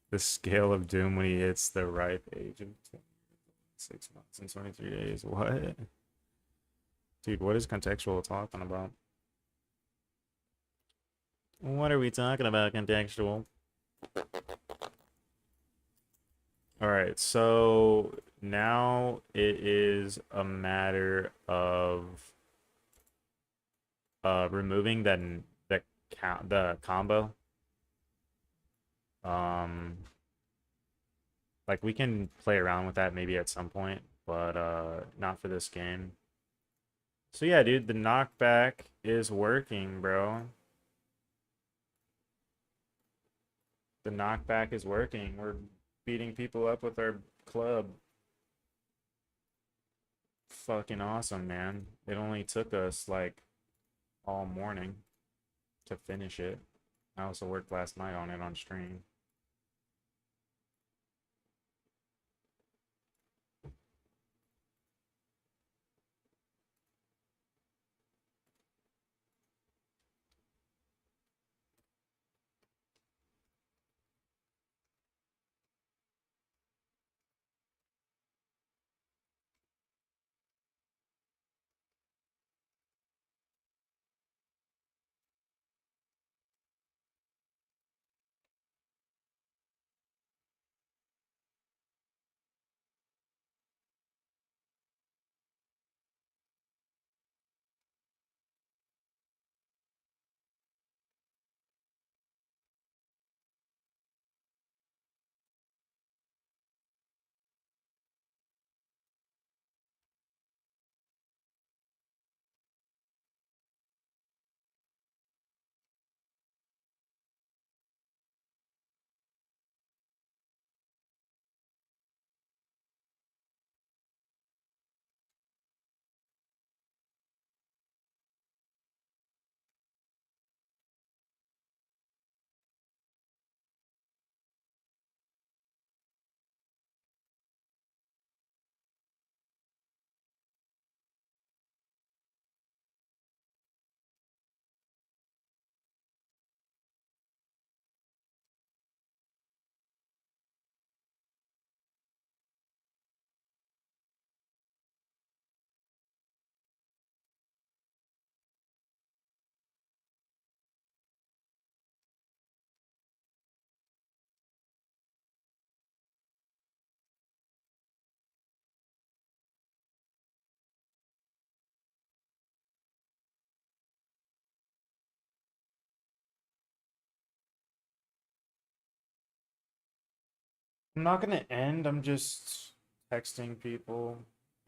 The scale of doom when he hits the ripe age of 6 months and 23 days. What? Dude, what is contextual talking about? What are we talking about, contextual? All right, so now it is a matter of removing the combo. Um like we can play around with that maybe at some point, but not for this game. So yeah, dude, the knockback is working, bro. The knockback is working. We're beating people up with our club. Fucking awesome, man. It only took us like all morning to finish it. I also worked last night on it on stream. I'm not gonna end. I'm just texting people.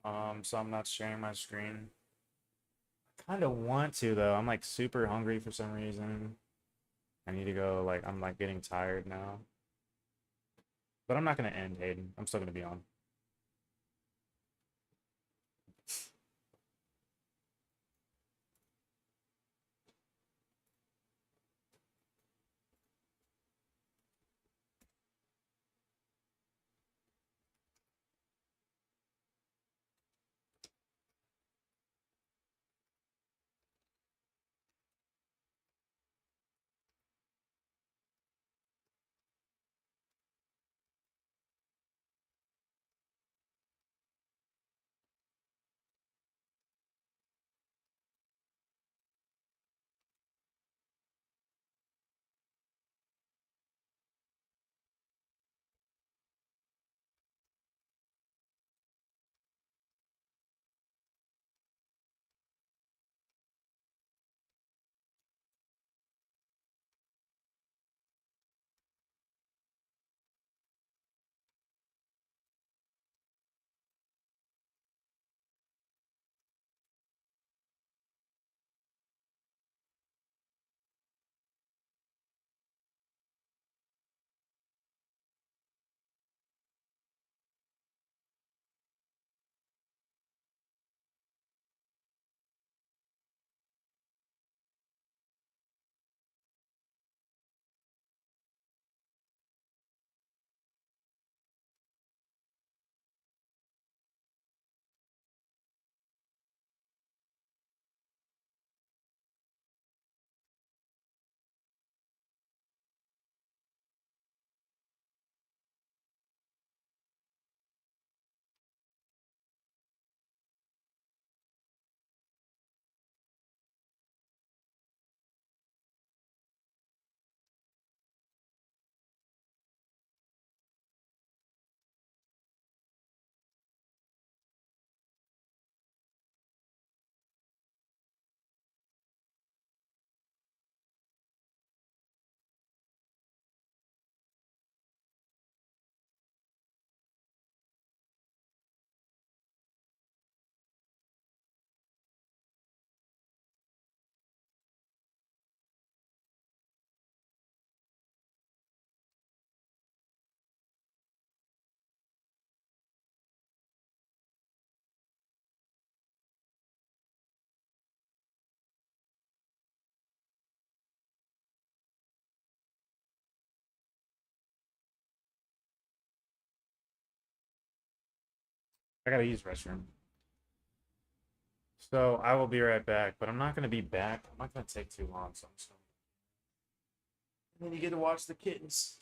So I'm not sharing my screen. Kind of want to though. I'm like super hungry for some reason. I need to go. Like I'm like getting tired now. But I'm not gonna end, Hayden. I'm still gonna be on. I gotta use restroom. So I will be right back, but I'm not gonna be back. I'm not gonna take too long, so I'm just gonna. And then you get to watch the kittens.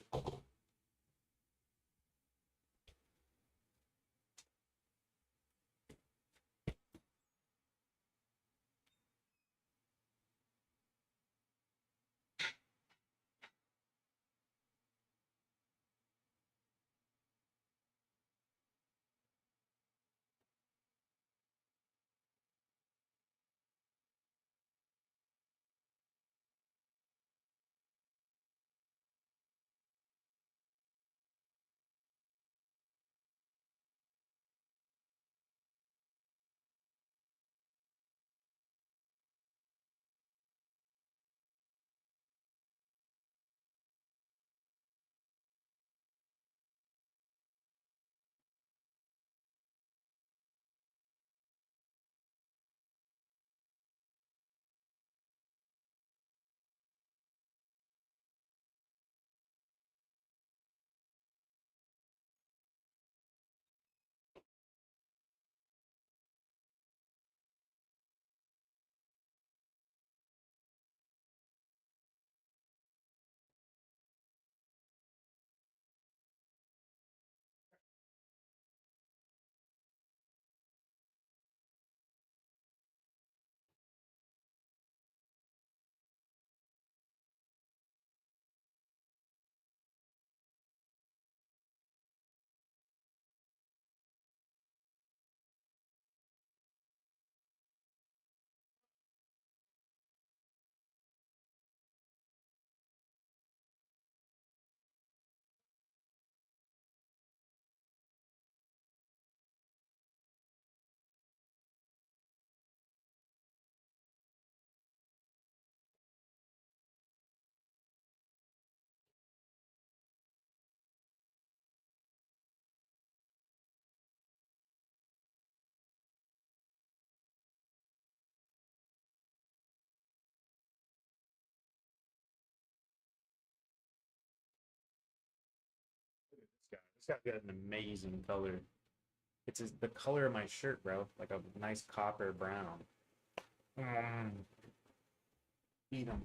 It's got an amazing color. The color of my shirt, bro. Like a nice copper brown. Mm, eat them.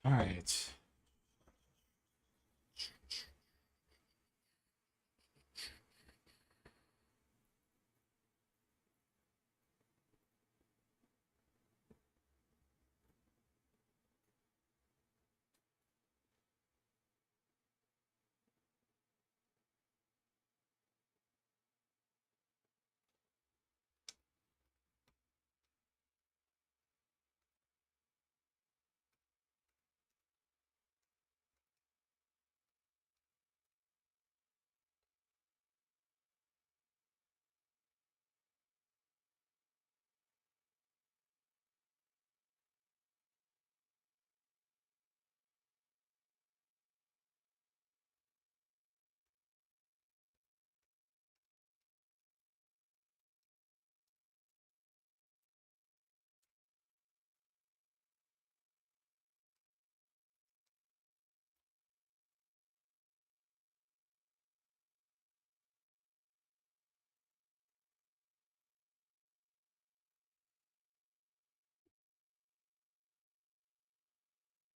All right.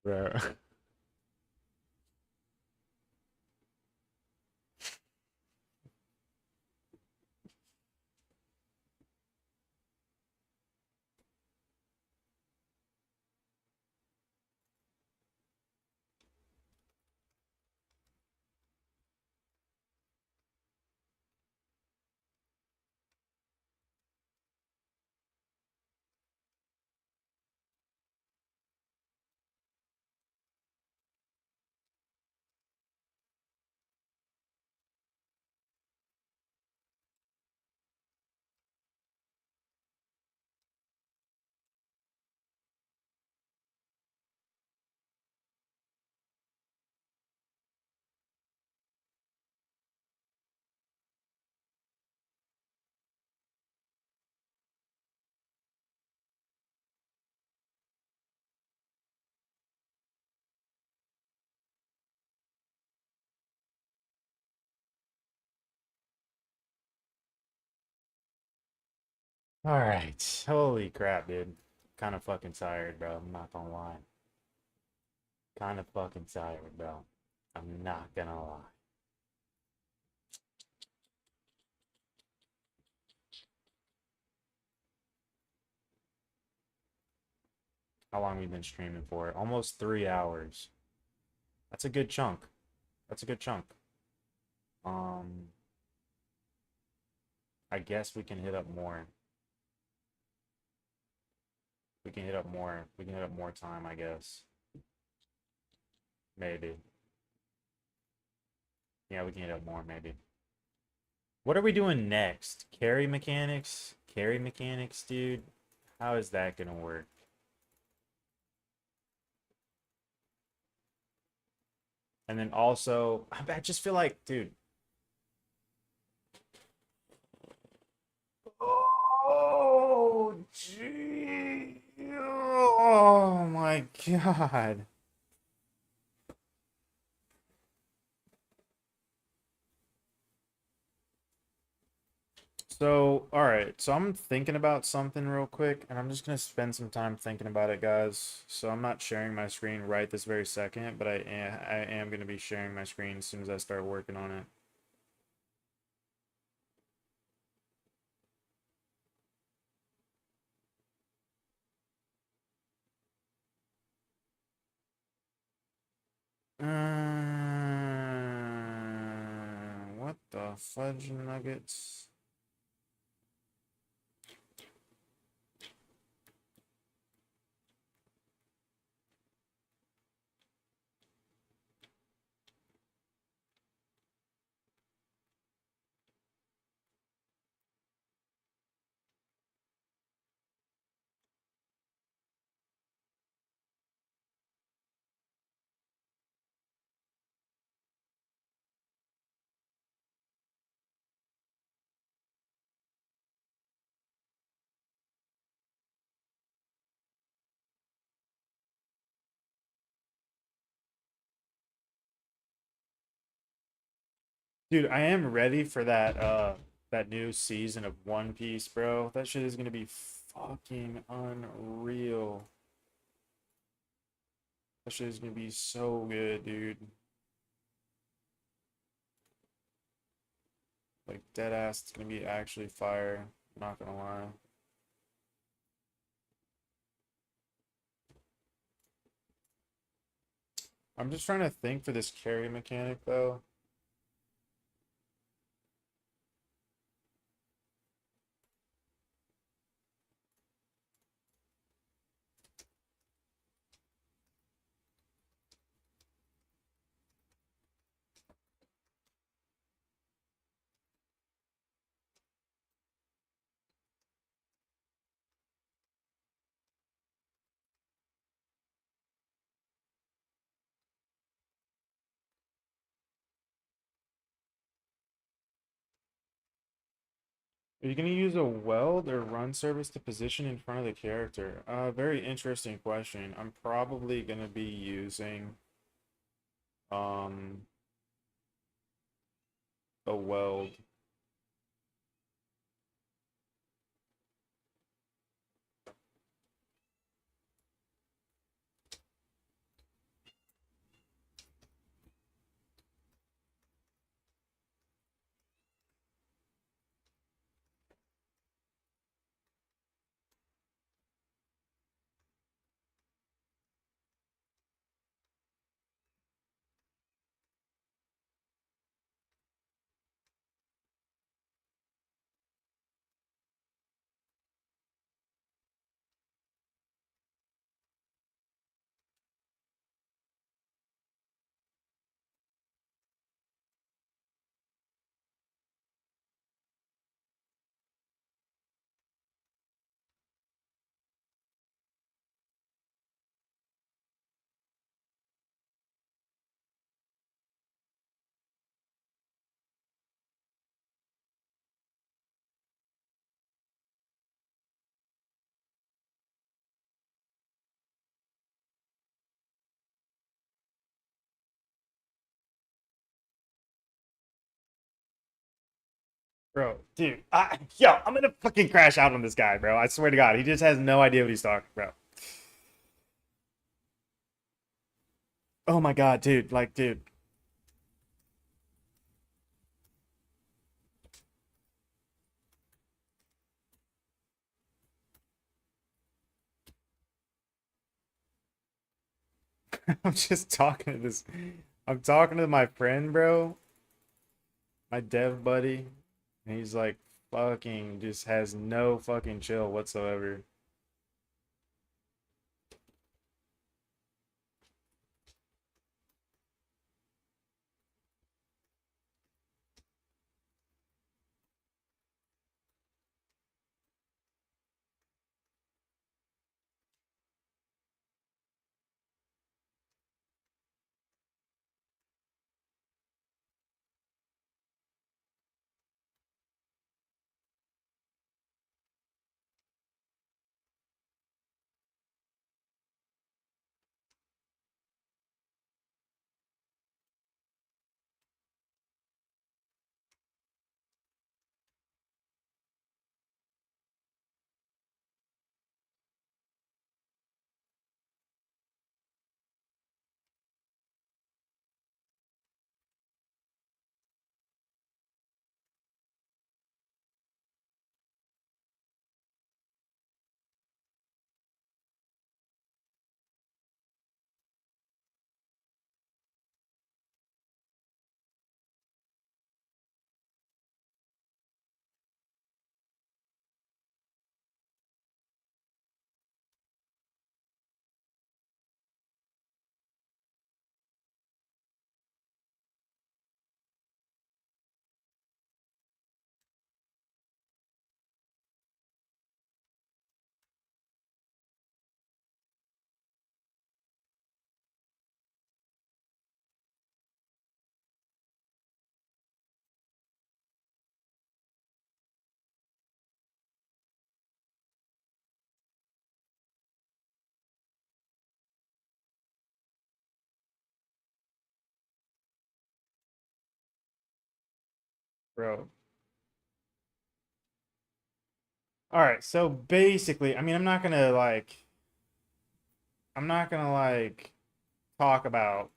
Bro. All right. Holy crap, dude. Kind of fucking tired, bro. I'm not gonna lie. Kind of fucking tired, bro. I'm not gonna lie. How long we been streaming for? Almost 3 hours. That's a good chunk. That's a good chunk. Um, I guess we can hit up more. We can hit up more. We can hit up more time, I guess. Maybe. Yeah, we can hit up more, maybe. What are we doing next? Carry mechanics? Carry mechanics, dude? How is that gonna work? And then also, I just feel like, dude. Oh, gee. Oh my God. So, all right. So I'm thinking about something real quick, and I'm just gonna spend some time thinking about it, guys. So I'm not sharing my screen right this very second, but I am gonna be sharing my screen as soon as I start working on it. What the fudge nuggets? Dude, I am ready for that new season of One Piece, bro. That shit is gonna be fucking unreal. That shit is gonna be so good, dude. Like dead ass, it's gonna be actually fire. I'm not gonna lie. I'm just trying to think for this carry mechanic though. Are you gonna use a weld or run service to position in front of the character? Very interesting question. I'm probably gonna be using um a weld. Bro, dude, I'm gonna fucking crash out on this guy, bro. I swear to God, he just has no idea what he's talking about. Oh my God, dude, like, dude, I'm just talking to this. I'm talking to my friend, bro, my dev buddy, and he's like, fucking, just has no fucking chill whatsoever. bro. All right, so basically, I mean, I'm not gonna like talk about,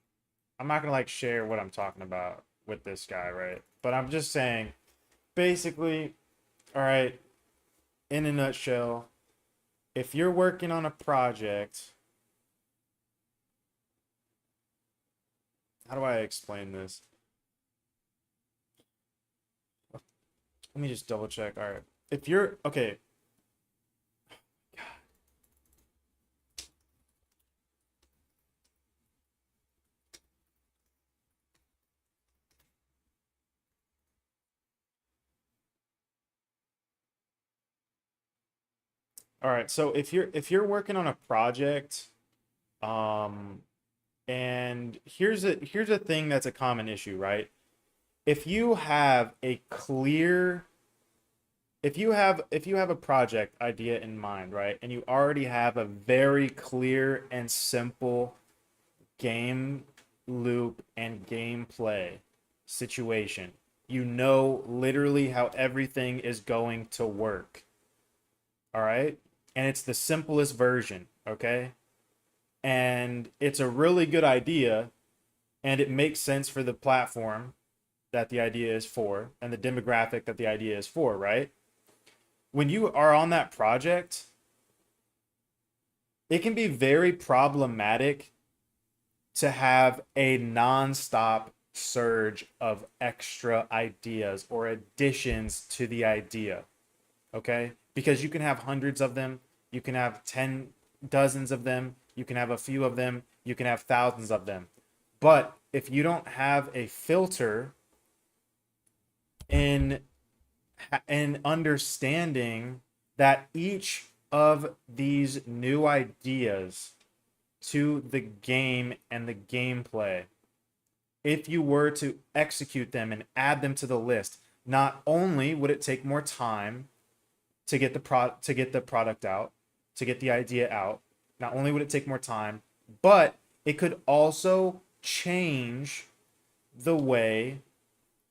I'm not gonna like share what I'm talking about with this guy, right? But I'm just saying, basically, all right, in a nutshell, if you're working on a project, how do I explain this? Let me just double check. All right, if you're okay, all right, so if you're working on a project, um, and here's a thing that's a common issue, right? If you have a clear if you have a project idea in mind, right? And you already have a very clear and simple game loop and gameplay situation. You know literally how everything is going to work. All right? And it's the simplest version, okay? And it's a really good idea and it makes sense for the platform that the idea is for and the demographic that the idea is for, right? When you are on that project, it can be very problematic to have a nonstop surge of extra ideas or additions to the idea. Okay? Because you can have hundreds of them, you can have 10 dozens of them, you can have a few of them, you can have thousands of them. But if you don't have a filter in understanding that each of these new ideas to the game and the gameplay, if you were to execute them and add them to the list, not only would it take more time to get the product out, to get the idea out, not only would it take more time, but it could also change the way,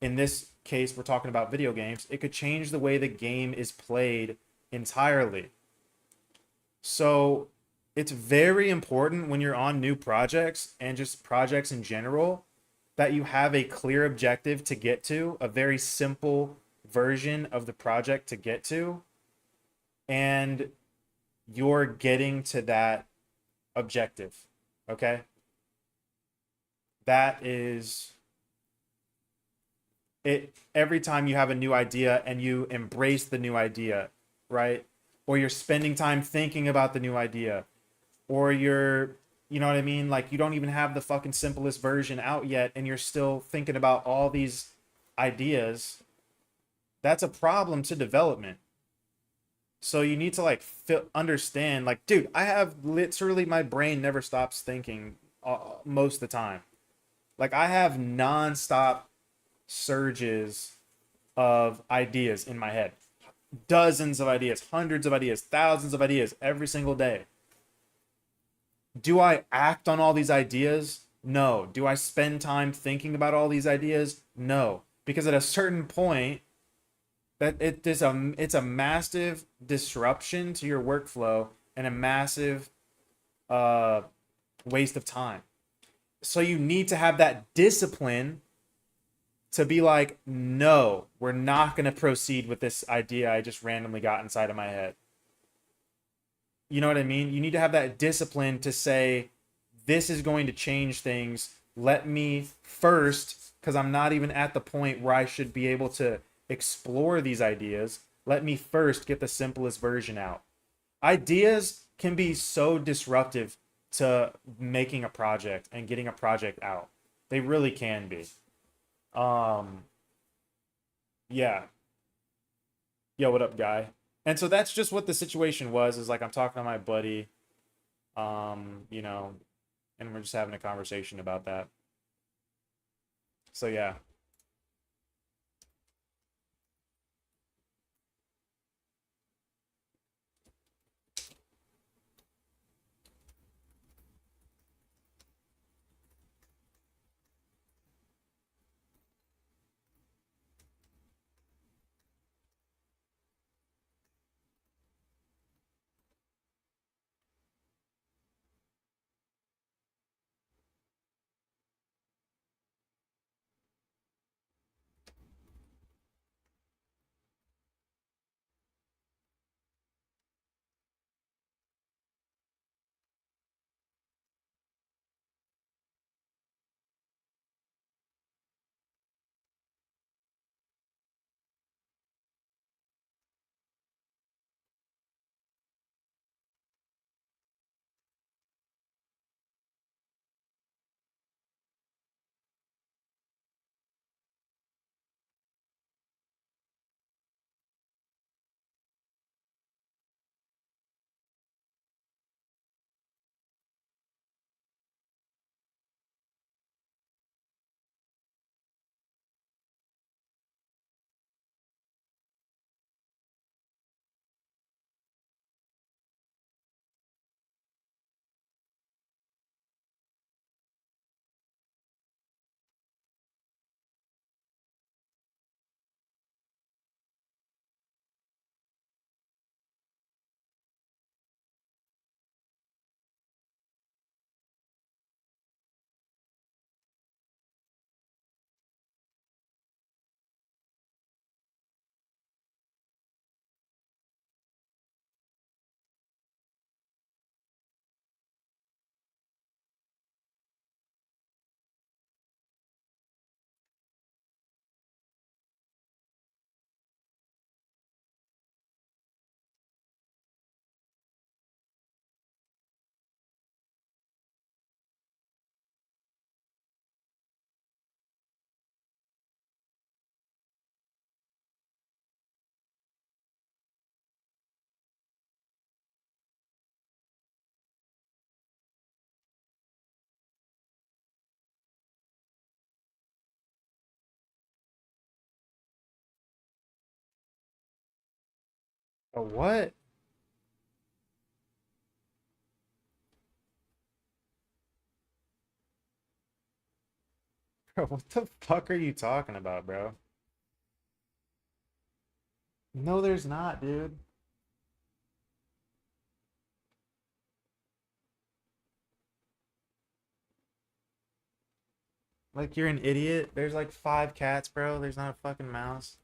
in this case we're talking about video games, it could change the way the game is played entirely. So it's very important when you're on new projects and just projects in general that you have a clear objective to get to, a very simple version of the project to get to, and you're getting to that objective. Okay? That is it. Every time you have a new idea and you embrace the new idea, right? Or you're spending time thinking about the new idea, or you know what I mean? Like you don't even have the fucking simplest version out yet and you're still thinking about all these ideas. That's a problem to development. So you need to like understand, like, dude, I have literally, my brain never stops thinking most of the time. Like I have nonstop surges of ideas in my head, dozens of ideas, hundreds of ideas, thousands of ideas every single day. Do I act on all these ideas? No. Do I spend time thinking about all these ideas? No. Because at a certain point, it's a massive disruption to your workflow and a massive uh waste of time. So you need to have that discipline to be like, no, we're not going to proceed with this idea I just randomly got inside of my head. You know what I mean? You need to have that discipline to say, this is going to change things. Let me first, because I'm not even at the point where I should be able to explore these ideas. Let me first get the simplest version out. Ideas can be so disruptive to making a project and getting a project out. They really can be. Um, yeah. Yo, what up, guy? And so that's just what the situation was. Is like I'm talking to my buddy, you know, and we're just having a conversation about that. So yeah. A what? Bro, what the fuck are you talking about, bro? No, there's not, dude. Like you're an idiot. There's like five cats, bro. There's not a fucking mouse.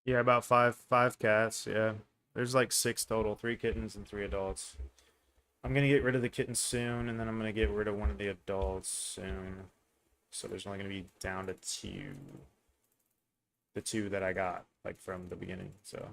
Yeah, about five cats. Yeah, there's like six total, three kittens and three adults. I'm gonna get rid of the kittens soon, and then I'm gonna get rid of one of the adults soon. So there's only gonna be down to two, the two that I got like from the beginning. So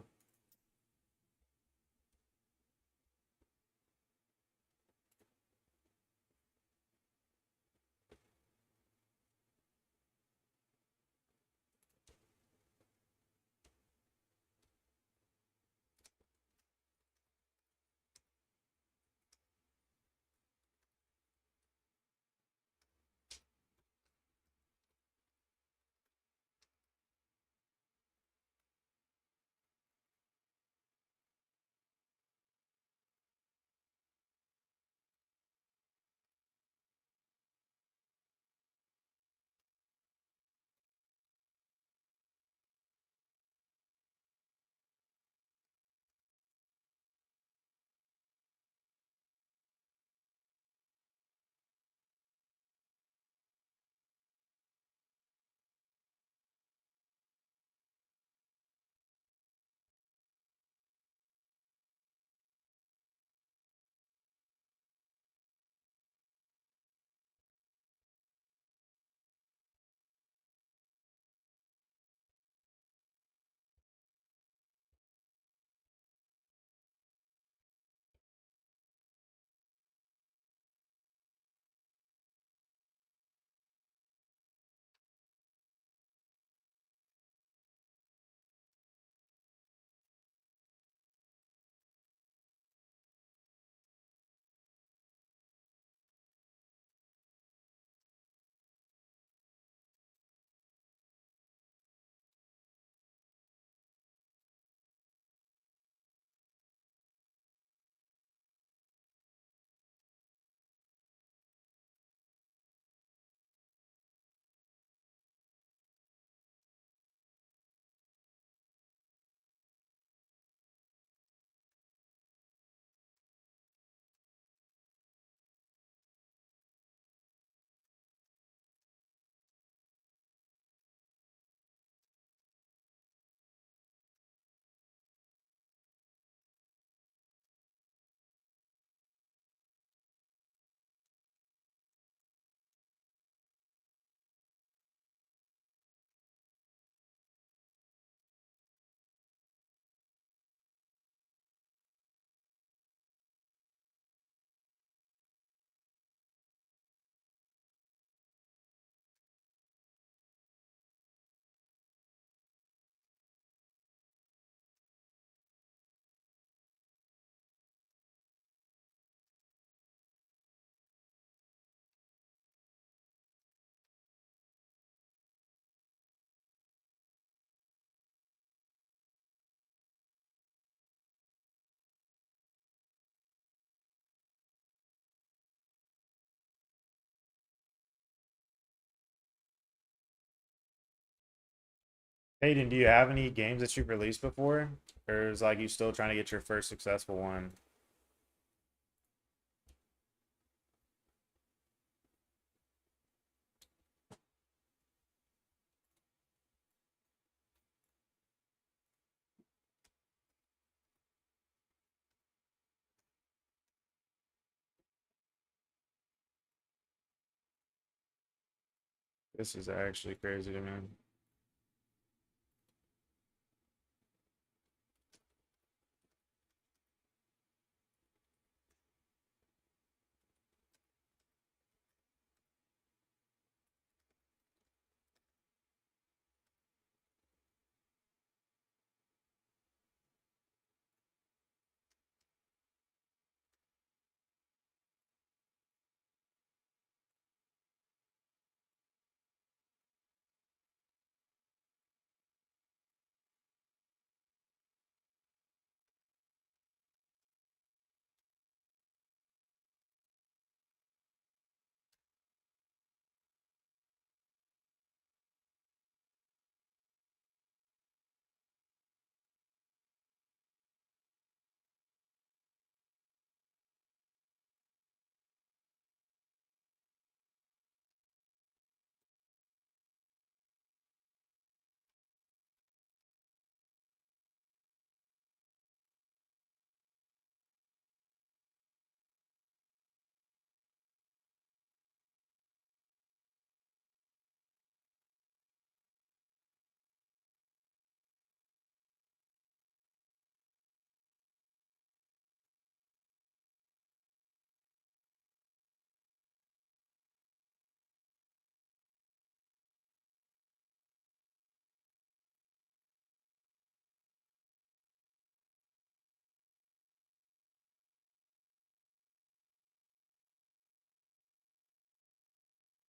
Hayden, do you have any games that you've released before? Or is like you still trying to get your first successful one? This is actually crazy to me.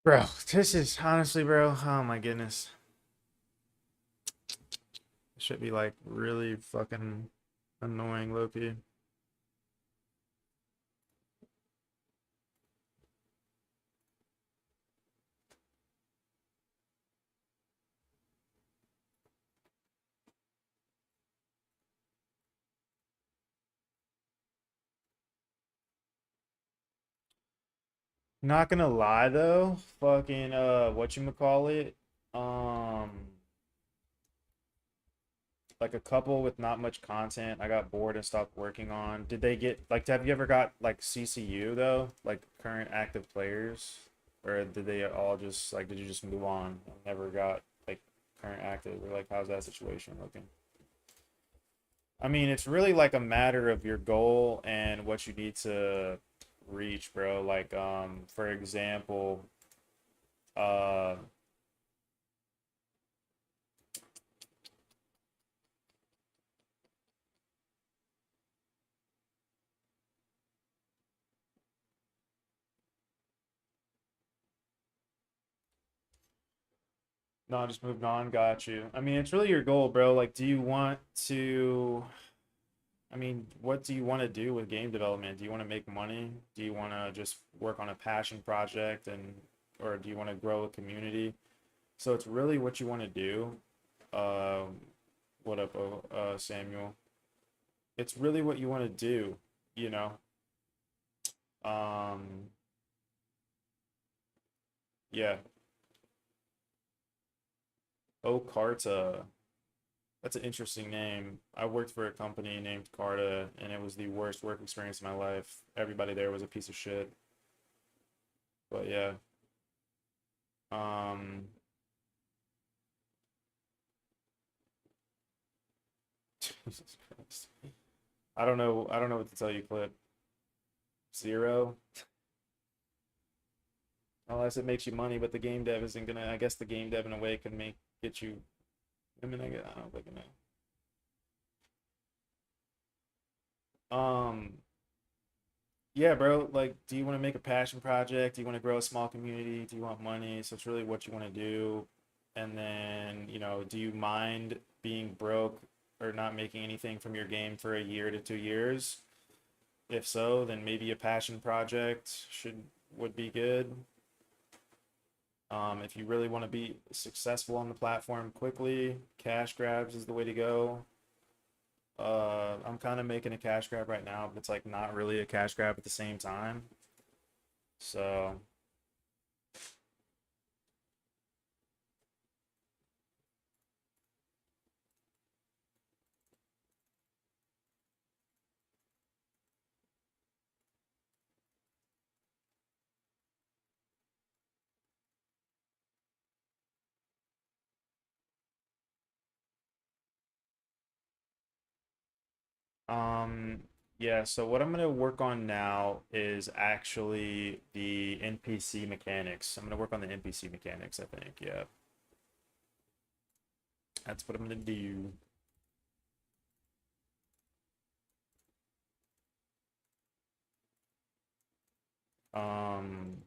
Bro, this is honestly, bro. Oh my goodness. It should be like really fucking annoying, Loki. Not gonna lie though, fucking whatchamacallit? Um like a couple with not much content I got bored and stopped working on. Did they get like have you ever got like CCU though? Like current active players? Or did they all just like did you just move on and never got like current active or like how's that situation looking? I mean, it's really like a matter of your goal and what you need to reach, bro. Like for example, uh no, I just moved on. Got you. I mean, it's really your goal, bro. Like, do you want to? I mean, what do you want to do with game development? Do you want to make money? Do you want to just work on a passion project or do you want to grow a community? So it's really what you want to do. Um, what up, Samuel? It's really what you want to do, you know? Um, yeah. Oh, Carta. That's an interesting name. I worked for a company named Carta, and it was the worst work experience of my life. Everybody there was a piece of shit. But yeah. Um, Jesus Christ. I don't know. I don't know what to tell you, Clip. Zero. Unless it makes you money, but the game dev isn't gonna. I guess the game dev in a way can make get you. I mean, I don't fucking know. Yeah, bro. Like, do you want to make a passion project? Do you want to grow a small community? Do you want money? So it's really what you want to do. And then, do you mind being broke or not making anything from your game for a year to 2 years? If so, then maybe a passion project should would be good. If you really want to be successful on the platform quickly, cash grabs is the way to go. I'm kind of making a cash grab right now, but it's like not really a cash grab at the same time. So, um, yeah, so what I'm gonna work on now is actually the NPC mechanics. I'm gonna work on the NPC mechanics, I think. Yeah, that's what I'm gonna do. Um,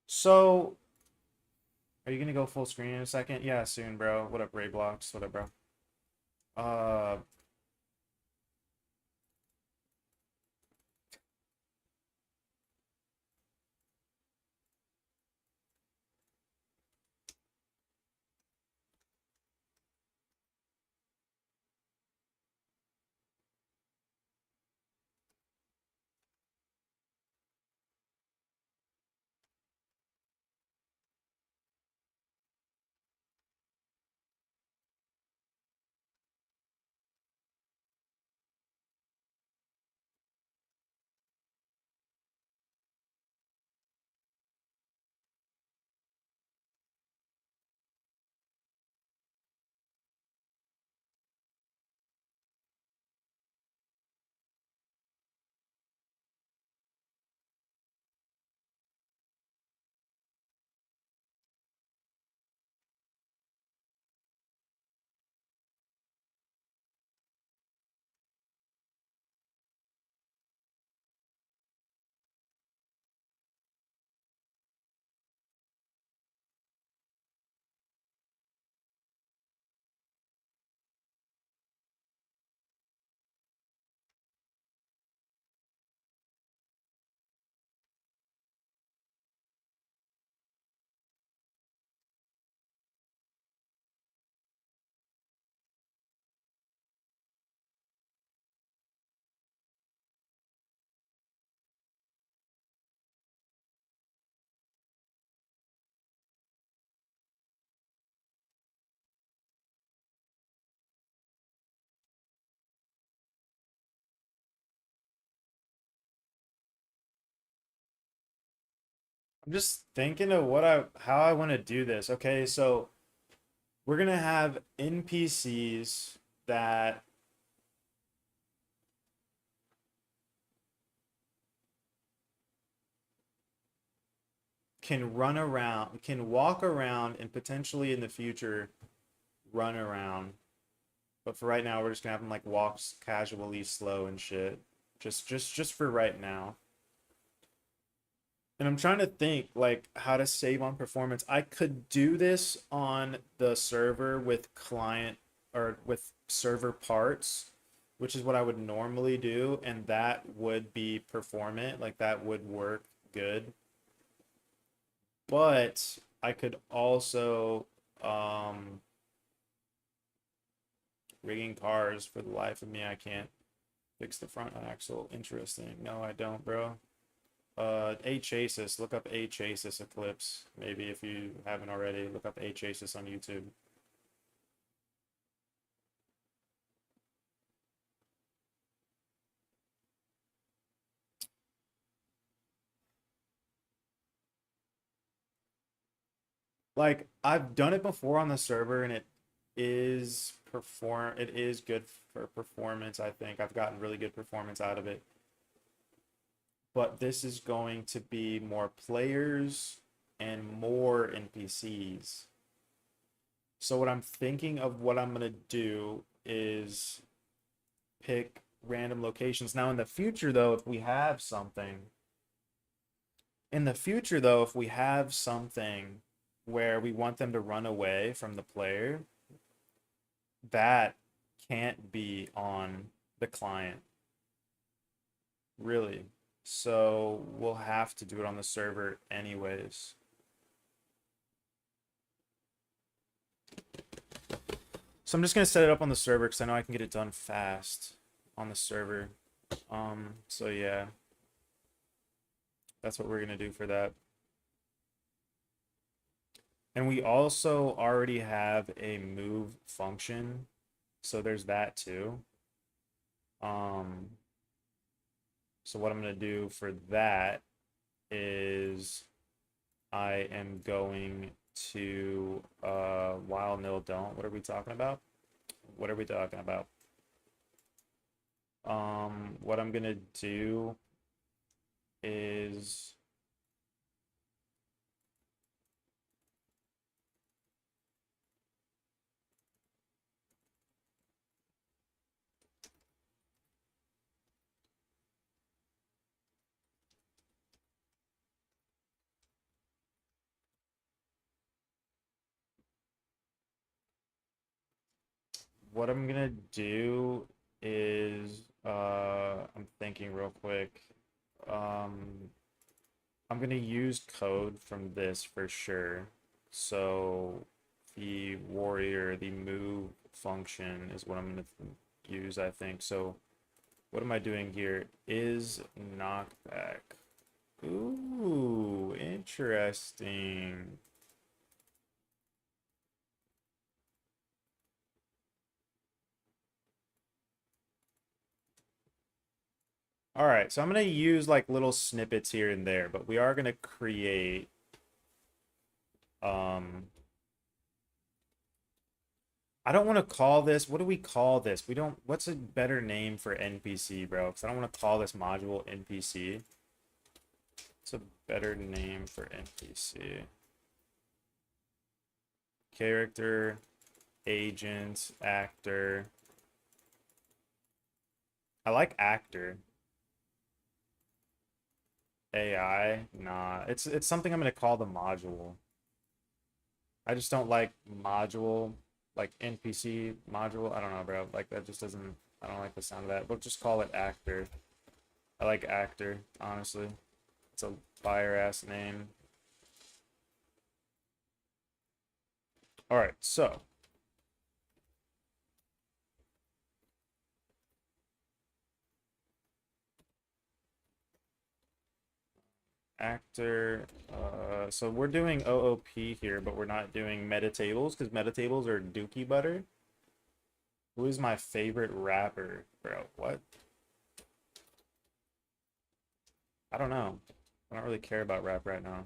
so are you gonna go full screen in a second? Yeah, soon, bro. What up, Roblox? What up, bro? Uh, I'm just thinking of how I want to do this. Okay, so we're gonna have NPCs that can run around, can walk around, and potentially in the future run around. But for right now, we're just gonna have them like walks casually, slow and shit. Just for right now. And I'm trying to think like how to save on performance. I could do this on the server with client or with server parts, which is what I would normally do, and that would be performant, like that would work good. But I could also rigging cars. For the life of me, I can't fix the front axle. Interesting. No, I don't, bro. A Chasis. Look up A Chasis Eclipse. Maybe if you haven't already, look up A Chasis on YouTube. Like I've done it before on the server, and it is good for performance. I think I've gotten really good performance out of it. But this is going to be more players and more NPCs. So what I'm thinking of what I'm gonna do is pick random locations. Now in the future though, if we have something where we want them to run away from the player, that can't be on the client. Really. So we'll have to do it on the server anyways. So I'm just gonna set it up on the server because I know I can get it done fast on the server. So yeah, that's what we're gonna do for that. And we also already have a move function, so there's that too. Um, so what I'm gonna do for that is I am going to while nil don't. What are we talking about? What are we talking about? What I'm gonna do is what I'm gonna do is I'm thinking real quick. Um, I'm gonna use code from this for sure. So the warrior, the move function is what I'm gonna use, I think. So what am I doing here? Is knockback. Ooh, interesting. All right, so I'm gonna use like little snippets here and there, but we are gonna create um I don't want to call this, what do we call this? We don't, what's a better name for NPC, bro? Because I don't want to call this module NPC. What's a better name for NPC? Character, agent, actor. I like actor. AI, nah. It's something I'm gonna call the module. I just don't like module, like NPC module. I don't know, bro. Like that just doesn't. I don't like the sound of that. We'll just call it actor. I like actor, honestly. It's a fire ass name. All right, so actor. So we're doing OOP here, but we're not doing meta tables because meta tables are dookie butter. Who is my favorite rapper, bro? What? I don't know. I don't really care about rap right now.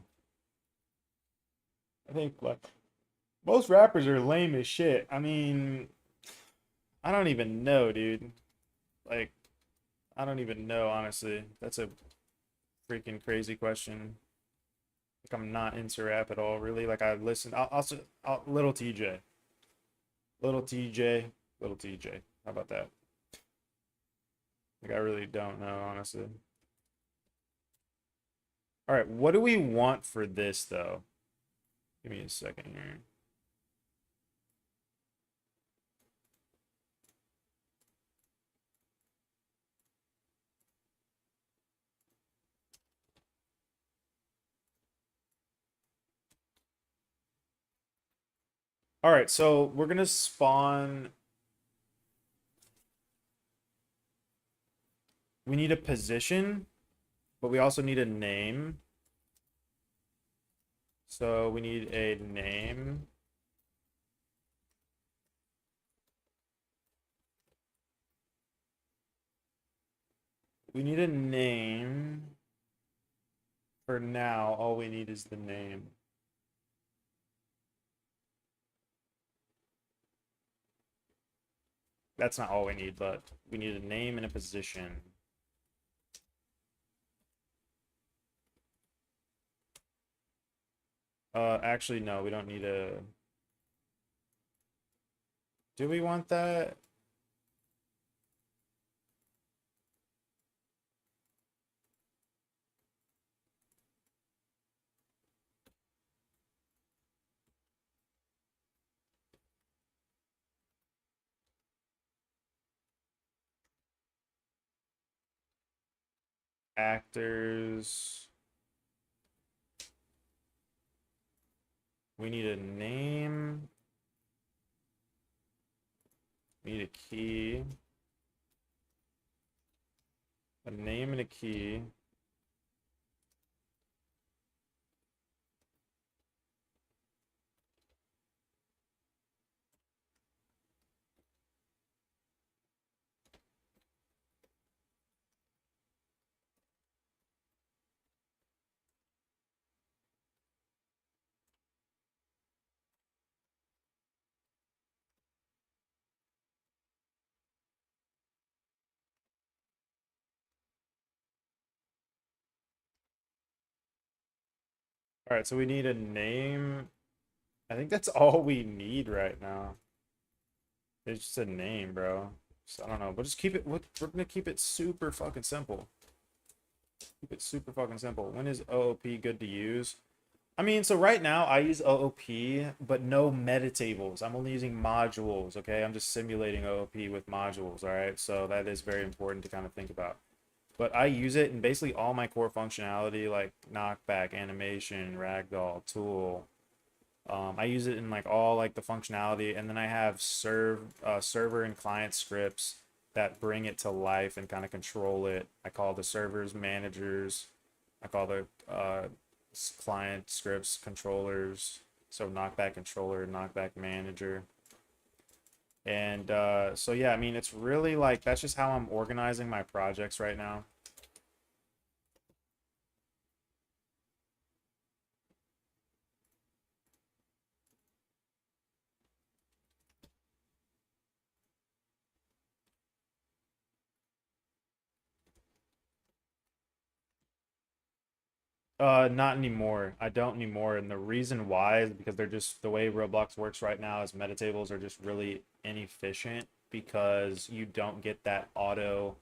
I think like most rappers are lame as shit. I mean, I don't even know, dude. Like, I don't even know, honestly. That's a freaking crazy question. Like, I'm not into rap at all, really. Like, I listen. Little TJ, little TJ, little TJ. How about that? Like, I really don't know, honestly. All right, what do we want for this though? Give me a second here. All right, so we're gonna spawn. We need a position, but we also need a name. So we need a name. We need a name. For now, all we need is the name. That's not all we need, but we need a name and a position. Actually, no, we don't need a... Do we want that? actors. We need a name. We need a key. A name and a key. All right, so we need a name. I think that's all we need right now. It's just a name, bro. So, I don't know. We'll just keep it. We're gonna keep it super fucking simple. Keep it super fucking simple. When is OOP good to use? I mean, so right now I use OOP, but no meta tables. I'm only using modules, okay? I'm just simulating OOP with modules, all right? So that is very important to kind of think about. But I use it in basically all my core functionality, like knockback, animation, ragdoll, tool. I use it in like all like the functionality, and then I have server and client scripts that bring it to life and kind of control it. I call the servers managers. I call the client scripts controllers. So knockback controller, knockback manager. And so yeah, I mean it's really like that's just how I'm organizing my projects right now. Not anymore. I don't anymore, and the reason why is because they're just the way Roblox works right now is metatables are just really inefficient because you don't get that auto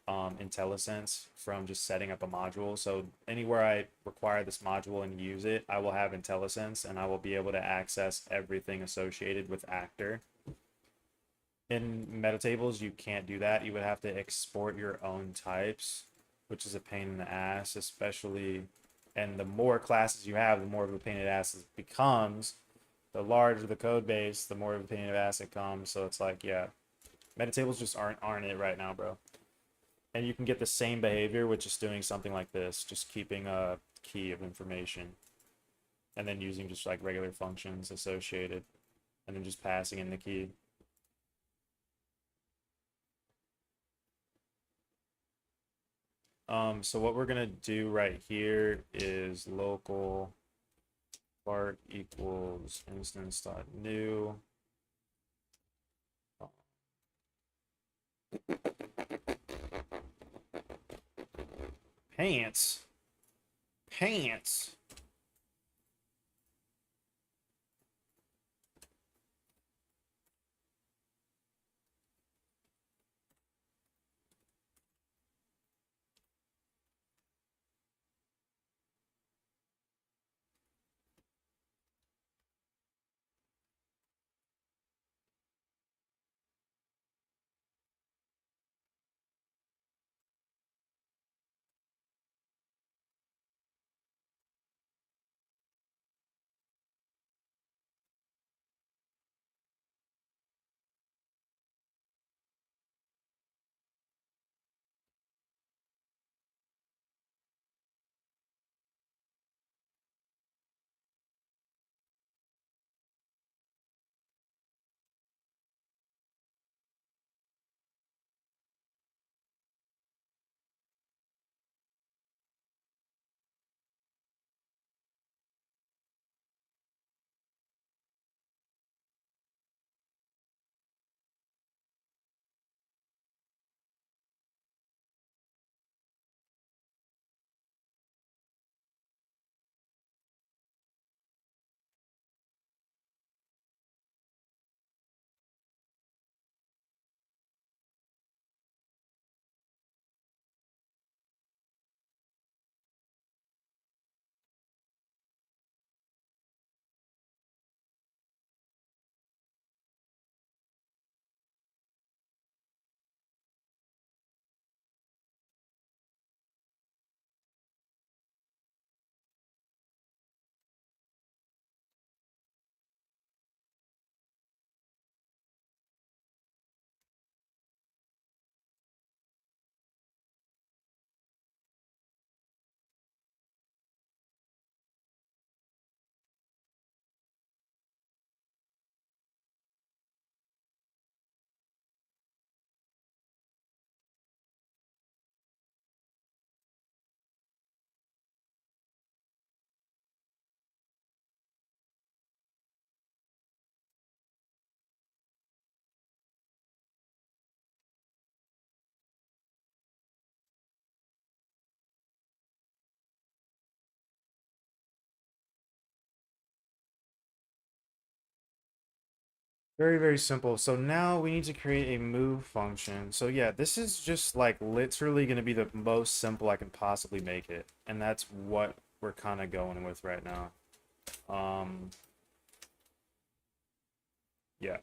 IntelliSense from just setting up a module. So anywhere I require this module and use it, I will have IntelliSense and I will be able to access everything associated with actor. In metatables, you can't do that. You would have to export your own types, which is a pain in the ass, especially. And the more classes you have, the more of a pain in the ass it becomes. The larger the code base, the more of a pain in the ass it comes. So it's like, yeah, metatables just aren't it right now, bro. And you can get the same behavior with just doing something like this, just keeping a key of information, and then using just like regular functions associated, and then just passing in the key. So what we're gonna do right here is local Bart equals instance dot new. Pants. Pants. Very, very simple. So now we need to create a move function. So yeah, this is just like literally going to be the most simple I can possibly make it. And that's what we're kind of going with right now. Um, yeah.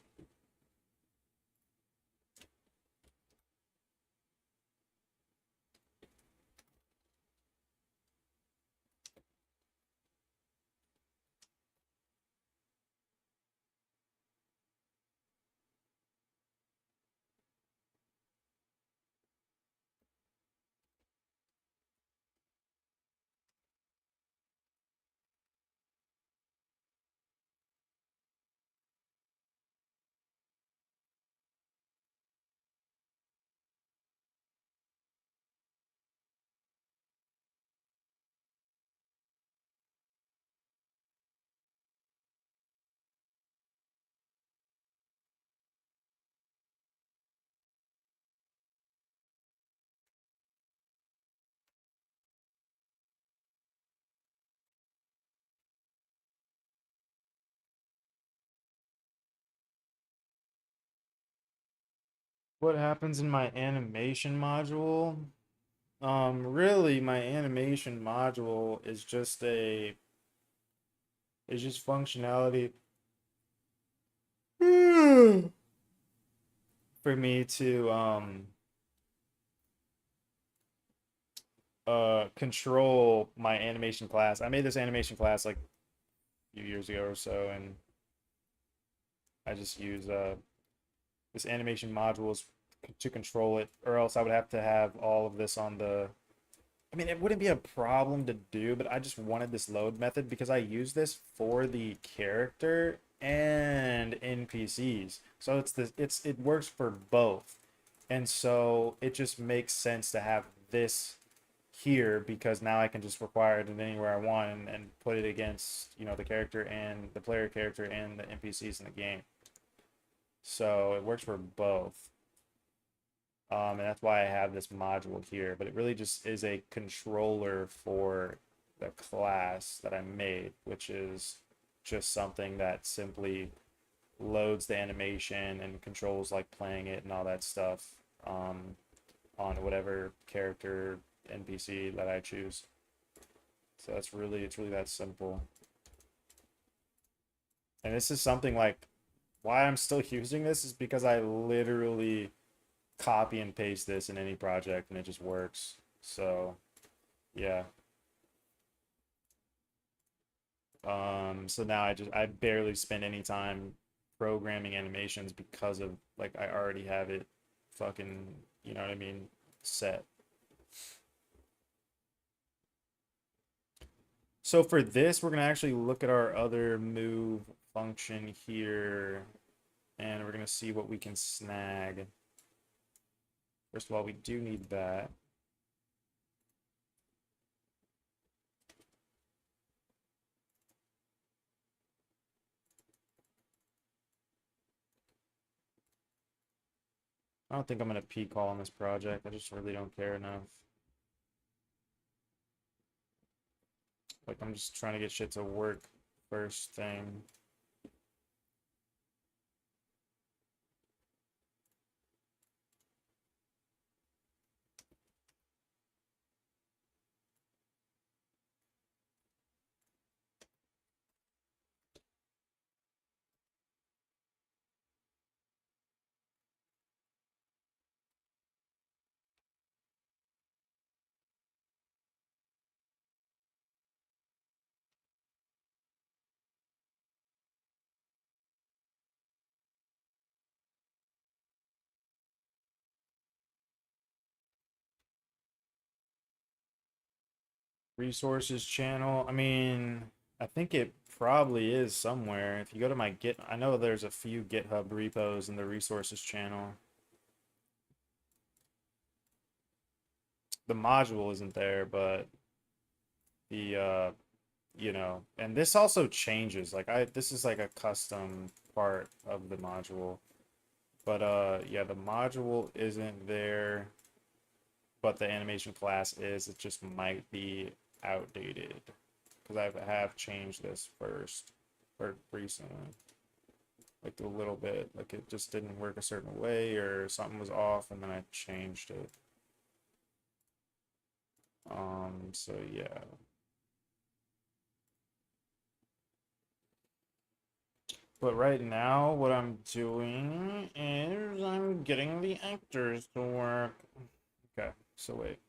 What happens in my animation module? Really, my animation module is just functionality for me to control my animation class. I made this animation class like a few years ago or so, and I just use this animation modules to control it, or else I would have to have all of this on the. I mean, it wouldn't be a problem to do, but I just wanted this load method because I use this for the character and NPCs. So it works for both. And so it just makes sense to have this here because now I can just require it in anywhere I want and put it against, the character and the player character and the NPCs in the game. So it works for both. And that's why I have this module here, but it really just is a controller for the class that I made, which is just something that simply loads the animation and controls like playing it and all that stuff on whatever character NPC that I choose. So it's really that simple. And this is something like why I'm still using this is because I literally copy and paste this in any project and it just works. So yeah. So now I barely spend any time programming animations because of like I already have it fucking, you know what I mean, set. So for this, we're gonna actually look at our other move function here, and we're gonna see what we can snag. First of all, we do need that. I don't think I'm gonna peak call on this project. I just really don't care enough. Like I'm just trying to get shit to work first thing. Resources channel. I mean, I think it probably is somewhere. If you go to my Git, I know there's a few GitHub repos in the resources channel. The module isn't there, but the and this also changes. Like this is like a custom part of the module. But yeah, the module isn't there, but the animation class is. It just might be outdated because I have changed this first or recently. like a little bit. Like it just didn't work a certain way or something was off, and then I changed it. So yeah. But right now, what I'm doing is I'm getting the actors to work. Okay, so wait.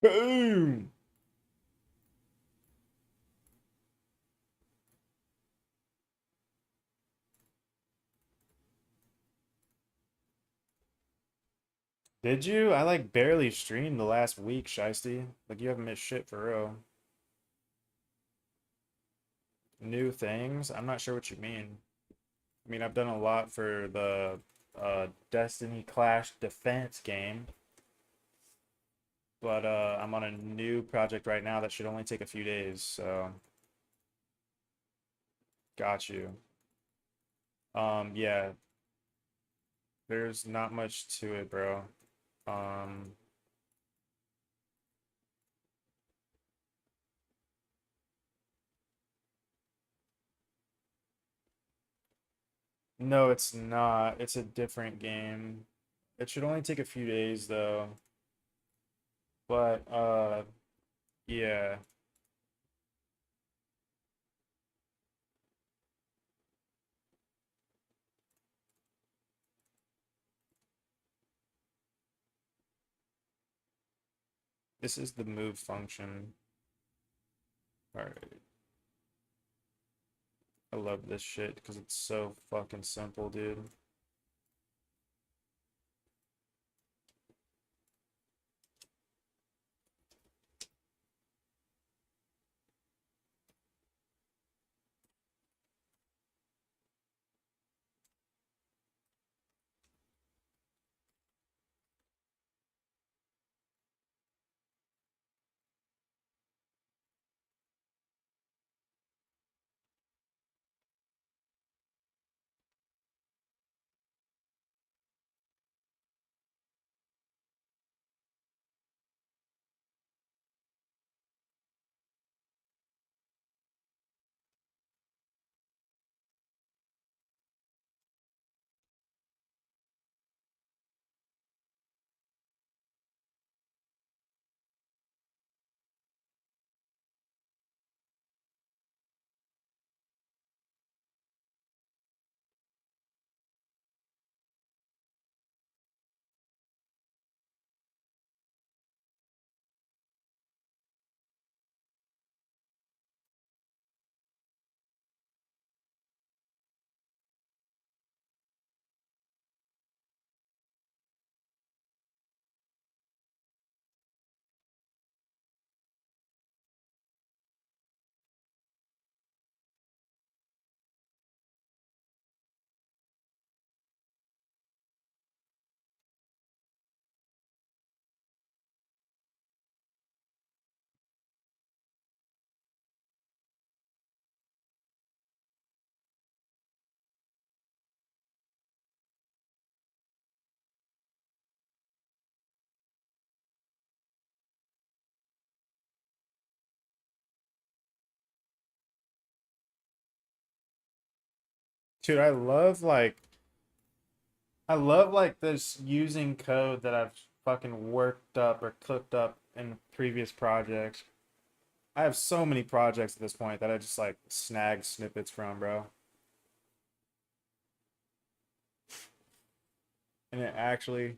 Boom! Did you? I like barely streamed the last week, Shiesty. Like you haven't missed shit for real. New things? I'm not sure what you mean. I mean, I've done a lot for the Destiny Clash Defense game, but I'm on a new project right now that should only take a few days, so got you. Yeah, there's not much to it, bro. Um, no, it's not. It's a different game. It should only take a few days though. But yeah. This is the move function. All right. I love this shit because it's so fucking simple, dude. Dude, I love like this using code that I've fucking worked up or cooked up in previous projects. I have so many projects at this point that I just like snag snippets from, bro. And it actually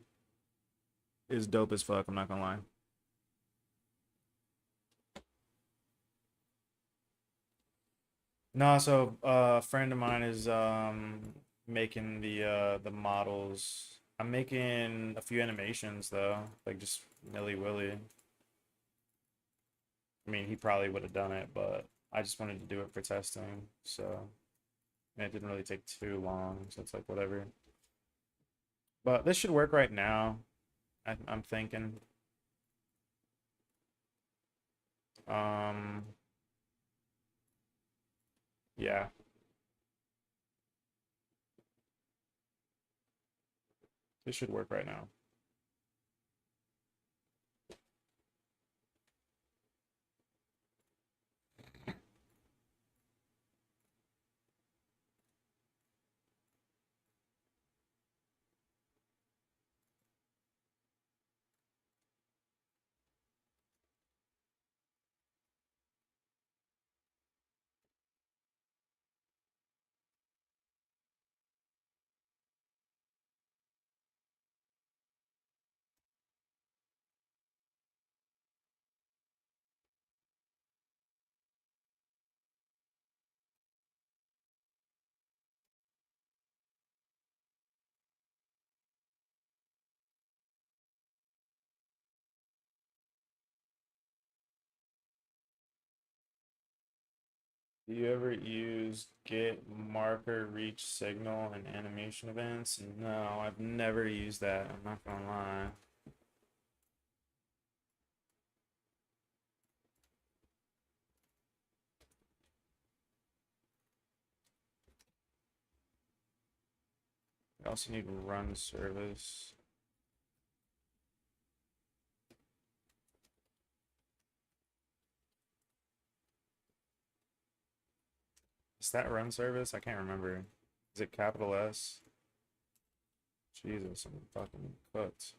is dope as fuck, I'm not gonna lie. No, so a friend of mine is making the models. I'm making a few animations though, like just nilly willy. I mean, he probably would have done it, but I just wanted to do it for testing. So And it didn't really take too long, so it's like whatever. But this should work right now. I'm thinking. Um, yeah. This should work right now. Do you ever use get marker reach signal in animation events? No, I've never used that. I'm not gonna lie. I also need run service. Is that run service? I can't remember. Is it capital S? Jesus, I'm fucking cooked.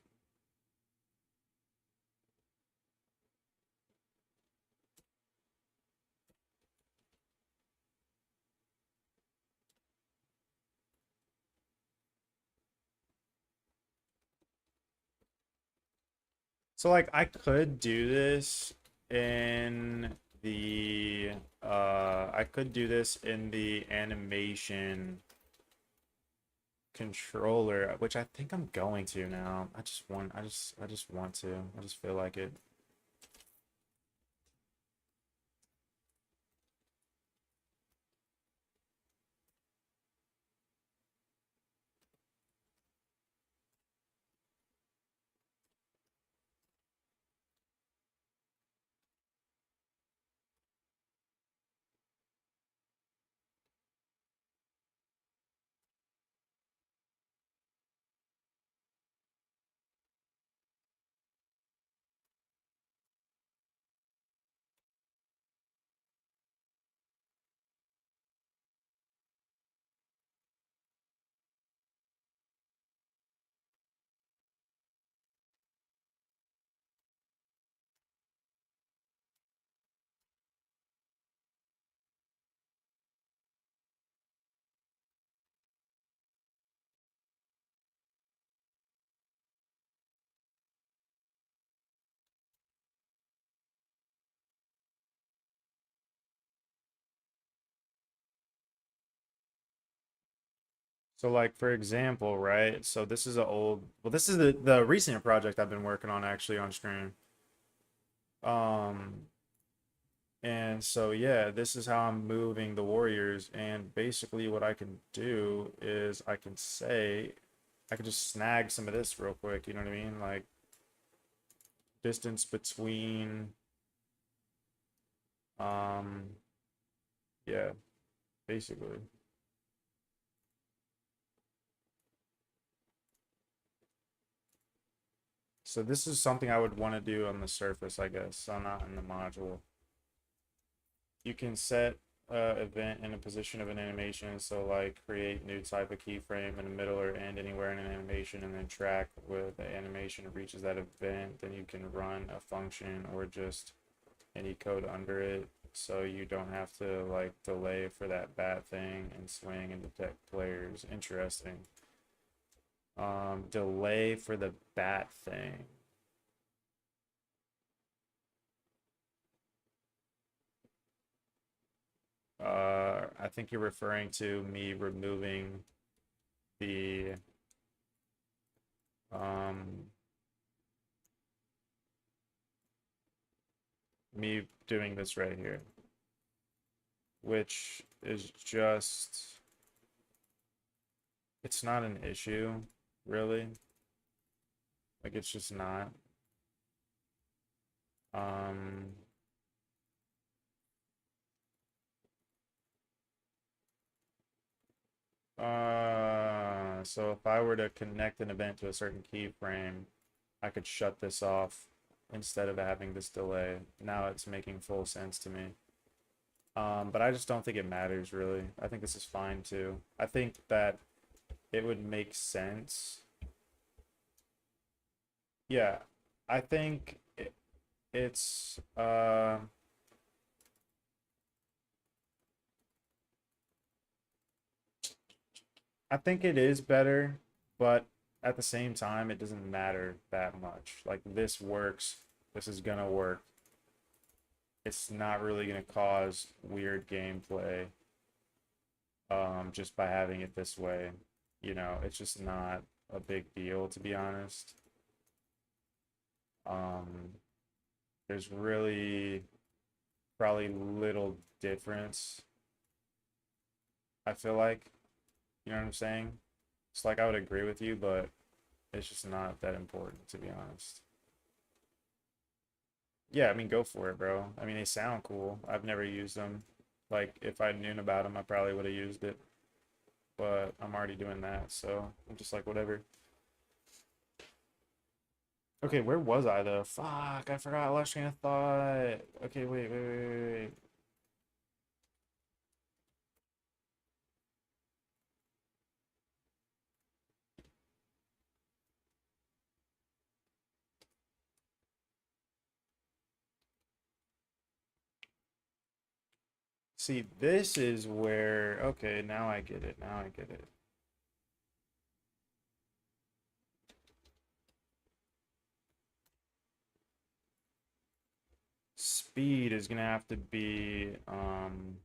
So like I could do this in the I could do this in the animation controller, which I think I'm going to now. I just want to. I just feel like it. So like for example, right? So this is this is the recent project I've been working on actually on stream. Um and so yeah, this is how I'm moving the warriors, and basically what I can do is I could just snag some of this real quick, you know what I mean? Like distance between um yeah, basically. So this is something I would want to do on the surface, I guess, so not in the module. You can set event in a position of an animation, so like create new type of keyframe in the middle or end anywhere in an animation, and then track where the animation reaches that event. Then you can run a function or just any code under it, so you don't have to like delay for that bat thing and swing and detect players. Interesting. Delay for the bat thing. I think you're referring to me removing the um me doing this right here, which is just It's not an issue, really. Like it's just not. Um, so if I were to connect an event to a certain keyframe, I could shut this off instead of having this delay. Now it's making full sense to me. But I just don't think it matters really. I think this is fine too. I think that it would make sense. Yeah, I think it's I think it is better, but at the same time, it doesn't matter that much. Like this works, this is gonna work. It's not really gonna cause weird gameplay, just by having it this way. You know, it's just not a big deal to be honest. Um, there's really probably little difference. I feel like, you know what I'm saying? It's like I would agree with you, but it's just not that important to be honest. Yeah, I mean, go for it, bro. I mean, they sound cool. I've never used them. Like, if I'd known about them, I probably would have used it. But I'm already doing that, so I'm just like, whatever. Okay, where was I though? Fuck, I forgot. I lost train of thought. Okay, wait. See, this is where. Okay, now I get it. Now I get it. Speed is gonna have to be. I'm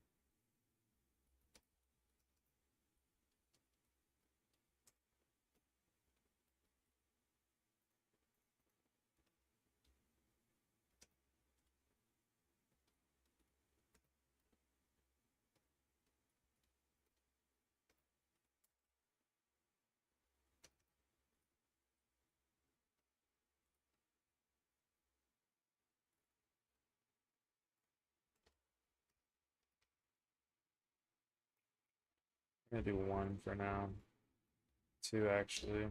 gonna do one for now. Two actually.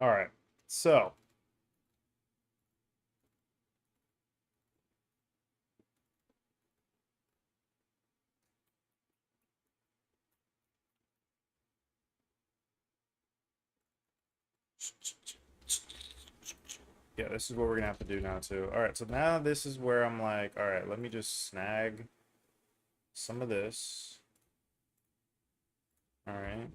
All right. So, yeah, this is what we're gonna have to do now too. All right, so now this is where I'm like, all right, let me just snag some of this. All right.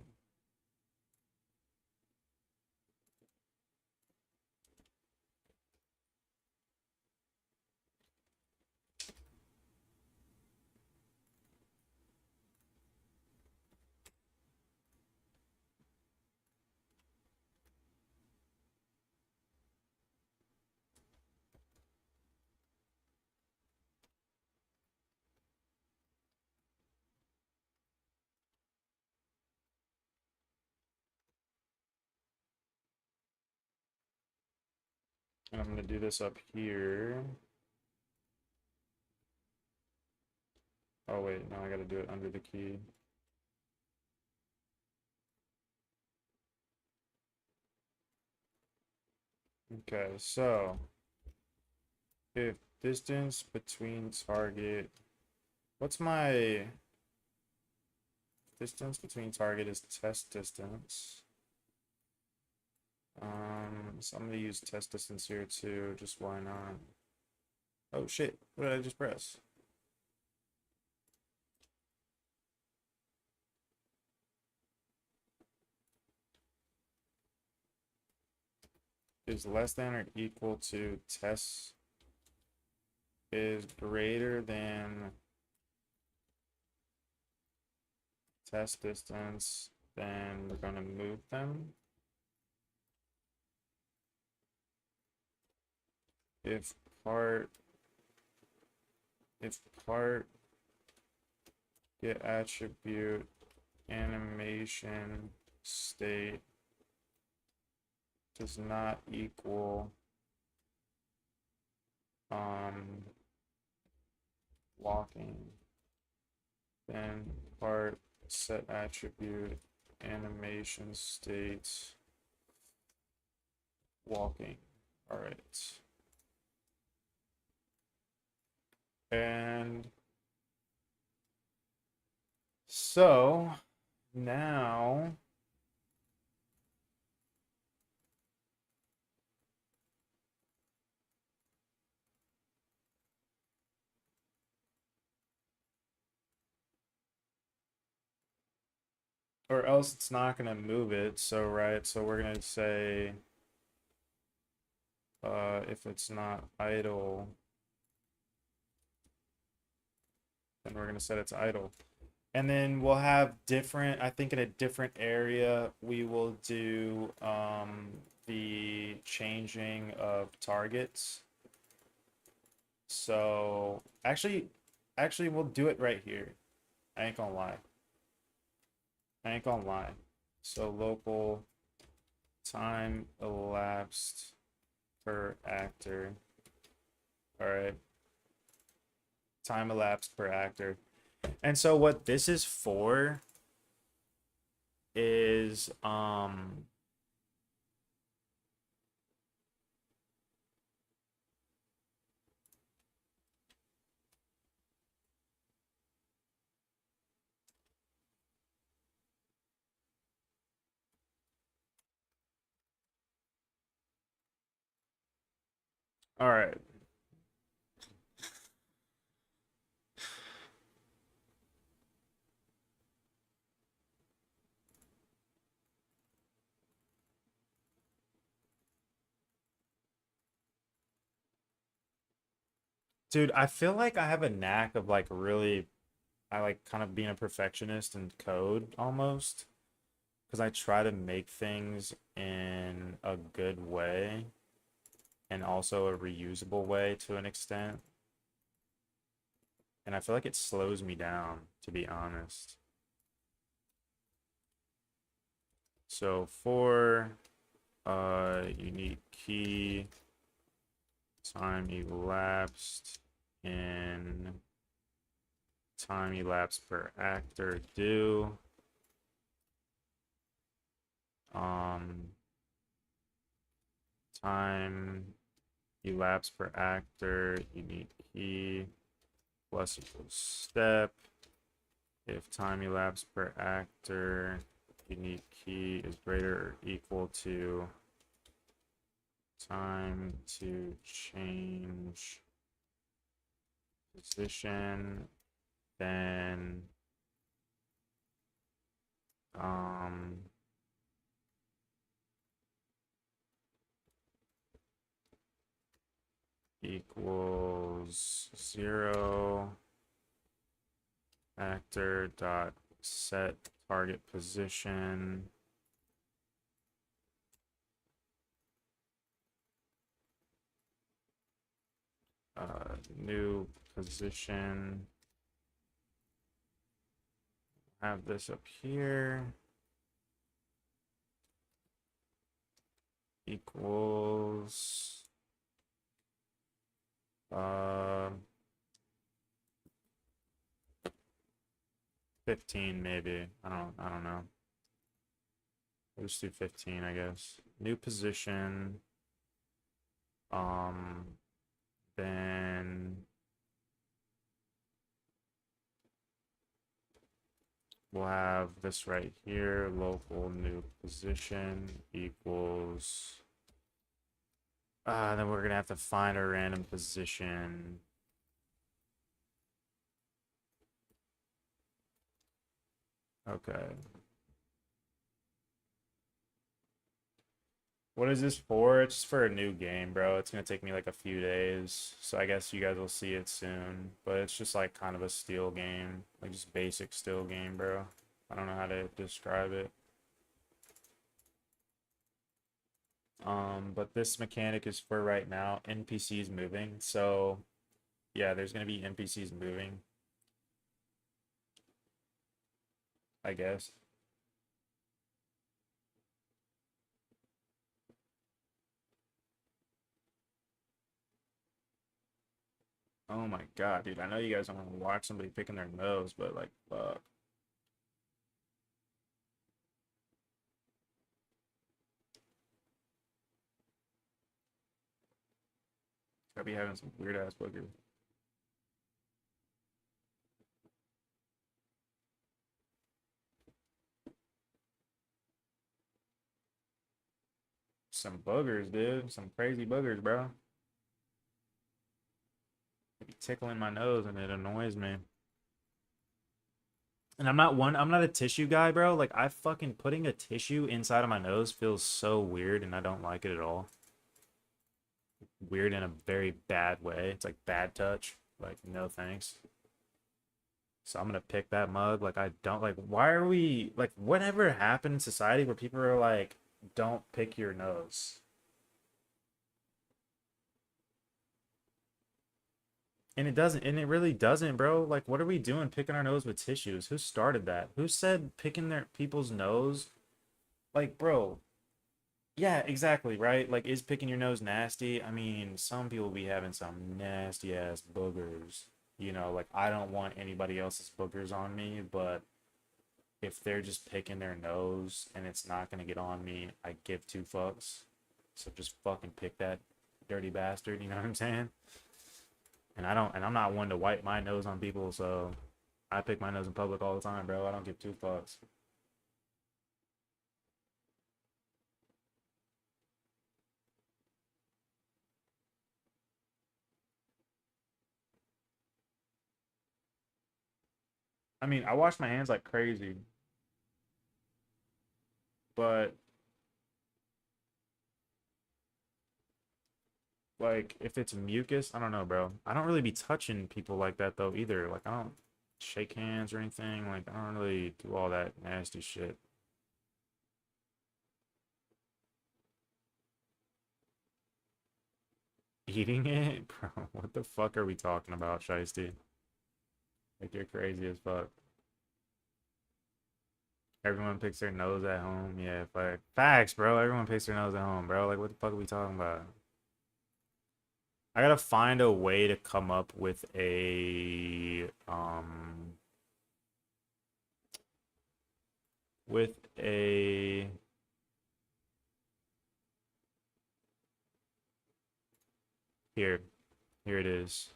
And I'm gonna do this up here. Oh wait, no, I gotta do it under the key. Okay, so if distance between target, what's my distance between target is test distance. So I'm gonna use test distance here too, just why not? Oh shit, what did I just press? is less than or equal to test is greater than test distance, then we're going to move them. If part if part get attribute animation state does not equal walking, then part set attribute animation state walking. All right. And so now or else it's not going to move it. So, right, so we're going to say if it's not idle, then we're going to set it to idle. And then we'll have different, I think in a different area, we will do the changing of targets. So actually we'll do it right here. I ain't gonna lie. I ain't gonna lie. So local time elapsed per actor. All right. Time elapsed per actor. And so what this is for is all right. Dude, I feel like I have a knack of like really I like kind of being a perfectionist in code almost because I try to make things in a good way and also a reusable way to an extent. And I feel like it slows me down, to be honest. So for unique key time elapsed in time elapsed per actor do time elapsed per actor unique key plus equals step if time elapsed per actor unique key is greater or equal to time to change position, then equals 0 actor dot set target position new position. Have this up here equals 15 maybe. I don't know. We'll just do 15, I guess. New position. Then we'll have this right here, local new position equals then we're gonna have to find a random position. Okay. What is this for? It's for a new game, bro. It's gonna take me like a few days, so I guess you guys will see it soon. But it's just like kind of a steel game, like just basic steel game, bro. I don't know how to describe it. But this mechanic is for right now. NPCs moving, so yeah, there's gonna be NPCs moving, I guess. Oh my God, dude! I know you guys don't want to watch somebody picking their nose, but like, fuck. I be having some weird ass boogers. Some boogers, dude. Some crazy boogers, bro. They be tickling my nose and it annoys me. And I'm not a tissue guy, bro. Like I fucking putting a tissue inside of my nose feels so weird and I don't like it at all. Weird in a very bad way. It's like bad touch. Like no thanks. So I'm gonna pick that mug. Like I don't like. Why are we like? Whatever happened in society where people are like, don't pick your nose, and it doesn't, and it really doesn't, bro. Like, what are we doing picking our nose with tissues? Who started that? Who said picking their people's nose? Like, bro, yeah, exactly, right? Like, is picking your nose nasty? I mean, some people be having some nasty ass boogers. Like I don't want anybody else's boogers on me, but if they're just picking their nose and it's not gonna get on me, I give two fucks. So just fucking pick that dirty bastard, you know what I'm saying? And I'm not one to wipe my nose on people, so I pick my nose in public all the time, bro. I don't give two fucks. I mean, I wash my hands like crazy, but like if it's mucus, I don't know, bro. I don't really be touching people like that though either. Like I don't shake hands or anything. Like I don't really do all that nasty shit. Eating it? Bro, what the fuck are we talking about, Shiesty? Like you're crazy as fuck. Everyone picks their nose at home. Yeah, fuck. Facts, bro. Everyone picks their nose at home, bro. Like what the fuck are we talking about? I gotta find a way to come up with a here. Here it is.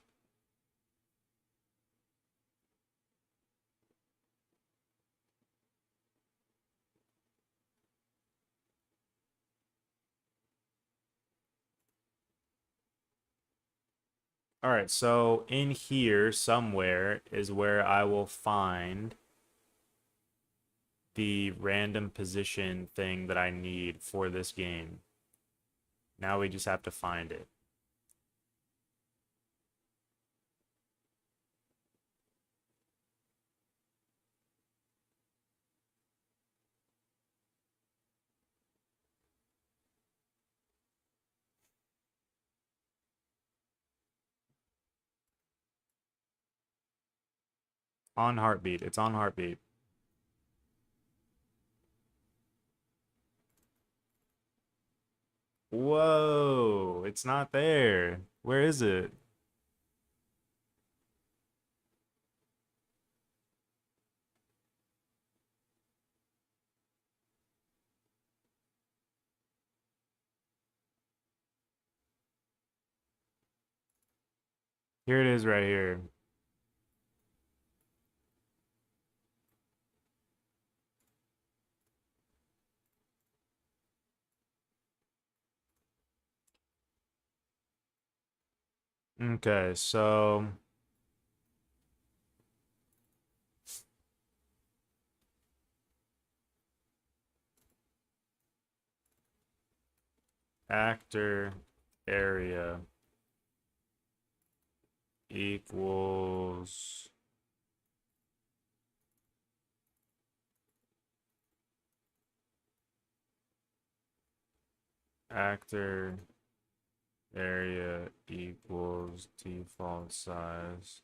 All right, so in here somewhere is where I will find the random position thing that I need for this game. Now we just have to find it. On Heartbeat. It's on Heartbeat. Whoa, it's not there. Where is it? Here it is right here. Okay, so actor area equals actor area equals default size.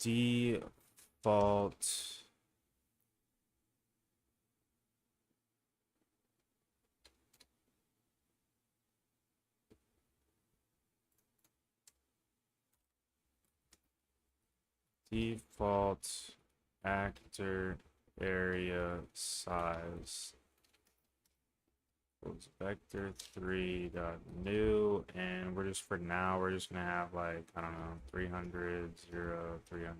Default default actor area size equals vector3 dot new, and we're just, for now, we're just gonna have like, I don't know, 300 0 300.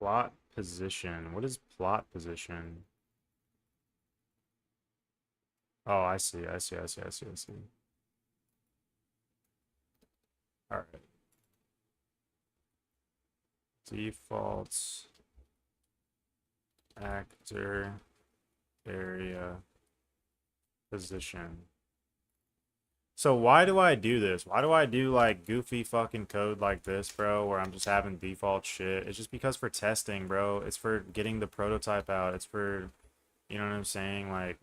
Plot position. What is plot position? Oh, I see. I see. I see. I see. I see. All right. Default actor area position. So why do I do this? Why do I do like goofy fucking code like this, bro, where I'm just having default shit? It's just because for testing, bro. It's for getting the prototype out. It's for, you know what I'm saying? Like,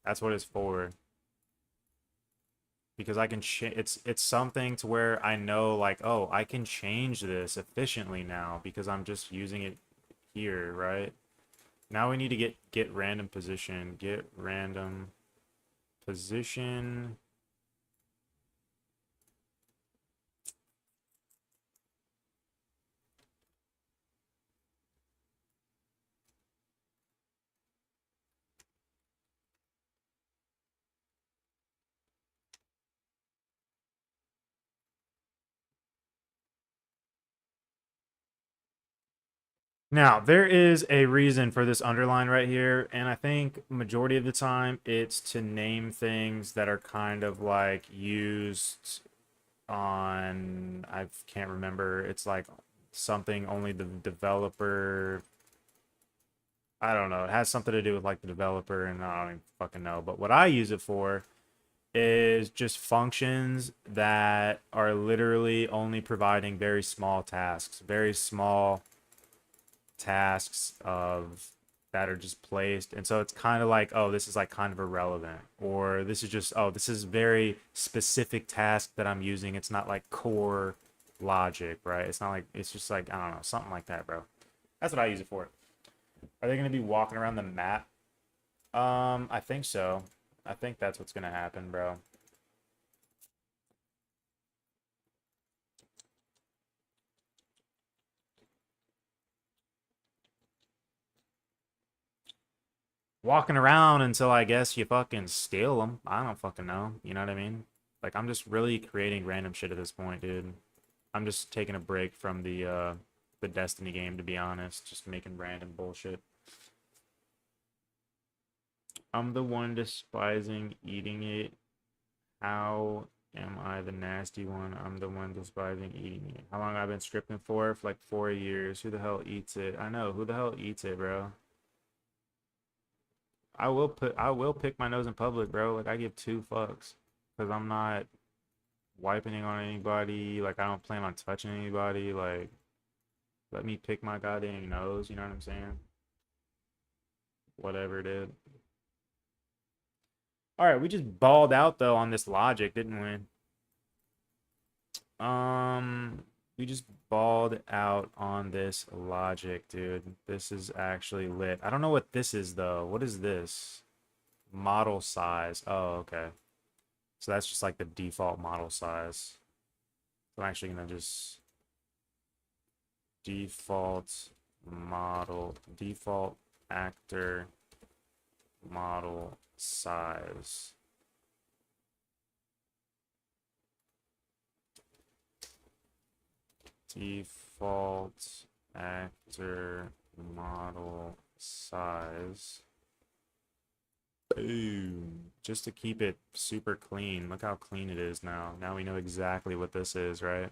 that's what it's for. Because I can it's something to where I know, like, oh, I can change this efficiently now because I'm just using it here, right? Now we need to get random position, get random position. Now, there is a reason for this underline right here, and I think majority of the time it's to name things that are kind of like used on, I can't remember, it's like something only the developer, I don't know, it has something to do with like the developer, and I don't even fucking know. But what I use it for is just functions that are literally only providing very small tasks, very small tasks of that are just placed. And so it's kind of like, oh, this is like kind of irrelevant, or this is just, oh, this is very specific task that I'm using. It's not like core logic, right? It's not like, it's just like, I don't know, something like that, bro. That's what I use it for. Are they going to be walking around the map? I think so. I think that's what's going to happen, bro. Walking around until I guess you fucking steal them. I don't fucking know. You know what I mean? Like, I'm just really creating random shit at this point, dude. I'm just taking a break from the Destiny game, to be honest. Just making random bullshit. I'm the one despising eating it. How am I the nasty one? I'm the one despising eating it. How long have I been scripting for? For like 4 years. Who the hell eats it? I know. Who the hell eats it, bro? I will pick my nose in public, bro. Like, I give two fucks. Because I'm not wiping it on anybody. Like, I don't plan on touching anybody. Like, let me pick my goddamn nose, you know what I'm saying? Whatever, dude. Alright, we just balled out though on this logic, didn't we? We just balled out on this logic, dude. This is actually lit. I don't know what this is though. What is this? Model size. Oh, okay. So that's just like the default model size. So I'm actually gonna just default default actor model size. Default actor model size. Boom. Just to keep it super clean. Look how clean it is now. Now we know exactly what this is, right?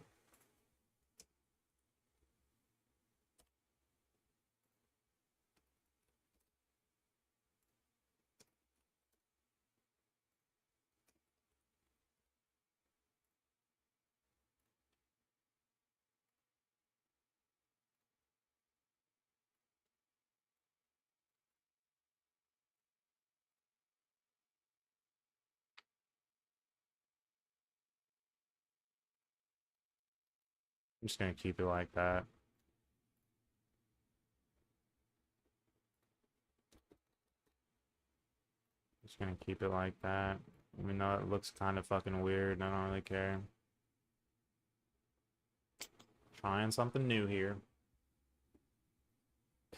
I'm just gonna keep it like that. Just gonna keep it like that. Even though it looks kind of fucking weird, I don't really care. Trying something new here.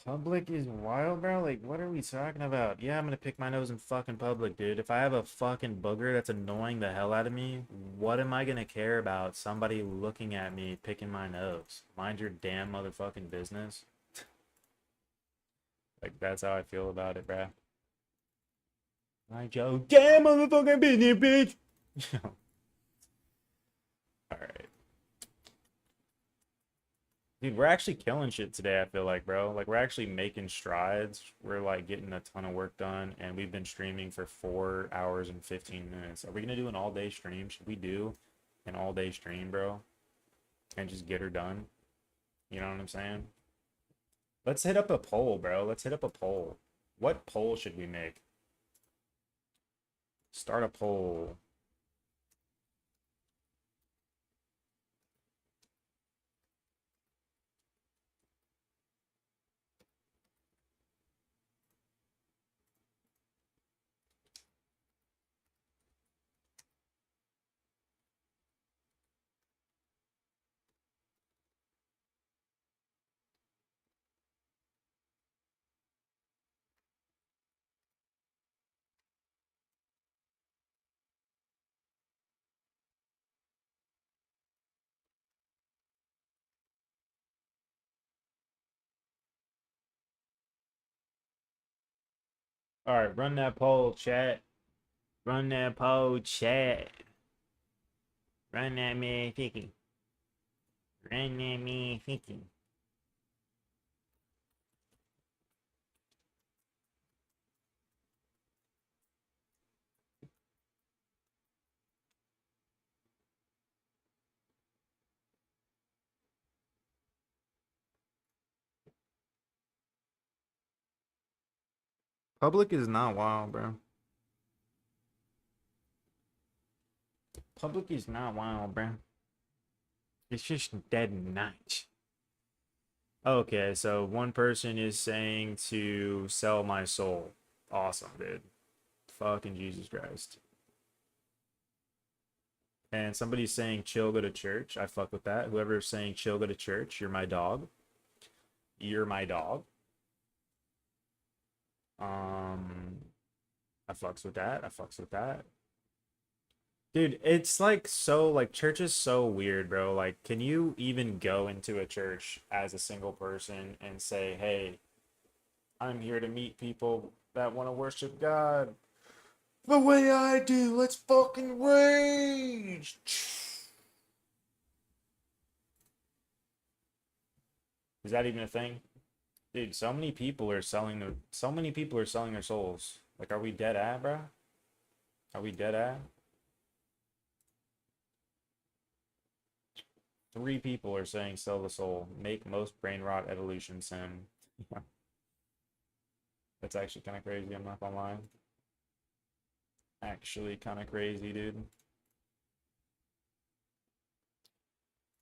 Public is wild, bro. Like, what are we talking about? Yeah, I'm gonna pick my nose in fucking public, dude. If I have a fucking booger that's annoying the hell out of me, what am I gonna care about somebody looking at me picking my nose? Mind your damn motherfucking business. Like, that's how I feel about it, bro. Mind your damn motherfucking business, bitch. All right. Dude, we're actually killing shit today, I feel like, bro. Like, we're actually making strides. We're, like, getting a ton of work done, and we've been streaming for 4 hours and 15 minutes. Are we gonna do an all-day stream? Should we do an all-day stream, bro? And just get her done? You know what I'm saying? Let's hit up a poll, bro. Let's hit up a poll. What poll should we make? Start a poll. All right, run that poll, chat. Run that poll, chat. Run that man thinking. Run that man thinking. Public is not wild, bro. Public is not wild, bro. It's just dead night. Okay, so one person is saying to sell my soul. Awesome, dude. Fucking Jesus Christ. And somebody's saying chill, go to church. I fuck with that. Whoever's saying chill, go to church, you're my dog. You're my dog. I fucks with that. I fucks with that. Dude, it's like so like church is so weird, bro. Like, can you even go into a church as a single person and say, "Hey, I'm here to meet people that want to worship God the way I do. Let's fucking rage." Is that even a thing? Dude, so many people are selling their souls. Like, are we dead at, bro? Are we dead at? 3 people are saying sell the soul. Make most brain rot evolution sim. That's actually kind of crazy, I'm not gonna lie. Actually kind of crazy, dude.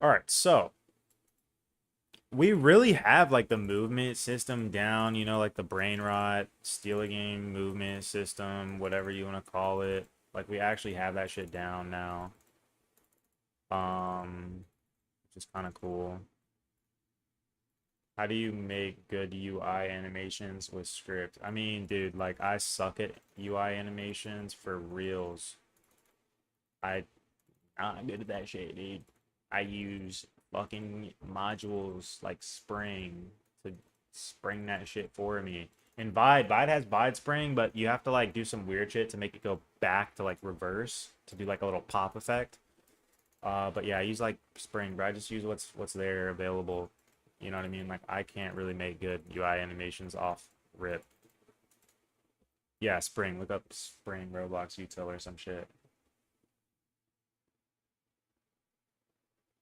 All right, so we really have like the movement system down, you know, like the brain rot, steal a game movement system, whatever you want to call it. Like we actually have that shit down now. Which is kind of cool. How do you make good UI animations with script? I mean, dude, like I suck at UI animations for reals. I not good at that shit, dude. I use fucking modules like Spring to spring that shit for me. And Vide has Vide Spring, but you have to like do some weird shit to make it go back to like reverse to do like a little pop effect. But yeah, I use like Spring, but I just use what's there available. You know what I mean? Like I can't really make good UI animations off rip. Yeah, Spring. Look up Spring Roblox util or some shit.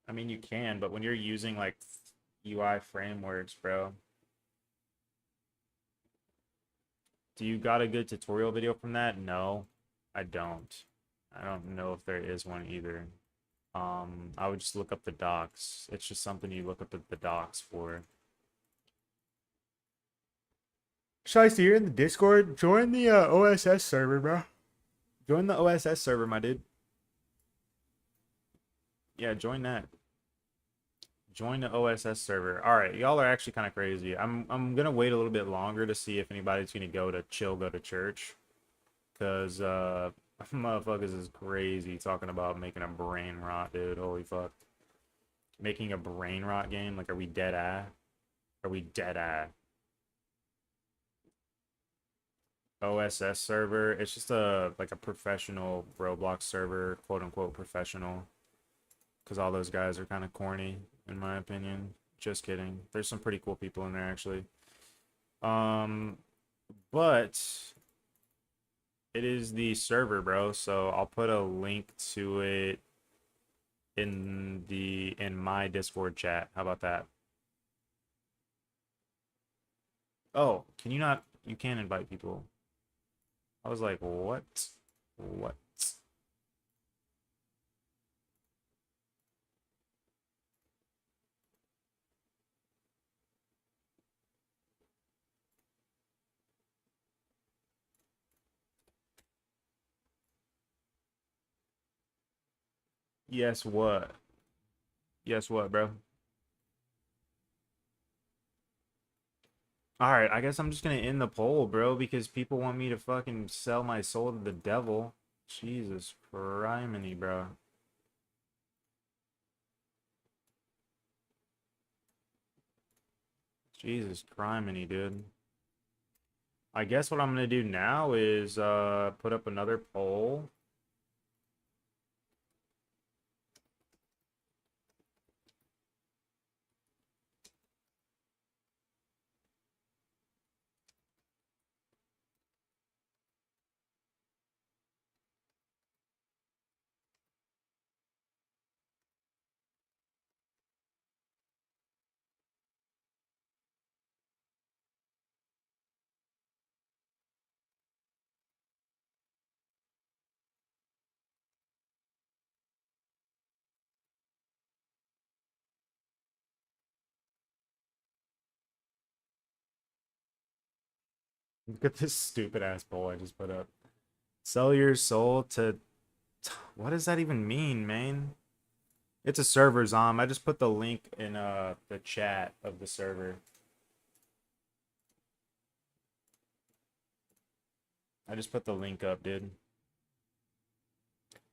I mean, you can, but when you're using like UI frameworks, bro, do you got a good tutorial video from that? No, I don't. I don't know if there is one either. I would just look up the docs. It's just something you look up at the docs for. Shiesty, you're in the Discord. Join the OSS server, bro. Join the OSS server, my dude. Yeah, join that. Join the OSS server. All right, y'all are actually kind of crazy. I'm gonna wait a little bit longer to see if anybody's gonna go to church, cause motherfuckers is crazy talking about making a brain rot, dude. Holy fuck, making a brain rot game. Like, are we dead eye? Are we dead eye? OSS server. It's just a like a professional Roblox server, quote unquote professional, because all those guys are kind of corny, in my opinion. Just kidding. There's some pretty cool people in there actually. Um, but it is the server, bro. So I'll put a link to it in my Discord chat. How about that? Oh, can you not? You can invite people. I was like, what? What? Yes, what? Yes, what, bro? All right, I guess I'm just gonna end the poll, bro, because people want me to fucking sell my soul to the devil. Jesus criminy, bro. Jesus criminy, dude. I guess what I'm gonna do now is put up another poll. Look at this stupid ass poll I just put up. Sell your soul to what does that even mean, man? It's a server, Zom. I just put the link in the chat of the server. I just put the link up, dude.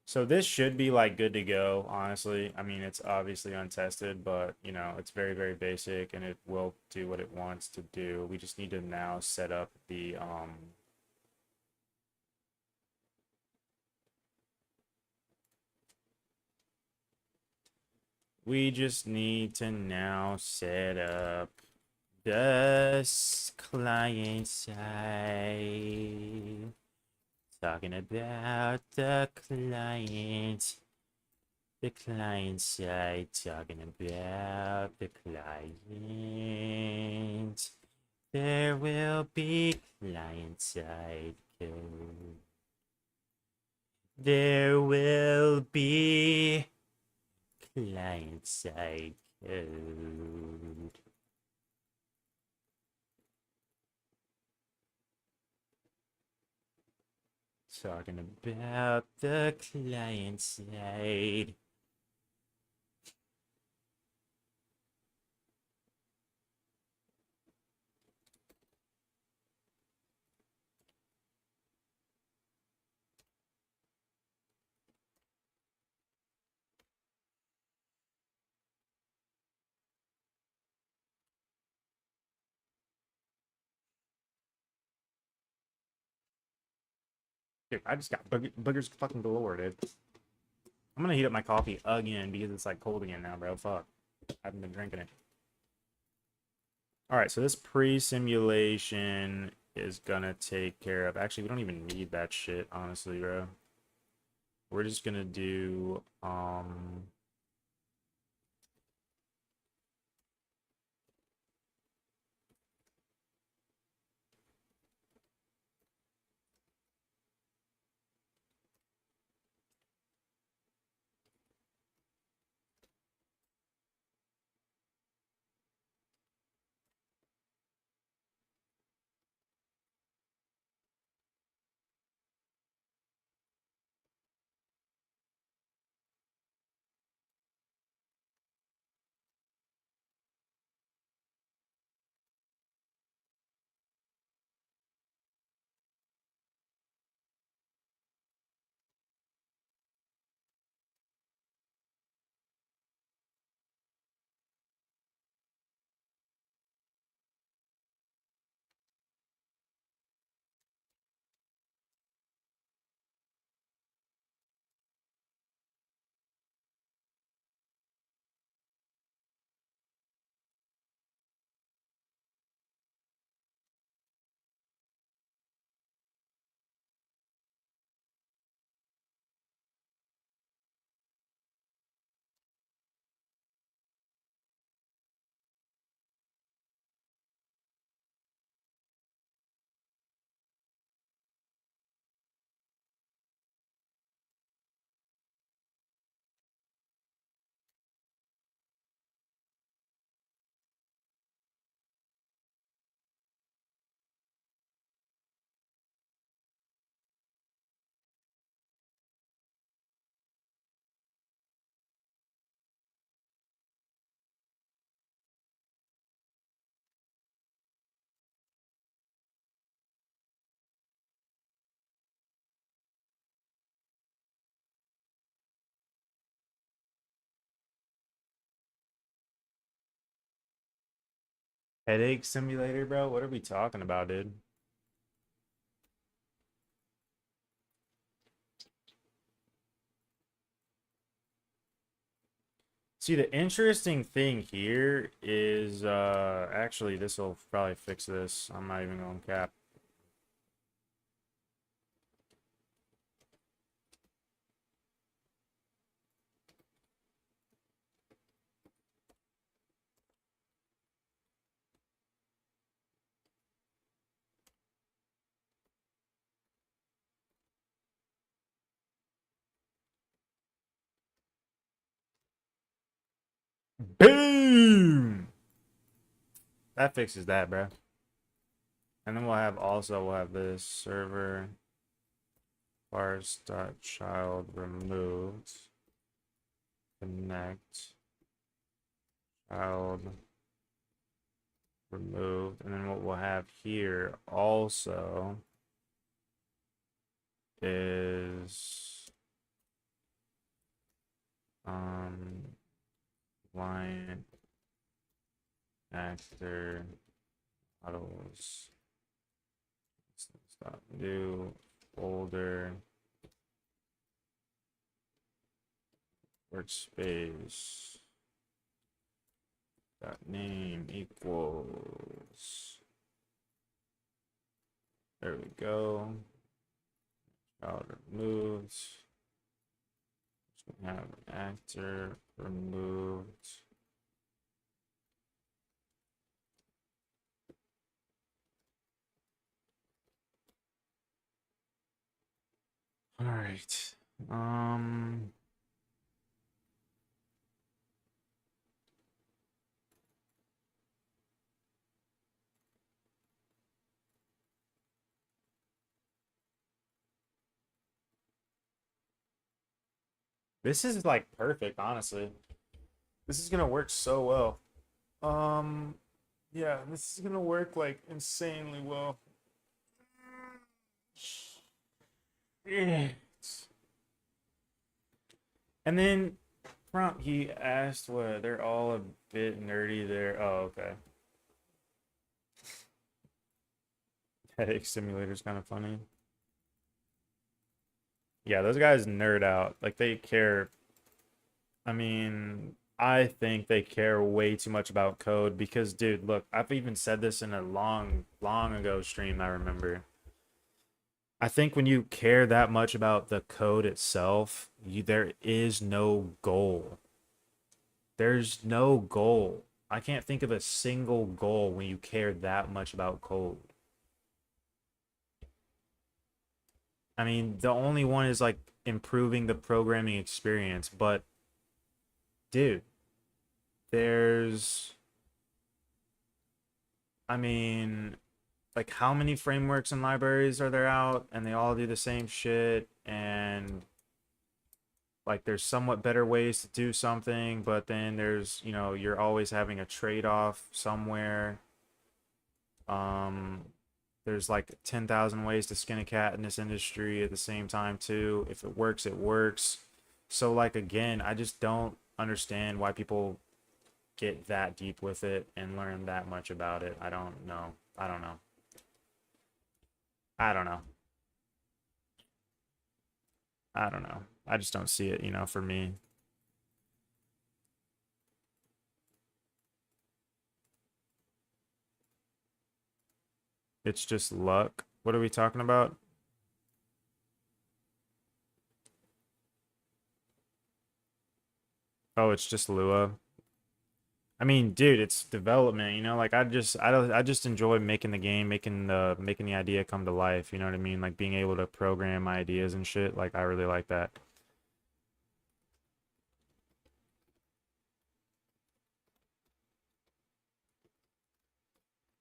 So this should be like good to go, honestly. I mean, it's obviously untested, but you know, it's very, very basic and it will do what it wants to do. We just need to now set up the we just need to now set up the client side. Talking about the client side, talking about the client. There will be client side code. There will be client side code. Talking about the client side. Dude, I just got boogers fucking galore, dude. I'm gonna heat up my coffee again because it's like cold again now, bro. Fuck. I haven't been drinking it. All right, so this pre-simulation is gonna take care of. Actually, we don't even need that shit, honestly, bro. We're just gonna do headache simulator, bro. What are we talking about, dude? See, the interesting thing here is actually this will probably fix this. I'm not even going to cap. Boom! That fixes that, bro. And then we'll have this server parse.child removed connect child removed, and then what we'll have here also is client actor models stop new folder workspace dot name equals, there we go, child removed. We have actor removed. All right. This is like perfect, honestly. This is gonna work so well. Yeah, this is gonna work like insanely well. Yeah. And then prompt he asked what they're all a bit nerdy there. Oh, okay. Headache simulator's kind of funny. Yeah, those guys nerd out. Like they care. I mean, I think they care way too much about code because, dude, look, I've even said this in a long, long ago stream, I remember. I think when you care that much about the code itself, there is no goal. There's no goal. I can't think of a single goal when you care that much about code. I mean, the only one is like improving the programming experience, but dude, there's, I mean, like how many frameworks and libraries are there out and they all do the same shit and like there's somewhat better ways to do something, but then there's, you're always having a trade-off somewhere. Um, there's like 10,000 ways to skin a cat in this industry at the same time too. If it works, it works. So like again, I just don't understand why people get that deep with it and learn that much about it. I don't know. I don't know. I don't know. I don't know. I just don't see it, for me. It's just luck. What are we talking about? Oh, it's just Lua. I mean, dude, it's development, like I just enjoy making the game, making the idea come to life, you know what I mean? Like being able to program ideas and shit. Like I really like that.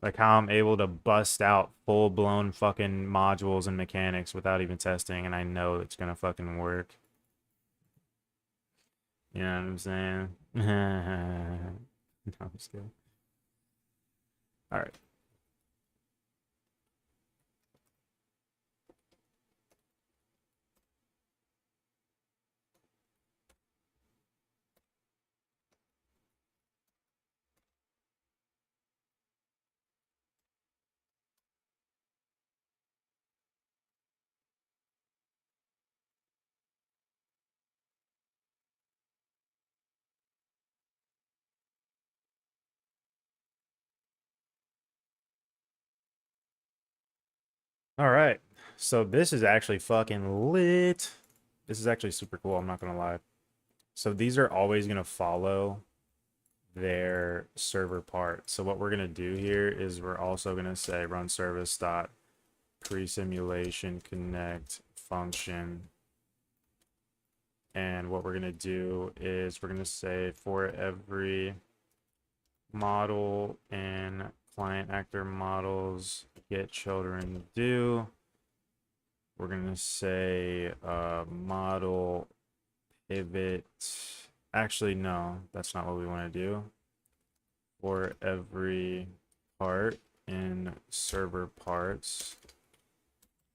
Like how I'm able to bust out full-blown fucking modules and mechanics without even testing and I know it's gonna fucking work. You know what I'm saying? No, I'm just kidding. All right. All right. So this is actually fucking lit. This is actually super cool, I'm not gonna lie. So these are always gonna follow their server part. So what we're gonna do here is we're also gonna say run service dot pre-simulation connect function. And what we're gonna do is we're gonna say for every model in client actor models get children do, we're gonna say model pivot. Actually, no, that's not what we want to do. For every part in server parts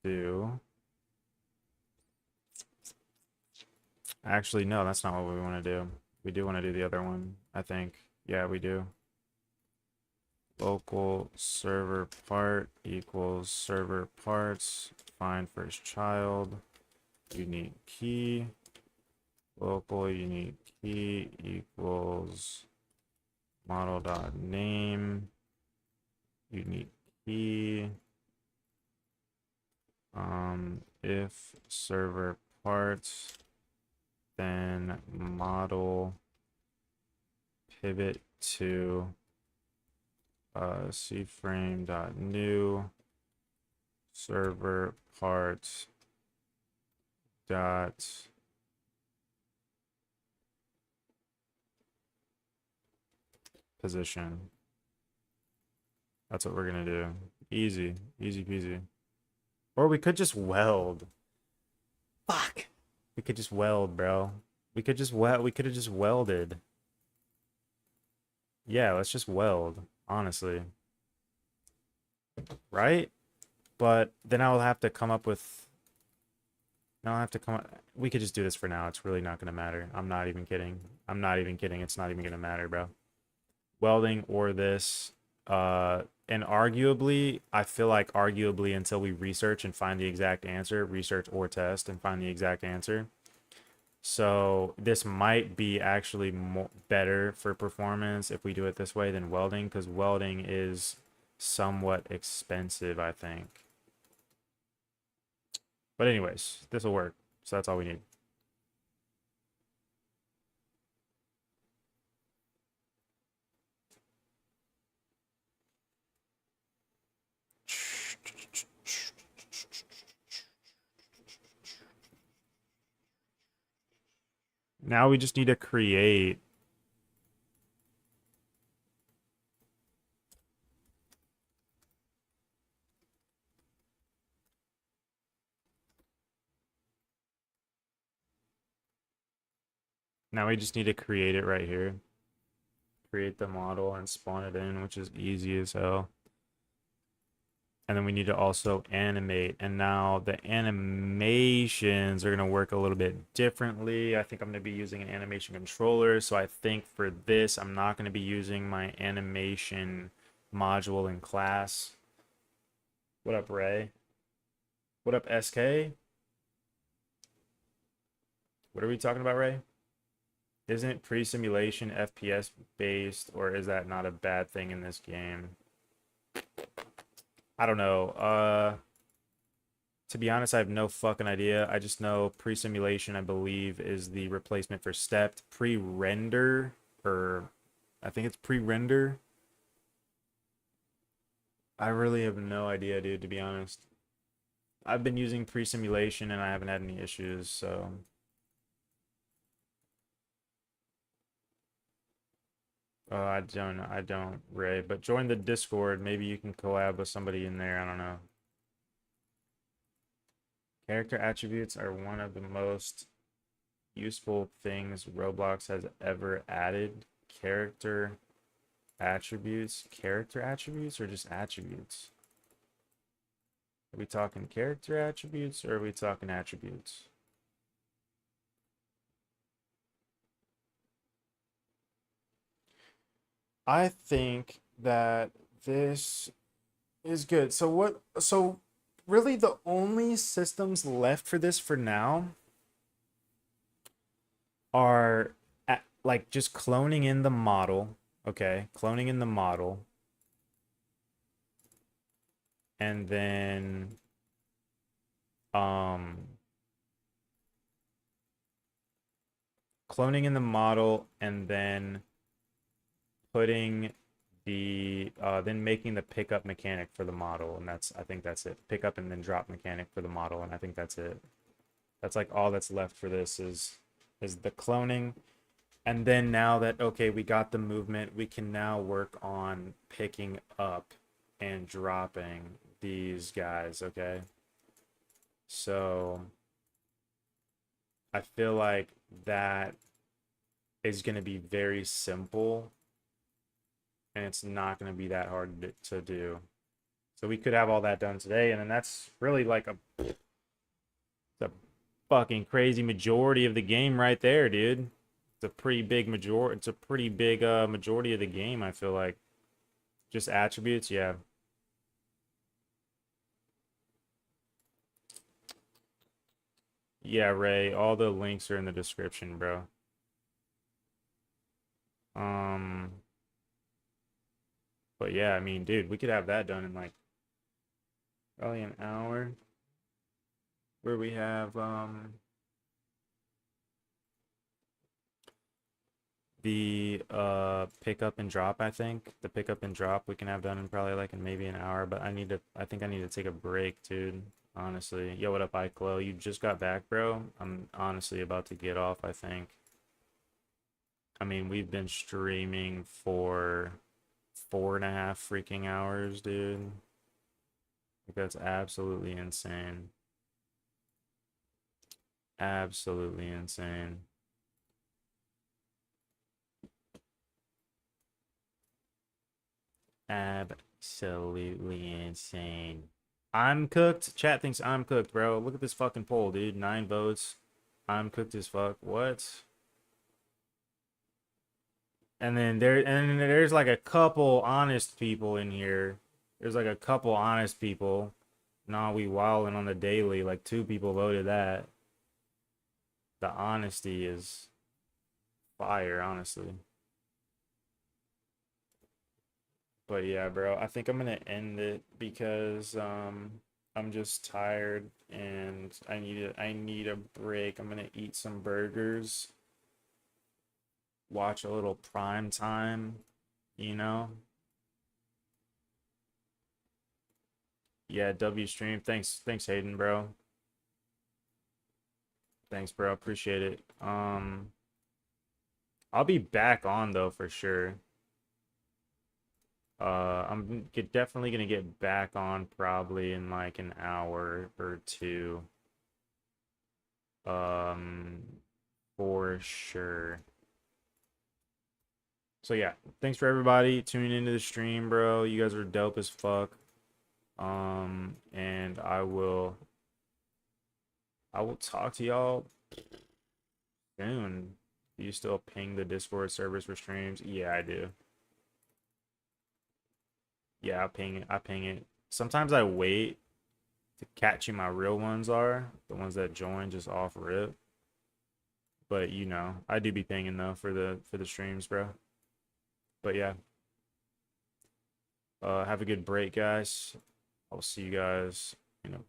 do. Actually, no, that's not what we want to do. We do want to do the other one, I think. Yeah, we do. Local server part equals server parts. Find first child. Unique key. Local unique key equals model dot name. Unique key. If server parts, then model pivot to cframe dot new server parts dot position. That's what we're gonna do. Easy, easy peasy. Or we could just weld. Fuck. We could just weld, bro. We could just weld. We could have just welded. Yeah, let's just weld. Honestly, right? But then I'll have to come up with. Now I have to come up. We could just do this for now. It's really not gonna matter. I'm not even kidding. I'm not even kidding. It's not even gonna matter, bro. Welding or this. And arguably, I feel like arguably until we research and find the exact answer, research or test and find the exact answer. So this might be actually better for performance if we do it this way than welding, because welding is somewhat expensive, I think. But anyways, this will work. So that's all we need. Now we just need to create. Now we just need to create it right here. Create the model and spawn it in, which is easy as hell. And then we need to also animate. And now the animations are going to work a little bit differently. I think I'm going to be using an animation controller. So I think for this, I'm not going to be using my animation module in class. What up, Ray? What up, SK? What are we talking about, Ray? Isn't pre-simulation FPS based, or is that not a bad thing in this game? I don't know. To be honest, I have no fucking idea. I just know pre-simulation, I believe, is the replacement for stepped. Pre-render, or I think it's pre-render. I really have no idea, dude, to be honest. I've been using pre-simulation and I haven't had any issues, so... I don't, Ray. But join the Discord. Maybe you can collab with somebody in there. I don't know. Character attributes are one of the most useful things Roblox has ever added. Character attributes or just attributes? Are we talking character attributes or are we talking attributes? I think that this is good. So really the only systems left for this for now are like just cloning in the model. Okay, cloning in the model. And then cloning in the model and then putting the then making the pickup mechanic for the model, and I think that's it. Pickup and then drop mechanic for the model, and I think that's it. That's like all that's left for this is the cloning. And then now that, okay, we got the movement, we can now work on picking up and dropping these guys, okay? So I feel like that is going to be very simple and it's not going to be that hard to do. So we could have all that done today, and then that's really like a fucking crazy majority of the game right there, dude. It's a pretty big majority. It's a pretty big majority of the game, I feel like. Just attributes, yeah. Yeah, Ray, all the links are in the description, bro. But yeah, I mean, dude, we could have that done in like probably an hour. Where we have the pick up and drop. I think the pick up and drop we can have done in probably like in maybe an hour, but I think I need to take a break, dude, honestly. Yo, what up, Iclo? You just got back, bro? I'm honestly about to get off, I think. I mean, we've been streaming for 4.5 freaking hours, dude. Like, that's absolutely insane. Absolutely insane. Absolutely insane. I'm cooked. Chat thinks I'm cooked, bro. Look at this fucking poll, dude. 9 votes. I'm cooked as fuck. What? And then there's like a couple honest people in here. There's like a couple honest people. Nah, we wildin' on the daily. Like two people voted that. The honesty is fire, honestly. But yeah, bro, I think I'm gonna end it because I'm just tired and I need a break. I'm gonna eat some burgers, watch a little prime time, you know? Yeah, W stream. Thanks Hayden, bro. Thanks, bro. Appreciate it. I'll be back on though for sure. Definitely gonna get back on probably in like an hour or two. Um, for sure. So yeah, thanks for everybody tuning into the stream, bro. You guys are dope as fuck. And I will talk to y'all soon. Do you still ping the Discord servers for streams? Yeah, I do. Yeah, I ping it. I ping it. Sometimes I wait to catch who my real ones are, the ones that join just off rip. But you know, I do be pinging though for the streams, bro. But yeah, have a good break, guys. I'll see you guys in a